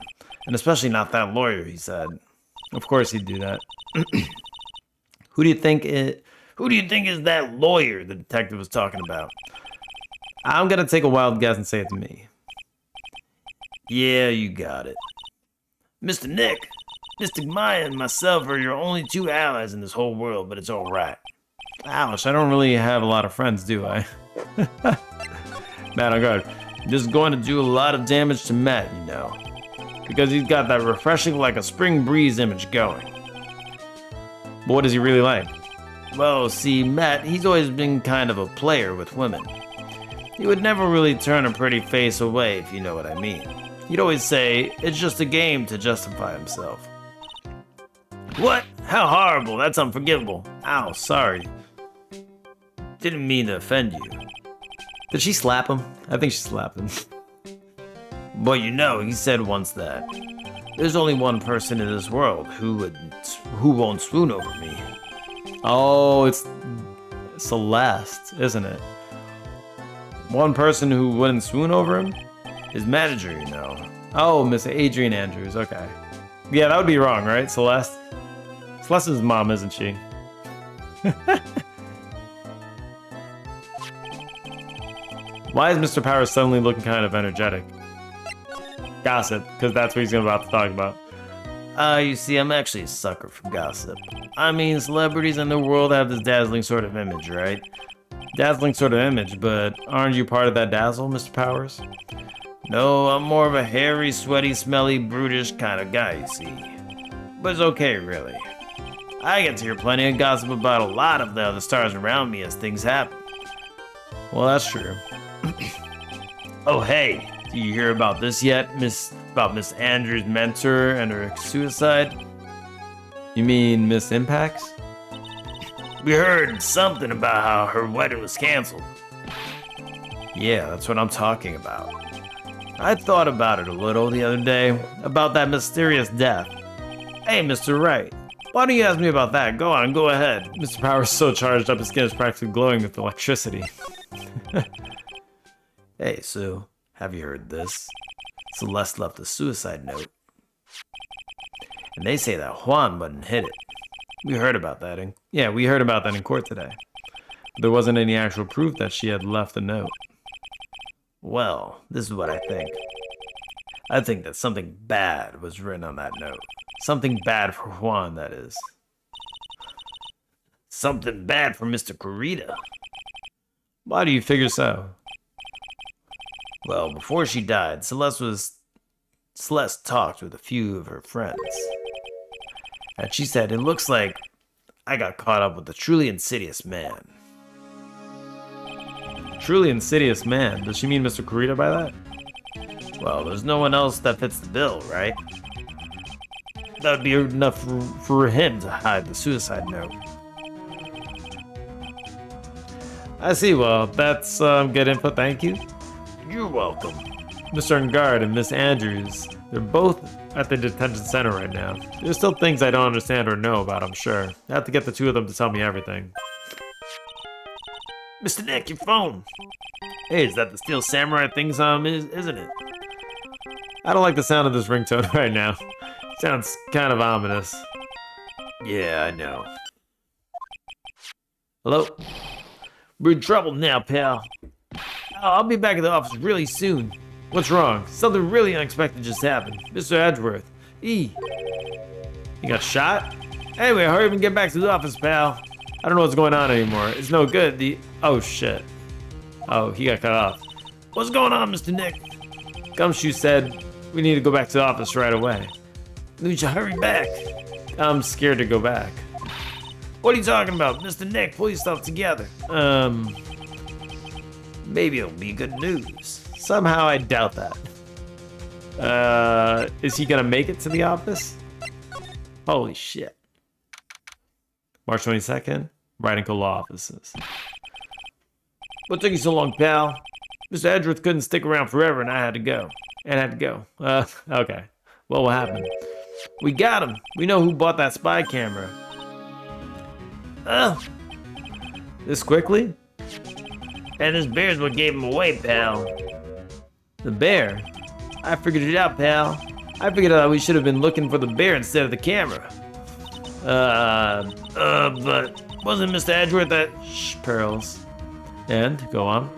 And especially not that lawyer, he said. Of course he'd do that. Who do you think is that lawyer the detective was talking about? I'm gonna take a wild guess and say it's me. Yeah, you got it. Mr. Nick, Mr. Maya and myself are your only two allies in this whole world, but it's alright. Ouch, I don't really have a lot of friends, do I? Man, oh god, this is going to do a lot of damage to Matt, you know. Because he's got that refreshing like a spring breeze image going. But what is he really like? Well, see, Matt, he's always been kind of a player with women. He would never really turn a pretty face away, if you know what I mean. He'd always say, it's just a game to justify himself. What? How horrible, that's unforgivable. Ow, sorry. Didn't mean to offend you. Did she slap him? I think she slapped him. But you know, he said once that there's only one person in this world who won't swoon over me. Oh, it's Celeste, isn't it? One person who wouldn't swoon over him? His manager, you know. Oh, Miss Adrian Andrews, okay. Yeah, that would be wrong, right? Celeste? Celeste's mom, isn't she? Why is Mr. Powers suddenly looking kind of energetic? Gossip, because that's what he's about to talk about. You see, I'm actually a sucker for gossip. I mean, celebrities in the world have this dazzling sort of image, right? Dazzling sort of image, but aren't you part of that dazzle, Mr. Powers? No, I'm more of a hairy, sweaty, smelly, brutish kind of guy, you see. But it's okay, really. I get to hear plenty of gossip about a lot of the other stars around me as things happen. Well, that's true. Oh, hey, do you hear about this yet? About Miss Andrews' mentor and her suicide? You mean Miss Impacts? We heard something about how her wedding was canceled. Yeah, that's what I'm talking about. I thought about it a little the other day, about that mysterious death. Hey, Mr. Wright, why don't you ask me about that? Go on, go ahead. Mr. Powers is so charged up his skin is practically glowing with electricity. Hey, Sue, have you heard this? Celeste left a suicide note. And they say that Juan wouldn't hit it. We heard about that we heard about that in court today. There wasn't any actual proof that she had left a note. Well, this is what I think. I think that something bad was written on that note. Something bad for Juan, that is. Something bad for Mr. Kurita. Why do you figure so? Well, before she died, Celeste talked with a few of her friends. And she said, it looks like I got caught up with a truly insidious man. Truly insidious man? Does she mean Mr. Kurita by that? Well, there's no one else that fits the bill, right? That would be enough for him to hide the suicide note. I see, well, that's good input, thank you. You're welcome. Mr. Ungard and Miss Andrews, they're both at the detention center right now. There's still things I don't understand or know about, I'm sure. I have to get the two of them to tell me everything. Mr. Nick, your phone. Hey, is that the Steel Samurai thing, isn't it? I don't like the sound of this ringtone right now. Sounds kind of ominous. Yeah, I know. Hello? We're in trouble now, pal. I'll be back at the office really soon. What's wrong? Something really unexpected just happened. Mr. Edgeworth. He got shot? Anyway, hurry up and get back to the office, pal. I don't know what's going on anymore. It's no good. Oh, shit. Oh, he got cut off. What's going on, Mr. Nick? Gumshoe said we need to go back to the office right away. We should hurry back. I'm scared to go back. What are you talking about? Mr. Nick, pull your stuff together. Maybe it'll be good news. Somehow I doubt that. Is he gonna make it to the office? Holy shit. March 22nd, Radical Law Offices. What took you so long, pal? Mr. Edgeworth couldn't stick around forever and I had to go. Okay. Well, what happened? We got him. We know who bought that spy camera. This quickly? And this bear's what gave him away, pal. The bear? I figured it out, pal. I figured out we should have been looking for the bear instead of the camera. But wasn't Mr. Edgeworth that... Shh, Pearls. And, go on.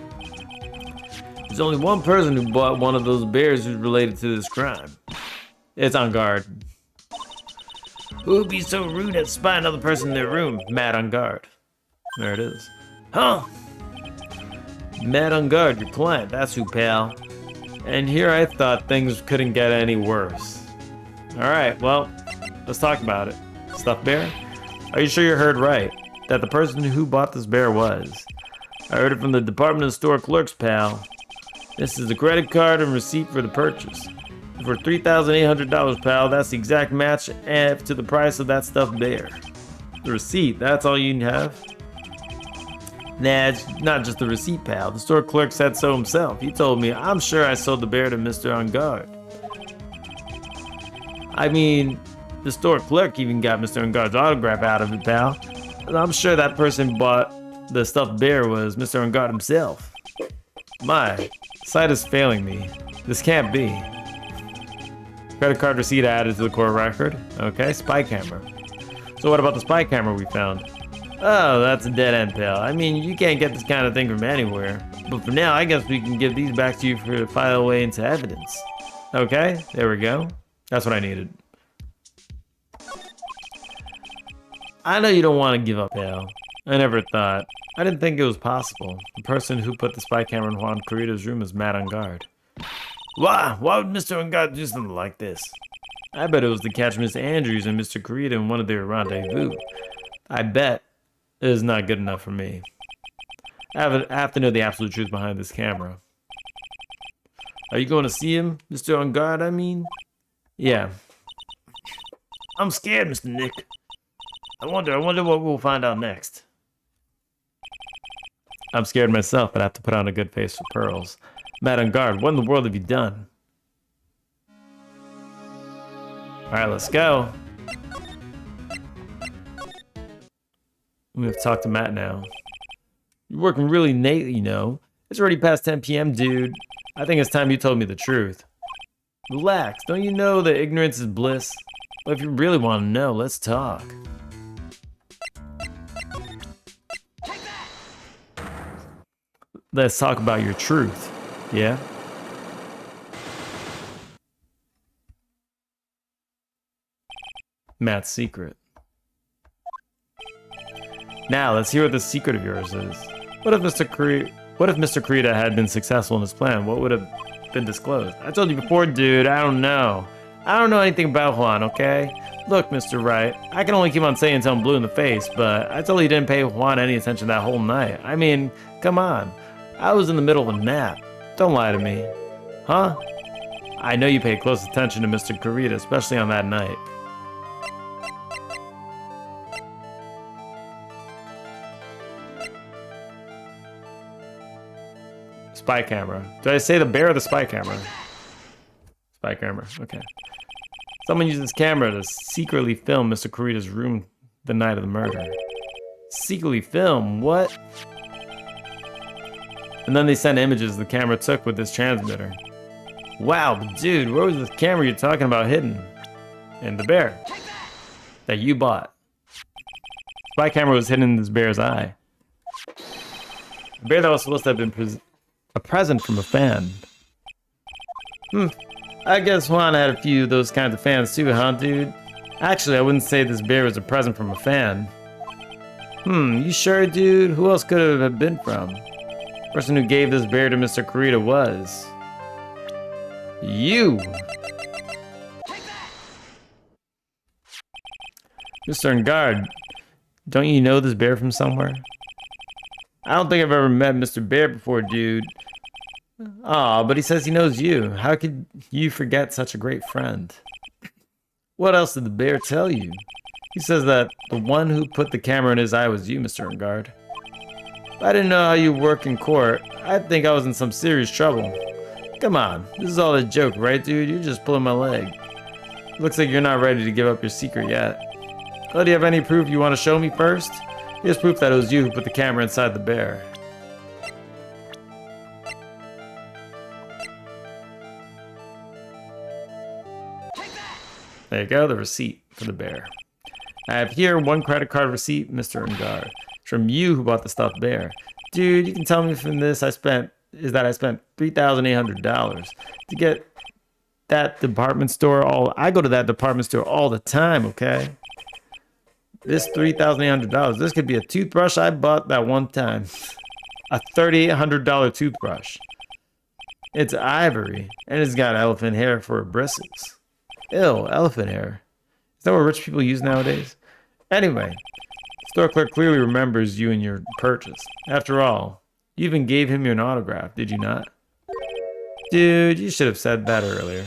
There's only one person who bought one of those bears who's related to this crime. It's on guard. Who would be so rude as to spy another person in their room? Matt on guard. There it is. Huh? Matt on guard, your client, that's who, pal. And here I thought things couldn't get any worse. Alright, well, let's talk about it. Stuffed bear? Are you sure you heard right? That the person who bought this bear was? I heard it from the department store clerks, pal. This is the credit card and receipt for the purchase. For $3,800, pal, that's the exact match to the price of that stuffed bear. The receipt, that's all you have? Nah, it's not just the receipt, pal. The store clerk said so himself. He told me, I'm sure I sold the bear to Mr. On Guard. I mean, the store clerk even got Mr. On Guard's autograph out of it, pal. And I'm sure that person bought the stuffed bear was Mr. Ungard himself. My, sight is failing me. This can't be. Credit card receipt added to the court record. Okay, spy camera. So what about the spy camera we found? Oh, that's a dead end, pal. I mean, you can't get this kind of thing from anywhere. But for now, I guess we can give these back to you to file away into evidence. Okay, there we go. That's what I needed. I know you don't want to give up, pal. I never thought. I didn't think it was possible. The person who put the spy camera in Juan Corrida's room is mad on guard. Why? Why would Mr. Ungard do something like this? I bet it was to catch Miss Andrews and Mr. Corrida in one of their rendezvous. I bet it is not good enough for me. I have to know the absolute truth behind this camera. Are you going to see him, Mr. Ungard, I mean? Yeah. I'm scared, Mr. Nick. I wonder what we'll find out next. I'm scared myself, but I have to put on a good face for pearls. Madame Guard, what in the world have you done? Alright, let's go. We have to talk to Matt now. You're working really late, you know. It's already past 10 p.m., dude. I think it's time you told me the truth. Relax, don't you know that ignorance is bliss? But if you really want to know, let's talk. Let's talk about your truth, yeah? Matt's secret. Now, let's hear what the secret of yours is. What if Mr. Corrida had been successful in his plan? What would have been disclosed? I told you before, dude, I don't know. I don't know anything about Juan, okay? Look, Mr. Wright, I can only keep on saying until I'm blue in the face, but I totally didn't pay Juan any attention that whole night. I mean, come on. I was in the middle of a nap. Don't lie to me. Huh? I know you paid close attention to Mr. Corrida, especially on that night. Spy camera. Did I say the bear or the spy camera? Spy camera, okay. Someone used this camera to secretly film Mr. Corrida's room the night of the murder. Secretly film? What? And then they sent images the camera took with this transmitter. Wow, but dude, where was this camera you're talking about hidden? And the bear that you bought. Spy camera was hidden in this bear's eye. The bear that was supposed to have been a present from a fan. I guess Juan had a few of those kinds of fans too, huh, dude? Actually, I wouldn't say this bear was a present from a fan. You sure, dude? Who else could it have been from? The person who gave this bear to Mr. Corrida was... you! Mr. Ungard, don't you know this bear from somewhere? I don't think I've ever met Mr. Bear before, dude. Aw, but he says he knows you. How could you forget such a great friend? What else did the bear tell you? He says that the one who put the camera in his eye was you, Mr. Ungard. If I didn't know how you work in court, I'd think I was in some serious trouble. Come on, this is all a joke, right, dude? You're just pulling my leg. Looks like you're not ready to give up your secret yet. Oh, do you have any proof you want to show me first? Here's proof that it was you who put the camera inside the bear. There you go, the receipt for the bear. I have here one credit card receipt, Mr. Ungard. It's from you who bought the stuffed bear. Dude, you can tell me from this I spent $3,800 to get that department store. I go to that department store all the time, okay? This $3,800, this could be a toothbrush I bought that one time. A $3,800 toothbrush. It's ivory, and it's got elephant hair for bristles. Ew, elephant hair. Is that what rich people use nowadays? Anyway, the store clerk clearly remembers you and your purchase. After all, you even gave him your autograph, did you not? Dude, you should have said that earlier.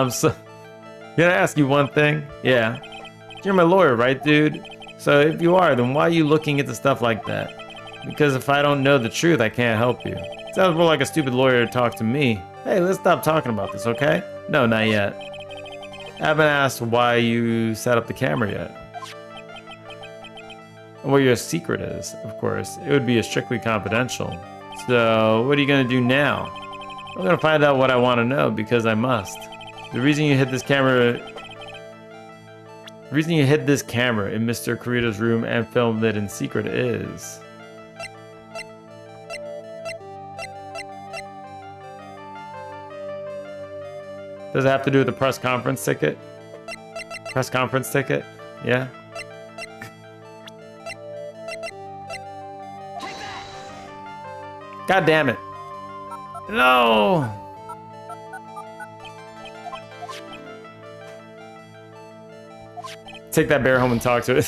So, can I ask you one thing? Yeah. You're my lawyer, right, dude? So if you are, then why are you looking into stuff like that? Because if I don't know the truth, I can't help you. Sounds more like a stupid lawyer to talk to me. Hey, let's stop talking about this, okay? No, not yet. I haven't asked why you set up the camera yet. And what your secret is, of course. It would be strictly confidential. So, what are you gonna do now? I'm gonna find out what I want to know because I must. The reason you hid this camera in Mr. Kurita's room and filmed it in secret is... Does it have to do with the press conference ticket? Press conference ticket? Yeah? God damn it. No! Take that bear home and talk to it.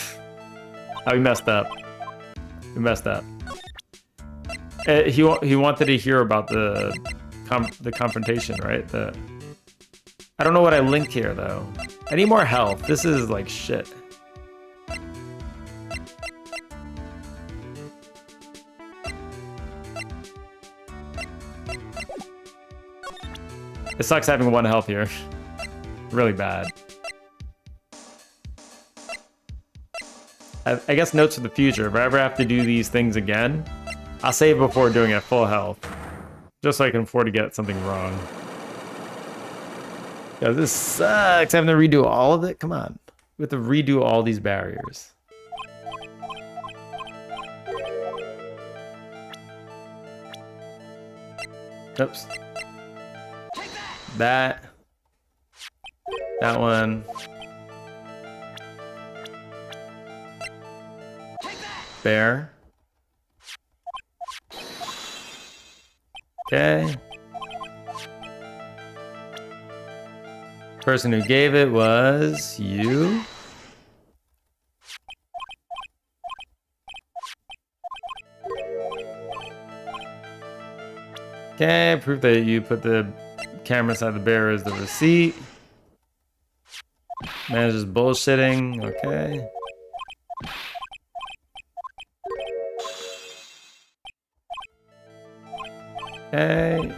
Oh, we messed up. We messed up. He wanted to hear about the confrontation, right? I don't know what I linked here, though. I need more health. This is like shit. It sucks having 1 health here. Really bad. I guess notes for the future. If I ever have to do these things again, I'll save before doing it at full health. Just so I can afford to get something wrong. Yeah, this sucks. Having to redo all of it? Come on. We have to redo all these barriers. Oops. That one. Bear. Okay. Person who gave it was you. Okay, proof that you put the camera inside the bear is the receipt. Manager's bullshitting. Okay. Okay.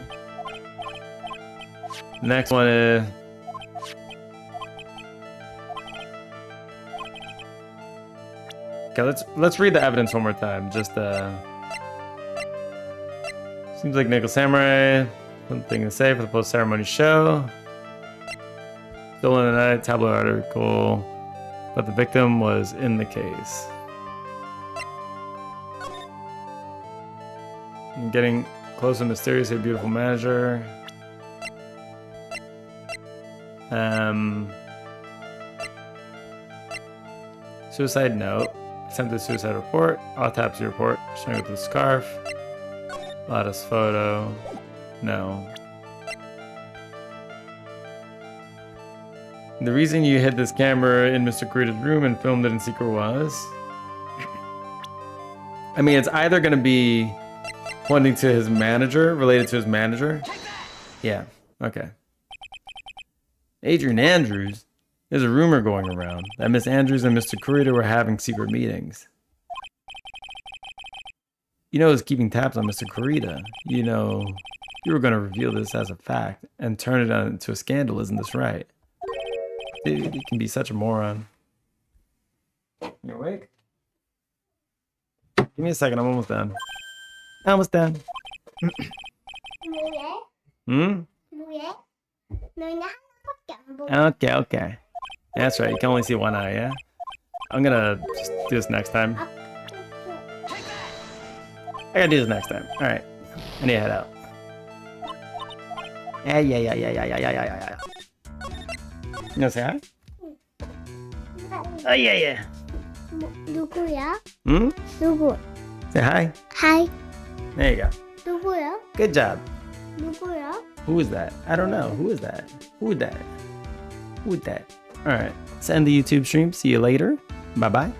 Next one is... Okay, let's read the evidence one more time. Just seems like Nickel Samurai. Something to say for the post-ceremony show. Still in the night, tabloid article, but the victim was in the case. I'm getting close and mysterious, a beautiful manager. Suicide note. Sent the suicide report. Autopsy report. Showing with the scarf. Lattice photo. No. The reason you hid this camera in Mr. Kurita's room and filmed it in secret was... I mean, it's either going to be pointing to his manager, related to his manager. Yeah, okay. Adrian Andrews? There's a rumor going around that Miss Andrews and Mr. Kurita were having secret meetings. You know, it's keeping tabs on Mr. Kurita. You know, you were going to reveal this as a fact and turn it into a scandal, isn't this right? Dude, you can be such a moron. You awake? Give me a second, I'm almost done. Almost done. Hmm? Okay, okay. That's right, you can only see one eye, yeah? I'm gonna just do this next time. I gotta do this next time. Alright. I need to head out. Yeah. You wanna say hi? Oh, yeah. 누구야? Hmm? 누구? Say hi. Hi. There you go. 누구야? Good job. 누구야? Who is that? I don't know. Who is that? Who is that? Who is that? Alright. Let's end the YouTube stream. See you later. Bye-bye.